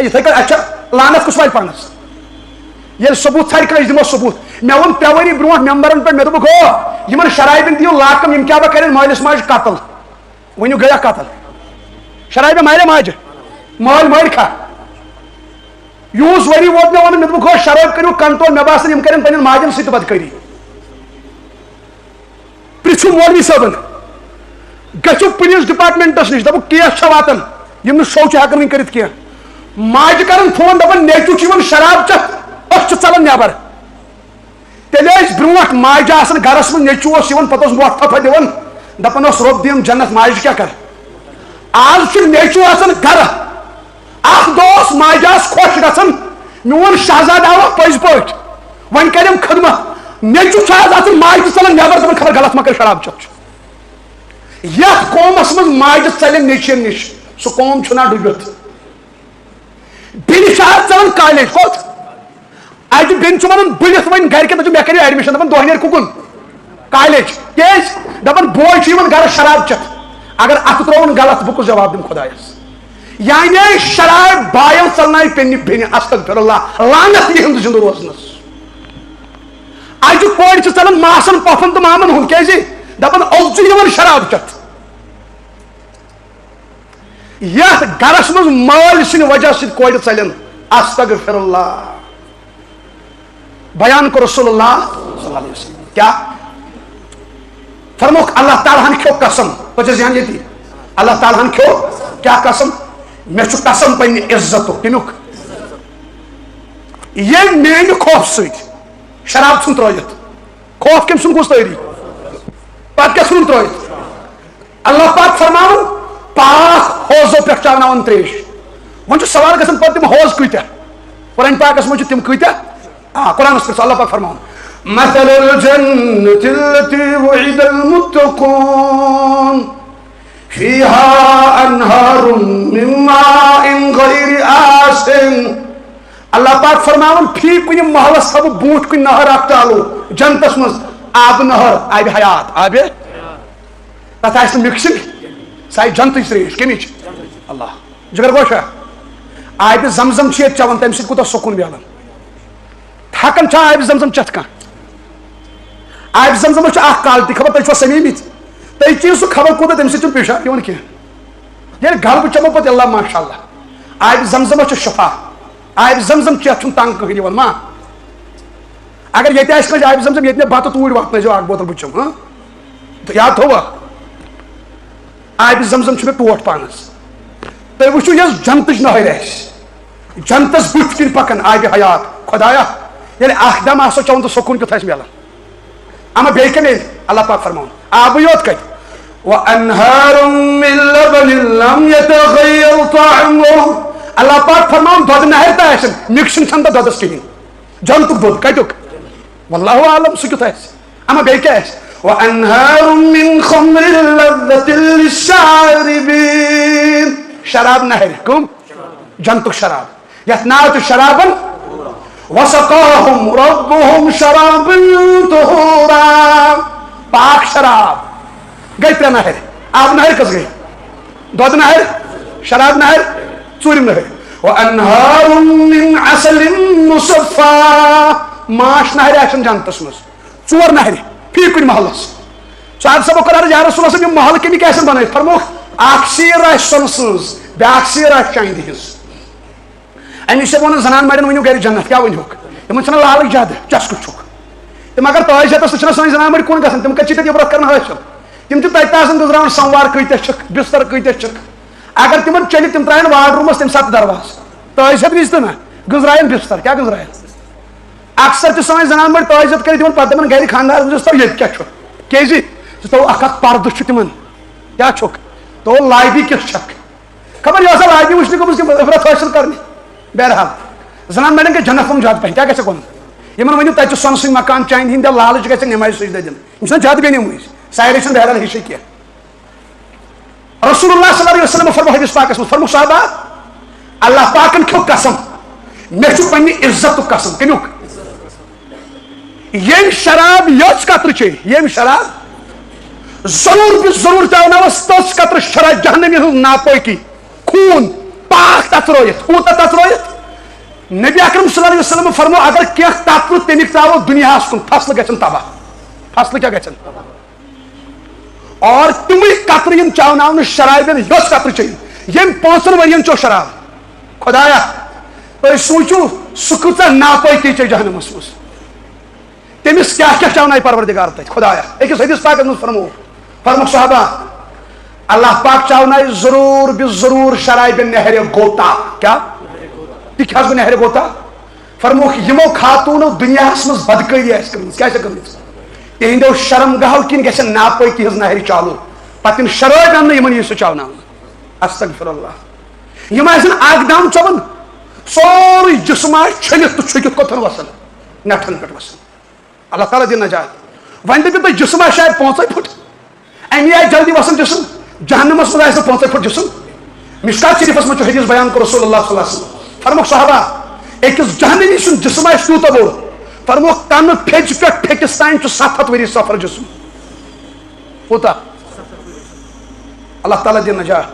یِتھَے کٔٹھۍ اَسہِ چھا لعنت کُس واتہِ پانَس ییٚلہِ ثبوٗت ژھانہِ کانٛہہ أسۍ دِمو ثبوٗت مےٚ ووٚن 3 ؤری برونٛٹھ مٮ۪مبرَن پٮ۪ٹھ مےٚ دوٚپُکھ ہو یِمن شرابٮ۪ن دِیِو لاکَم یِم کیٛاہ بہٕ کَرن مٲلِس ماجہِ قتل ؤنِو گٔیا قتل شرابہِ مارے ماجہِ مٲلۍ مٲرۍ کھا یوٗس ؤری ووت مےٚ ووٚنُن مےٚ دوٚپُکھ ہو شراب کٔرِو کنٹرول مےٚ باسان یِم کَرن پنٛنٮ۪ن ماجٮ۪ن سۭتۍ بدکٲری پرٛژھِو مولوی صٲبن گٔژھِو پُلیٖس ڈِپاٹمنٹس نِش دَپُکھ کیس چھا واتان یِم نہٕ شو چھِ ہٮ۪کان وۄنۍ کٔرِتھ کینٛہہ ماجہِ کَران فون دَپان نیٚچوٗ چھُ یِوان شراب چٮ۪تھ أسۍ چھِ ژَلان نٮ۪بر تیٚلہِ ٲسۍ برونٛٹھ ماجہِ آسان گرس منٛز نیٚچوٗ اوس یِوان پتہٕ اوس موٹھ تھپھا دِوان دَپان اوس رۄب دِیِم جنت ماجہِ کیٛاہ کَرِ آز چھُ نیٚچوٗ آسان گرٕ اکھ دۄہ اوس ماجہِ آسہٕ خۄش گژھان میون شہزاد آوا پٔزۍ پٲٹھۍ وۄنۍ کَرٮ۪م خدمت نیٚچوٗ چھُ آز آسان ماجہِ تہِ ژَلان نٮ۪بر دَپان خبر غلط ما کَرِ شراب چٮ۪تھ چھُ یتھ قومس منٛز ماجہِ ژَلٮ۪ن نیٚچوٮ۪ن نِش سُہ قوم چھُنہ ڈُبِتھ بیٚنہِ چھِ آز ژَلان کالیج کوٚت اَجہِ بیٚنہِ چھُ وَنان بٔلِتھ وۄنۍ گرِکٮ۪ن دَپان مےٚ کَرے ایڈمِشن دَپان دۄہ نیرِ کُکُن کالیج کیازِ دَپان بوے چھُ یِوان گرٕ شراب چٮ۪تھ اگر اَتھٕ ترٛووُن غلط بہٕ کُس جواب دِمہٕ خۄدایس یعنی شراب باین ژَلنایہِ پننہِ بیٚنہِ استغفر اللہ لعنت یِہُنٛد زِندٕ روزنس اَجہِ کورِ چھِ ژَلان ماسن پۄپھن تہٕ مامن ہُنٛد کیازِ دَپان اوٚل چھُ یِوان شراب چٮ۪تھ یتھ گرس منٛز مٲلۍ سٕنٛدِ وجہ سۭتۍ کورِ ژَلٮ۪ن استغفر اللہ بیان کو رسول اللہ صلی اللہ علیہ وسلم کیا فرموک اللہ تعالیٰ ہن کھیو قسم بچے ذہن یتی اللہ تعالیٰ ہن کھیو کیا قسم میں چھو قسم پننہِ عزتُک کمیُک ییٚلہِ میانہِ خوف سۭتۍ شراب ژھُن ترٲیِتھ خوف کٔمۍ سُنٛد گوٚژھ تٲری پتہٕ کیٛاہ ژھُن ترٲیِتھ اللہ پاک فرماوُن پاک ہوزو پٮ۪ٹھ چاوناوان تریش وۄنۍ چھُ سوال گژھان پتہٕ تِم ہوز کۭتیاہ قرآن پاکس منٛز چھِ تِم کۭتیاہ قرآنس پٮ۪ٹھ اللہ پاک فرماوُن مثل الجنة التي وعد المتقون فيها أنهار من ماء غير آسن اللہ پاک فرماون فی کُنہِ محلس تھاو بوٗٹھ کُنہِ نہر اکھ چالو جنتس منٛز آبہٕ نہر آبِ حیات آبِ تتھ آسہِ نہٕ مِکسِنگ سۄ آسہِ جنتٕچ تریش کمِچ اللہ جگر گوشا آبِ زمزم چھِ ییٚتہِ چٮ۪وان تمہِ سۭتۍ کوٗتاہ سکوٗن مِلان ہٮ۪کان چھا آبِ زمزم چٮ۪تھ کانٛہہ آبِ زمزمس چھِ اکھ کالٹی خبر تُہۍ چھِوا سمیٖمٕتۍ تُہۍ چیٚیِو سُہ خبر کوٗتاہ تمہِ سۭتۍ چھُنہٕ پیشاب یِوان کینٛہہ ییٚلہِ غلبہٕ چٮ۪مو پتہٕ اللہ ماشاء اللہ آبِ زمزمس چھُ شفا آبِ زمزم چٮ۪تھ چھُنہٕ تنگ کٕہٕنۍ یِوان ما اگر ییٚتہِ آسہِ کٲنٛسہِ آبِ زمزم ییٚتہِ مےٚ بتہٕ توٗرۍ واتنٲیزیو اکھ بوتل بہٕ چٮ۪مہٕ یاد تھووا آبِ زمزم چھُ مےٚ ٹوٹھ پانس تُہۍ وٕچھِو یۄس جنتٕچ نہر آسہِ جنتس بٕتھِ کِنۍ پکان آبِ حیات خۄدایا ییٚلہِ اکھ دم آسو چٮ۪وان تہٕ سکوٗن کیُتھ آسہِ مِلان اما بیٚیہِ کیٛاہ میلہِ اللہ پاک فرماوُن آبٕے یوت کتہِ وَأَنْهَارٌ مِّن لَبَنٍ لَمْ يَتَغَيَّرْ طَعْمُهُ اللہ پاک فرماوُن دۄدٕ نہر تہِ آسن مِکسِنگ چھنہٕ تتھ دۄدس کِہیٖنۍ جنتُک دۄد کتیُک واللہ عالم سُہ کیُتھ آسہِ اما بیٚیہِ کیٛاہ آسہِ وَأَنْهَارٌ مِّن خَمْرٍ لَذَّةٍ لِلشَّارِبِينَ شراب نہر کٕم جنتُک شراب یتھ ناو چھُ شرابن وَسَقَاهُمْ رَبُّهُمْ شَرَابًا طُهُورًا پاک شراب گٔے 3 نہر آب نہر کٔژ گٔے دۄدٕ نہر شراب نہر ژوٗرِم نہر وَأَنْهَارٌ مِّن عَسَلٍ مُصَفًّى ماچھ نہر آسن جنتس منٛز 4 نہر فی کُنہِ محلس صاحب صٲبو کوٚر عرض یا رسول اللہ یِم محل کَمِکۍ آسن بنٲیِتھ فرموکھ اکھ سیٖر آسہِ سۄنہٕ سٕنٛز بیٛاکھ سیٖر آسہِ چاندِ ہٕنٛز امی سے ووٚنُن زنان مڑٮ۪ن ؤنِو گرِ جنت کیٛاہ ؤنۍہوکھ تِمن چھنہٕ لالٕچ زیادٕ چسکہٕ چھُکھ تِم اگر تٲج ہٮ۪تس سُہ چھِنہ سٲنۍ زنان مٔڑۍ کُن گژھان تِم کتہِ چھِ تتہِ عبرت کران حٲصِل تِم چھِ تتہِ آسان گٔنٛزراوان سموار کۭتیاہ چھِکھ بستر کۭتیاہ چھِکھ اگر تِمن چلہِ تِم ترٛاین واڈ روٗمس تمہِ ساتہٕ درواز تٲج ہٮ۪تھ وِزِ تہِ نہ گٔنٛزراین بستر کیٛاہ گٔنٛزراین اکثر تہ سٲنۍ زنان مٔڑۍ تعزیت کٔرِتھ یِمن پتہٕ دپان گرِ خاندارس دِژ تو ییٚتہِ کیٛاہ چھُ کیازِ ژٕ تو اکھ اکھ پردٕ چھُ تِمن کیٛاہ چھُکھ تو لابی کِژھ چھکھ خبر یہِ ٲسا لابی وٕچھنہِ گٔمٕژ کہِ عبرت حٲصِل کرنہِ بہرحال زنان مڑٮ۪ن گژھِ جنت کُن زیادٕ پہن کیٛاہ گژھٮ۪کھ وَنُن یِمن ؤنِو تتہِ چھُ سۄنہٕ سٕنٛدۍ مکان چانہِ ہٕنٛدۍ لالٕچ گژھٮ۪کھ نٮ۪مازِ سجدٕ دِنۍ یِم چھِنہ زیادٕ بیٚنہِ مٔنٛزۍ سارے چھِنہٕ بہرحال ہِشی کینٛہہ رسول اللہ صلی اللہ علیہ وسلم فرمو حدیث پاکس منٛز فرموٗ صحابہ اللہ پاکن کھیوٚو قسم مےٚ چھُ پننہِ عزتُک قسم کمیُک ییٚمۍ شراب یٔژ قطرٕ چے ییٚمۍ شراب ضروٗر چاوناوس تٔژ قطرٕ شراب جہنمی ہٕنٛز ناپٲکی خوٗن پاک تترٲیِتھ کوٗتاہ تترٲیِتھ نبی اکرم صلی اللہ علیہ وسلم فرمو اگر کینٛہہ قطرٕ تمیُک تراوو دُنیاہس کُن فصلہٕ گژھن تباہ فصلہٕ کیٛاہ گژھن اور تِمٕے قطرٕ یِم چاوناونہٕ شرابن یۄس قطرٕ چیٚیہِ ییٚمۍ 5 ؤرین چیٚو شراب خۄدایا تُہۍ سوٗنٛچِو سُہ کۭژاہ ناپٲکی چے جہنمس منٛز تٔمِس کیٛاہ کیٛاہ چاونایہِ پروردگار تتہِ خۄدایا أکِس حدیث پاکس منٛز فرموٗ صحابہ اللہ پاک چاونایہِ ضروٗر شرابہِ نہرِ گوتا کیٛاہ تہِ کیٛاہ حظ گوٚو نہرِ گوتا فرموکھ یِمو خاتوٗنو دُنیاہس منٛز بدکٲری آسہِ کٔرمٕژ کیٛاہ چھےٚ کٔرمٕژ تِہنٛدیو شرم گاہو کِنۍ گژھن ناپٲکی ہٕنٛز نہرِ چالوٗ پتہٕ یِم شرٲبۍ اننہٕ یِمن یی سُہ چاوناونہٕ استغفر اللہ یِم آسن اکھ دم ژۄبان سورُے جسم آسہِ چھٔلِتھ تہٕ چھُکِتھ کوٚتھن وسان نٹھن پٮ۪ٹھ وسان اللہ تعالیٰ دِنہٕ نجات وۄنۍ دٔپِو تُہۍ جسم آسہِ شاید 5 پھٕٹ امی آسہِ جلدی وسان جسم جہنمس منٛز آسہِ نہٕ 5 پھٕٹ جسم مشکات شریفس منٛز چھُ حدیث بیان کوٚر رسول اللہ صلی اللہ علیہ وسلم فرموکھ صحابہ أکِس جہنمی سُنٛد جسم آسہِ تیوٗتاہ بوٚڑ فرموکھ کنہٕ پھیٚچہِ پٮ۪ٹھ پھیٚکِس تانۍ چھُ 700 ؤری سفر جسم کوٗتاہ اللہ تعالیٰ دِنہٕ نجات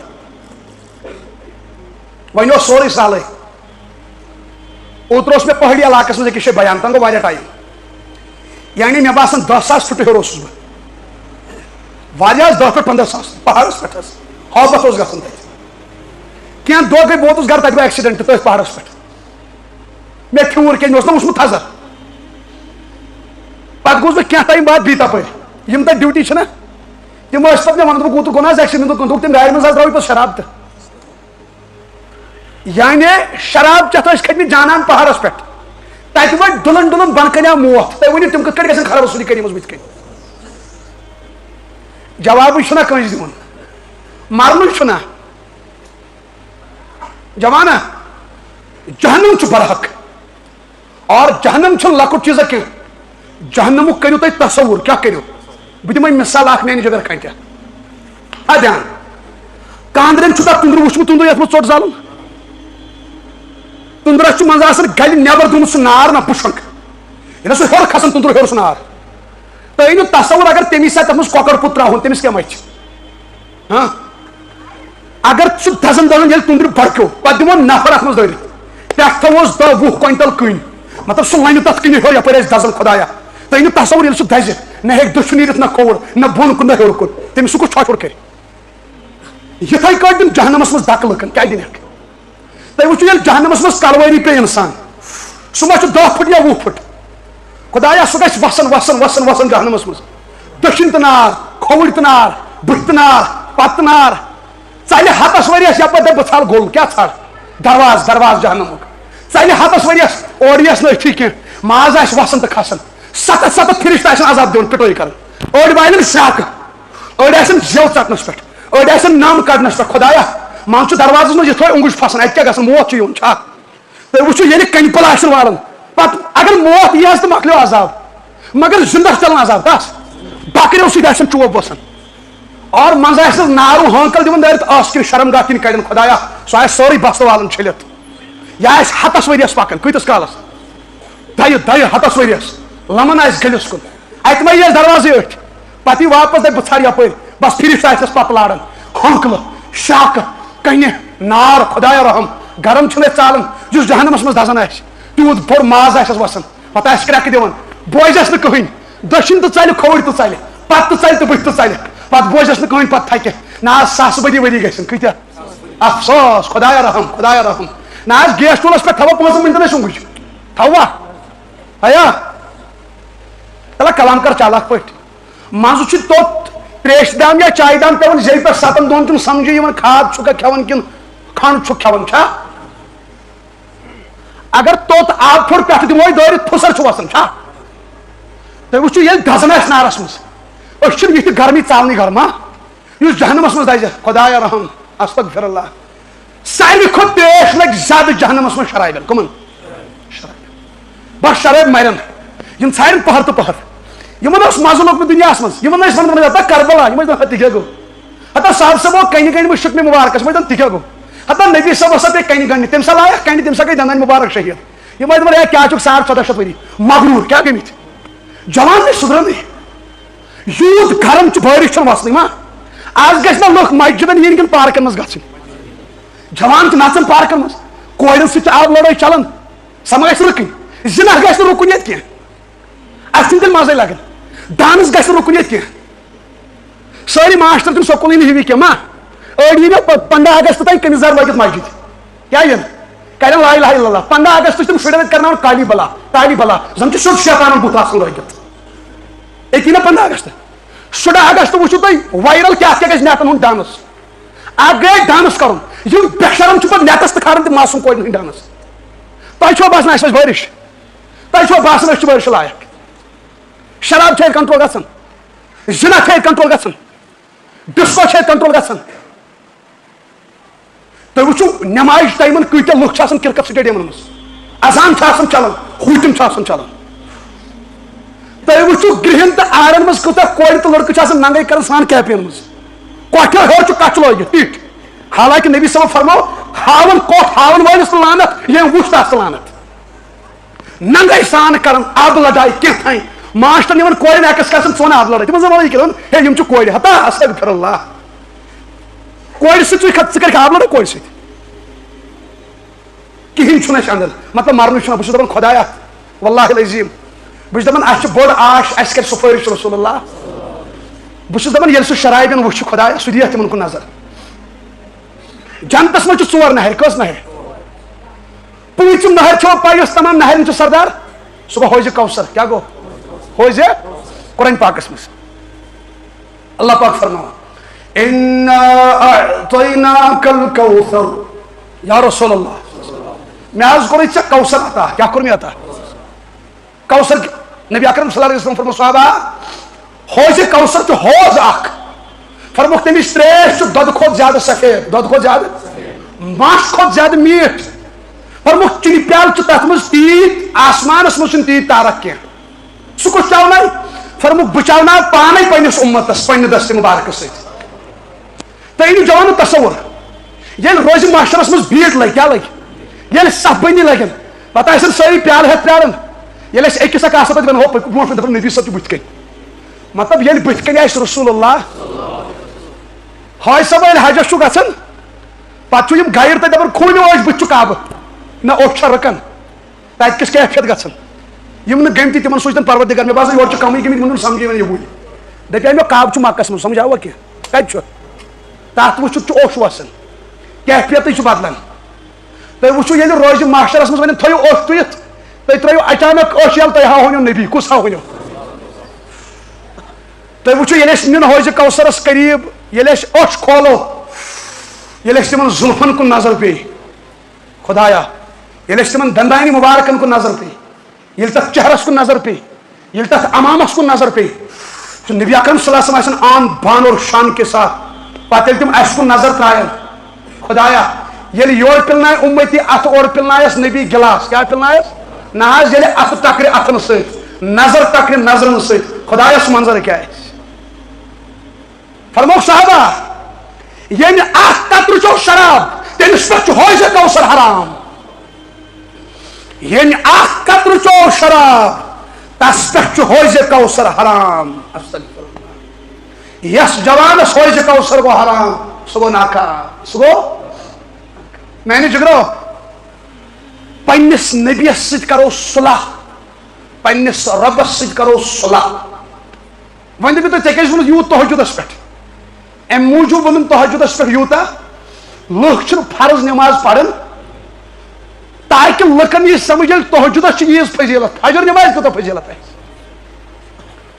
وۄنۍ اوس سورُے سہلٕے اوترٕ اوس مےٚ پہٲڑی علاقس منٛز أکِس جایہِ بیان تنہٕ گوٚو واریاہ ٹایم یعنی مےٚ باسان 10,000 فٕٹہٕ ہیوٚر اوسُس بہٕ واریاہ 10 پٮ۪ٹھ 15,000 پہاڑس پٮ۪ٹھ حظ ہابت اوس گژھان تتہِ کینٛہہ دۄہ گٔے بہٕ ووتُس گرٕ تتہِ گوٚو ایکسیڈنٹ تٔتھۍ پہاڑس پٮ۪ٹھ مےٚ پھیوٗر کیازِ مےٚ اوس نہ وٕچھمُت تھزر پتہٕ گوٚوُس بہٕ کینٛہہ ٹایم بعد بیٚیہِ تپٲرۍ یِم تتہِ ڈیوٹی چھِنہ تِم ٲسۍ پتہٕ مےٚ ونان دوٚپُکھ اوترٕ گوٚو نہ حظ ایکسیڈنٹ دوٚپُکھ تِم گاڑِ منٛز حظ درٛاوٕے پتہٕ شراب تہٕ یعنی شراب چٮ۪تھ ٲسۍ کھٔتمٕتۍ جانان پہاڑس پٮ۪ٹھ تتہِ وٲتۍ ڈُلن بۄنہٕ کنہِ آو موت تُہۍ ؤنِو تِم کِتھ کٲٹھۍ گژھن خراب رسوٗلی کٔرِمٕژ بٕتھِ کَنۍ جوابٕے چھُنہ کٲنٛسہِ دِوان مرنُے چھُنہ جوانا جہنم چھُ برحق اور جہنم چھُنہٕ لۄکُٹ چیٖزا کینٛہہ جہنمُک کٔرِو تُہۍ تصوُر کیٛاہ کٔرِو بہٕ دِمے مثال اکھ میانہِ جگہ کھنٛٹہِ ہا دھیان کاندرٮ۪ن چھُ تتھ تُندرٕ وٕچھمُت تُندرٕ یتھ منٛز ژوٚٹ زالُن تُندرس چھُ منٛزٕ آسان گلہِ نٮ۪بر دوٚمُت سُہ نار نہ پُشُنک ییٚلہِ سُہ ہیوٚر کھسان تُندرٕ ہیوٚر سُہ نار تُہۍ أنِو تصوُر اگر تمی ساتہٕ تتھ منٛز کۄکر پوٚت تراوُن تٔمِس کیٛاہ مچہِ ہاں اگر سُہ دزان ییٚلہِ تُندرِ بڑکیو پتہٕ دِمو نفر اتھ منٛز دٲرِتھ پٮ۪ٹھ تھاووس 10-20 کوینٹل کٕنۍ مطلب سُہ لنہِ تتھ کِنہِ ہیوٚر یپٲرۍ آسہِ دزان خۄدایا تُہۍ أنِو تصوُر ییٚلہِ سُہ دزِ نہ ہیٚکہِ دٔچھُن نیٖرِتھ نہ کھووُر نہ بۄن کُن نہ ہیوٚر کُن تٔمِس سُہ کُس ژھۄٹھ کرِ یِتھٕے کٲٹھۍ دِم جہنمس منٛز دکہٕ لُکن کیٛاہ دِنکھ تُہۍ وٕچھِو ییٚلہِ جہنمس منٛز کلوٲری پیٚیہِ اِنسان سُہ ما چھُ 10 پھٕٹ یا 20 پھٕٹ خۄدایا سُہ گژھِ وسان جہنمس منٛز دٔچھِنۍ تہِ نار کھووٕرۍ تہِ نار بٕتھِ تہِ نار پتہٕ تہِ نار ژَلہِ ہتس ؤریس یپٲرۍ دپہِ بہٕ ژھانڈٕ گوٚل کیٛاہ ژھانڈ درواز جہنمُک ژَلہِ ہتس ؤریس اورٕ یِیَس نہٕ أتھی کینٛہہ ماز آسہِ وسان تہٕ کھسان 7 فرشتہٕ آسن عذاب دِوان پِٹٲے کران أڑۍ والٮ۪ن شاکہٕ أڑۍ آسن زٮ۪و ژٹنس پٮ۪ٹھ أڑۍ آسن نم کڑنس پٮ۪ٹھ خۄدایا مان چھُ دروازس منٛز یِتھٲے اوٚنگُج پھسان اَتہِ کیٛاہ گژھان موت چھُ یِوان چھا تُہۍ وٕچھِو ییٚلہِ کنہِ پھٔلۍ آسن والان پتہٕ اگر موت یی حظ تہٕ مۄکلیو عذاب مگر زندہ چلان عذاب تس بکریو سۭتۍ آسن چوب بسان اور منٛزٕ آسٮ۪س نارو ہٲنکل دِوان دٲرِتھ ٲس کِنۍ شرم گاہ کِنۍ کڑن خۄدایا سُہ آسہِ سورُے بستہٕ والان چھٔلِتھ یہِ آسہِ 7 ؤریس پکان کۭتِس کالس دَیہِ 7 ؤریس لمن آسہِ گٔلِس کُن اتہِ ما یِیَس دروازے أٹھۍ پتہٕ یی واپس دپہِ بہٕ ژھانڈٕ یپٲرۍ بس فرشتہٕ آسٮ۪س پتہٕ لاران ہٲنکلہٕ شاکہٕ کنہِ نار خۄدایا رحم گرم چھُنہٕ أسۍ ژالان یُس جہنمس منٛز دزان آسہِ تیوٗت بوٚڑ ماز آسٮ۪س وسان پتہٕ آسہِ کرٛٮ۪کہٕ دِوان بوزٮ۪س نہٕ کٕہٕنۍ دٔچھِنۍ تہِ ژَلہِ کھووٕرۍ تہِ ژَلہِ پتہٕ تہِ ژَلہِ تہٕ بٕتھِ تہِ ژَلہِ پتہٕ بوزٮ۪س نہٕ کٕہٕنۍ پتہٕ تھکہِ نہ حظ 100 ؤری گژھن کۭتیاہ افسوس خۄدایا رحم نہ حظ گیس ٹوٗلس پٮ۪ٹھ تھاوو 5 مِنٹن أسۍ اوٚنگُج تھاوا ہیا تلا کلام کر چالاک پٲٹھۍ منٛزٕ چھُ توٚت تریشہِ دام یا چایہِ دام پیوان زیٚیہِ پٮ۪ٹھ 7 دۄہن چھُنہٕ سمجھے یِوان کھاد چھُکھا کھٮ۪وان کِنہٕ کھنڈ چھُکھ کھٮ۪وان چھا اگر توت آب پھوڑ پہ دمو دورت پھسر وسان تھی وچو یل دزن آس نارس مز یہ گرمی ژالنی گرما اس جہنمس مز دزہ خدایا رحم استغفر اللہ ساروی کھت پیش لگ زیادہ جہنمس مز شرابین کمن شراب بس شراب مرن یم ژھارن پہر تو پہر یمن مزہ لوگ دنیا مز ون ونان کربلا تہ گو ہتا صاحب صاحب کنہ گنڈ شکن مبارکس مجھ تہ گو ہتا نبی صاحب ہسا پہ کنہ گنڈ تم سا لایا کنڈ تم سا گئی دندن مبارک شہید یہ دپان ہے کیا چھ 1400 وری مغرور کیا گمت جوان نہیں سدرن یوت گرم بارش وسن ما آج گھس نا لوگ مسجدن ین کن پارکن مز گھن جوان نچن پارکن مز کورن ست آب لڑائی چلان سا ما گھس رکن زنا گھس رکن یت کی ات تیل مزے لگان ڈانس گھس رکن یت کی ساری ماسٹر تم سکول ہی کی ما اڑی 15 اگست تین کمزار لگت مسجد کیا یہ کرن لا الہ الا اللہ 15 اگست تم شڑت کرنا کالی بلا زن شد شیطان بت آسن لگت ایک نا 15 اگست 16 اگست وچو تھی وائرل کیا گھس نیتن ہند ڈانس آپ گئے ڈانس کرن یہ بے شرم پہ نیتس تو کھارن تم معصوم کورن ہند ڈانس تہ چھو باسان اس بارش تہ چھو باسان اس بارش لائق شراب چھ کنٹرول گژھان زنا چھ کنٹرول گژھان ڈسکو چھ کنٹرول گژھان تھی وچو نماز ٹائمن کتیا لوگ کرکٹ سٹیڈیمن مز اذان چلان ہوٹم چلان تھی وچو گرہن تو آرن مز کتیا کور تو لڑکہ ننگے کران سان کیپین مز کوٹھو ہر کچھ لگت ٹھیک حالانکہ نبی صاحب فرمو ہاون کوٹ ہاون والس لانت یہ وچ تس لانت ننگے سان کران آب لڑائی کتھائی ماسٹر نمن کورن ایکس کران ثون آب لڑائی تم زن کران ہے یم کور ہتا استغفر اللہ کور سی کر آب لڑائی کور ست کہین چھ اندر مطلب مرن بس دپان خدایا واللہ العظیم بس دپان اس بوڑ آش اس کر سفارش رسول اللہ بس دپان یل سہ شرابین وچھ خدایا سہ دیا تمن کن نظر جنتس مجھ 4 نہر کس نہر پوچم نہر چھو پائیس تمام نہرن چھ سردار سہ گو حوض کوثر کیا گو حوض قرآن پاکس مز اللہ پاک فرماو انا اعطیناک الکوثر یا رسول اللہ میں آج کوئی ژے کوثر عطا کیا کور میں عطا کوثر نبی اکرم صلی اللہ علیہ وسلم فرمو صحابہ حوض کوثر چھ حوض اخ فرمو تمس تریش چھ دود کھوت زیادہ سفید دود کھوت زیادہ ماش کھوت زیادہ میٹھ فرمو چنی پیال چھ تتھ مز تیت آسمانس مز چھ تیت تارک کی سہ کس چاونا فرمو بچاونا پانے پنس امتس پنہ دست مبارک ست تھی جوانو تصور یل روز معاشرس مز بھیڑ لگ کیا لگ یل سپنی لگن پتہ آسن ساری پیال ہتھ پیارن یل اکس اک آسان پہ ہو برو دپان نبی صاحب بت کن مطلب یل بت کن آس رسول اللہ حاج صاحب یل حجس چھ گژھان پتہ یم گایڈ تہ دپان کھونو آس بت کعبہ نہ اوٹ چھ رکان تت کس کیفیت گژھان یم نہ گمتی تمن سوچتن پروردگار میں باسان یور کمی گمت من سمجھ یہ وی دپے مے کعبہ چھ مکس من سمجھاوا کی کت چھ تات وچھ اوش وسان کیفیت چھ بدلان تھی وچو یل روز معاشرس مز ون تھو اوش تیت تھی ترو اچانک اوش یل تھی ہاؤ نبی کس ہاؤ تھی وچو یل نن حوض کوثرس قریب یل اوش کھولو یل تمن زلفن کن نظر پی خدایا یل تمن دندانی مبارکن کن نظر پی یل تک چہرس کن نظر پی یل تک امامس کن نظر پی تو نبی اکرم صلی اللہ علیہ وسلم آن بان اور شان کے ساتھ پتہ تم اس کن نظر ترائن خدایا یل یور پلنائے امتی ات اور پلنائس نبی گلاس کیا پلنائس نہ یل ات ٹکر اتن ست نظر ٹکر نظرن ست خدایا سہ منظر کیا فرمو صحابہ یعنی اخ قطر چو شراب تمس پہ حوض کوثر حرام یعنی اخ قطر چو شراب تس پہ حوض کوثر حرام یس جوانس حوض کوثر گو حرام سہ گو ناکام سہ گو میں نے جگرو پنس نبیس ست کرو صلح پنس ربس ست کرو صلح ون دپو تھی کیازِ وونُتھ یوٗت تہجدس پٮ۪ٹھ امہِ موٗجوٗب ووٚنُم تہجدس پٮ۪ٹھ یوٗتاہ لُکھ چھِنہٕ فرض نٮ۪ماز پران تاکہ لُکن یہِ سمجھ ییٚلہِ تہجدس چھِ ییٖژ فضیلت فجر نٮ۪مازِ کوٗتاہ فضیلت آسہِ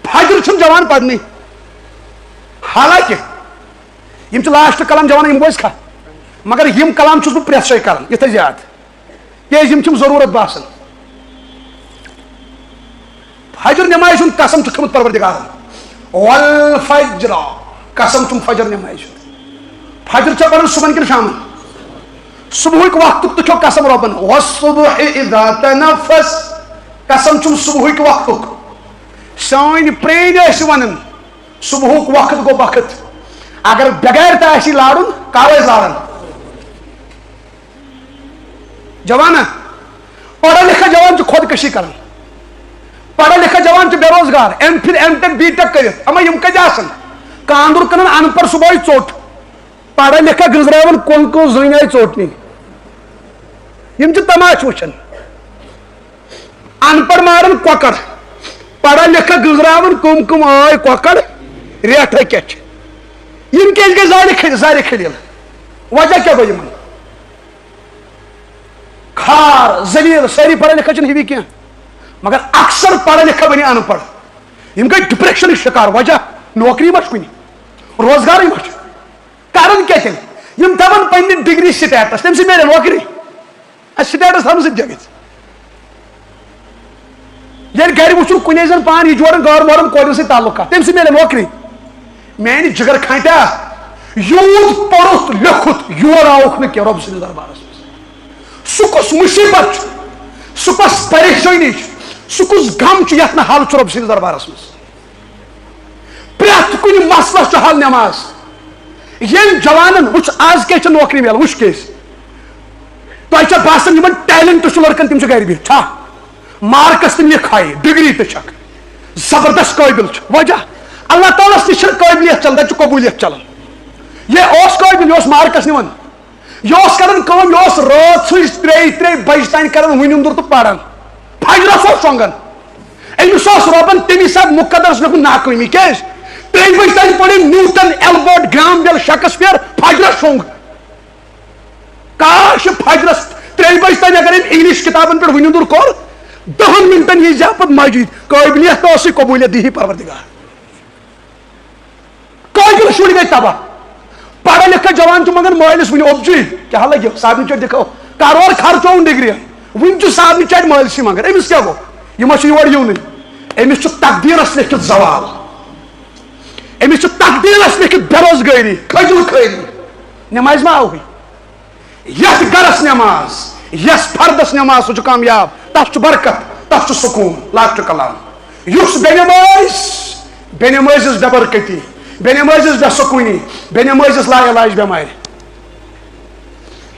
فجر چھُنہٕ جوان پرنٕے حالانکہ یم لاسٹ کلام جوان یم بوز کھا مگر یم کلام چھُس بہٕ پرٛٮ۪تھ جایہِ کران یِتھٕے زیادٕ کہ ضرورت باسان فجر نماز قسم کھمت پروردگار والفجر قسم فجر نماز فجر چھ پڑھن صبح کن شام صبح وقت تو قسم ربن والصبح اذا تنفس قسم صبح وقت سان پرین ون صبح وقت گو وقت اگر بغیر تہ لارن کاوز لارن جوان پڑھا لکھا جوان خودکشی کران پڑھا لکھا جوان بے روزگار ایم پھر ایم ٹیک بی ٹیک کرت اما یم کتہ آسن کاندر کنن ان پر صبح ژوٹ پڑھا لکھا گزراون کل کو زٔنۍ آیہِ ژوٹنی یم تماش وچھان ان پڑھ مارن کۄکر پڑھا لکھا گزراون کم کم آے کۄکر ریٹھا کیا یم کیٛازِ گٔے زارِ خلیل وجہ کیا گوٚو یمن کھار ذلیل ساری پڑھا لکھا چھنہٕ ہِوی کینٛہہ مگر اکثر پڑھا لکھا بنی ان پڑھ یم گئی ڈپریشن شکار وجہ نوکری مچ کنی روزگار مچ کارن کیا تیل یم دپان پننہِ ڈگری سٹیٹس تم سے میلے نوکری سٹیٹس ہم سۭتۍ جگت ییٚلہِ گرِ وٕچھُن کُنے زن پان یہ جوڑن گور مورن کورٮ۪ن سۭتۍ تعلقات تم سے میلے نوکری میانہِ جگر کھانٹیا یوٗت پوٚرُتھ لیوٚکھُتھ یور آوُکھ نہٕ کینٛہہ رۄب سٕنٛدِس دربارس منٛز سُہ کُس مُصیبت چھُ سُہ کۄس پریشٲنی چھِ سُہ کُس غم چھُ یتھ نہٕ حل چھُ رۄب سٕنٛدِس دربارس منٛز پرٛٮ۪تھ کُنہِ مسلس چھُ حل نٮ۪ماز ییٚلہِ جوانن وٕچھ آز کیٛاہ چھِ نوکری میلان وٕچھ کیٛازِ تۄہہِ چھا باسان یِمن ٹیلنٹ چھُ لڑکن تِم چھِ گرِ بِہِتھ چھا مارکس تہِ نِکھ ہاے ڈگری تہِ چھکھ زبردست قٲبِل چھُ وجہ اللہ تعالیٰ نِش چھنہٕ قٲبلیت چلان تتہِ چھُ قبوٗلیت چلان یہ اوس قٲبِل یہ اوس مارکس نِوان یہ اوس کران کٲم یہ اوس رٲژ سٕنٛز 3 بجہِ تانۍ کران وُنِنٛدُر تہٕ پران فجرس اوس شۄنٛگان أمِس اوس رۄبن تمہِ ساتہٕ مُقدرس لیوٚکھمُت ناکٲمی کیٛازِ 3 بجہِ تانۍ پٔرِن نیوٹن ایلبرٹ گرام بیل شیکسپیر فجرس شۄنٛگ کاش فجرس 3 بجہِ تانۍ اگر أمۍ انگلش کتابن پٮ۪ٹھ وُنِنٛدُر کوٚر 10 منٹن یی زِ پتہٕ مسجد قٲبلیت تہِ اوسُے قبوٗلیت دِہی پروردگار قٲبِل شُرۍ گٔے تباہ پڑھا لکھا جوان مگر مالس ون اوبجی کیا لگو صابنہِ چٹ دکھو کرور خرچون ڈگری ون صابنہِ چٹ مالسی مگر امس کیا گو یہ ما یور یونی امس تقدیرس لکھت زوال امس تقدیرس لکھت بے روزگاری کھجل خٲری نماز ما آوٕے یتھ گرس نماز یس فردس نماز سُہ چھُ کامیاب تس چھُ برکت تس چھُ سکوٗن لاسٹ کلام یُس بے نمازس بے برکتی بے نمازس بے سکوٗنی بے نمازس لا علاج بیمارِ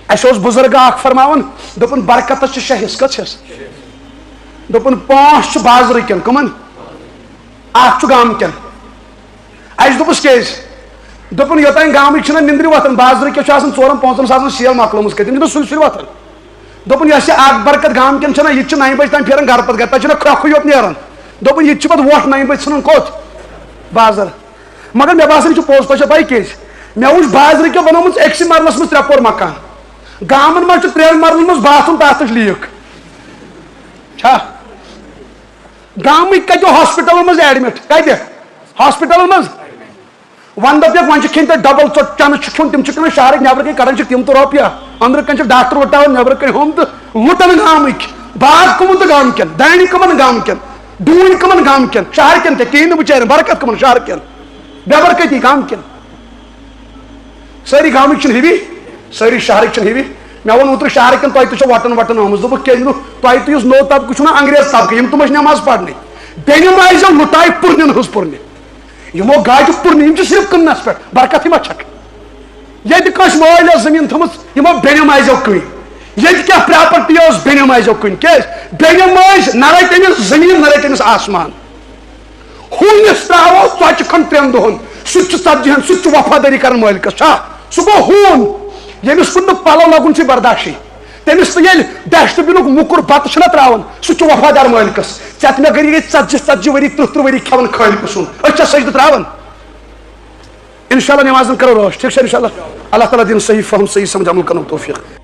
اَسہِ اوس بُزرگ اکھ فرماوان دوٚپُن برکتس چھِ 6 حصہٕ کٔژ حصہٕ دوٚپُن 5 چھِ بازرٕکٮ۪ن کٕمن اکھ چھُ گامکٮ۪ن اَسہِ دوٚپُس کیٛازِ دوٚپُن یوٚتانۍ گامٕکۍ چھِنہٕ نِندرِ وۄتھان بازرٕکٮ۪ن چھُ آسان 4-5 ساسن سیل مۄکلٲمٕژ کٔرِتھ تِم چھِ سُلہِ وۄتھان دوٚپُن یۄس یہِ اکھ برکت گامکٮ۪ن چھنہ یہِ تہِ چھِ 9 بجہِ تانۍ پھیران گرٕ پتہٕ گرِ تتہِ چھُنہ کھرٛۄکھٕے یوت نیران دوٚپُن یہِ تہِ چھِ پتہٕ وۄٹھ 9 بجہِ ژھٕنان کوٚت بازر مگر مےٚ باسان یہِ چھُ پوٚز تۄہہِ چھا پاے کیٛازِ مےٚ وٕچھ بازرٕکٮ۪و بنومُت أکسٕے مرلس منٛز 3 پور مکان گامن منٛز چھُ 3 مرلن منٛز باتھ روٗم تتھ تہِ چھُ لیٖک چھا گامٕکۍ کتہِ ہاسپٹلن منٛز ایڈمٹ کتہِ ہاسپٹلن منٛز ون دپیکھ وۄنۍ چھِ کھٮ۪نۍ تتہِ ڈبل ژوٚٹ چنہٕ چھُ کھیوٚن تِم چھِ کٕنان شہرٕکۍ نیبرٕ کَنۍ کڑان چھِ تِم تہِ رۄپیہِ أنٛدرٕ کَنۍ چھِ ڈاکٹر وٕٹاوان نیبرٕ کَنۍ ہُم تہٕ لُٹان گامٕکۍ باغ کٕمن تہٕ گامکٮ۪ن دانہِ کٕمن گامکٮ۪ن ڈوٗنۍ کٕمن گامکٮ۪ن شہرکٮ۪ن تہِ کِہیٖنۍ نہٕ بِچارٮ۪ن برکت کٕمن شہرکٮ۪ن بے برکتی گامکٮ۪ن سٲری گامٕکۍ چھِنہٕ ہِوی سٲری شہرٕکۍ چھِنہٕ ہِوی مےٚ ووٚن اوترٕ شہرکٮ۪ن تۄہہِ تہِ چھو وٹان وٹان آمٕژ دوٚپُکھ کیٛازِ نہٕ تۄہہِ تہِ یُس نوٚو طبقہٕ چھُو نہ انگریز طبقہٕ یِم تِم ٲسۍ نٮ۪ماز پرنٕے بیٚنہِ ماجیو لُٹایہِ پُرنٮ۪ن ہٕنٛز پُرنہِ یِمو گاجہِ پُرنہِ یِم چھِ صرف کٕننس پٮ۪ٹھ برکتٕے ما چھکھ ییٚتہِ کٲنٛسہِ مٲلۍ ٲس زٔمیٖن تھٲومٕژ یِمو بیٚنہِ ماجیو کٕنۍ ییٚتہِ کیٛاہ پراپرٹی ٲس بیٚنہِ ماجیو کٕنۍ کیٛازِ بیٚنہِ ماجہِ نہ رَٹہِ أمِس زٔمیٖن نہ رَٹہِ أمِس آسمان ہوٗنِس ترٛاوو ژۄچہِ کھنٛڈ 3 دۄہن سُہ تہِ چھُ 40 سُہ تہِ چھُ وفادٲری کران مٲلکس چھا سُہ گوٚو ہوٗن ییٚمِس کُن نہٕ پلو لگُن چھُ برداشی تٔمِس تہِ ییٚلہِ ڈسٹ بِنُک مُکُر بتہٕ چھُنہ تراوان سُہ چھُ وفادار مٲلکس ژےٚ مےٚ گٔے 40 ؤری 30 ؤری کھٮ۪وان خٲلقہٕ سُنٛد أسۍ چھا سجدٕ تراوان انشاء اللہ نمازن کرو روش ٹھیک ہے انشاء اللہ اللہ تعالیٰ دِن صحیح فہم صحیح سمجھ عمل کرنُک توفیٖق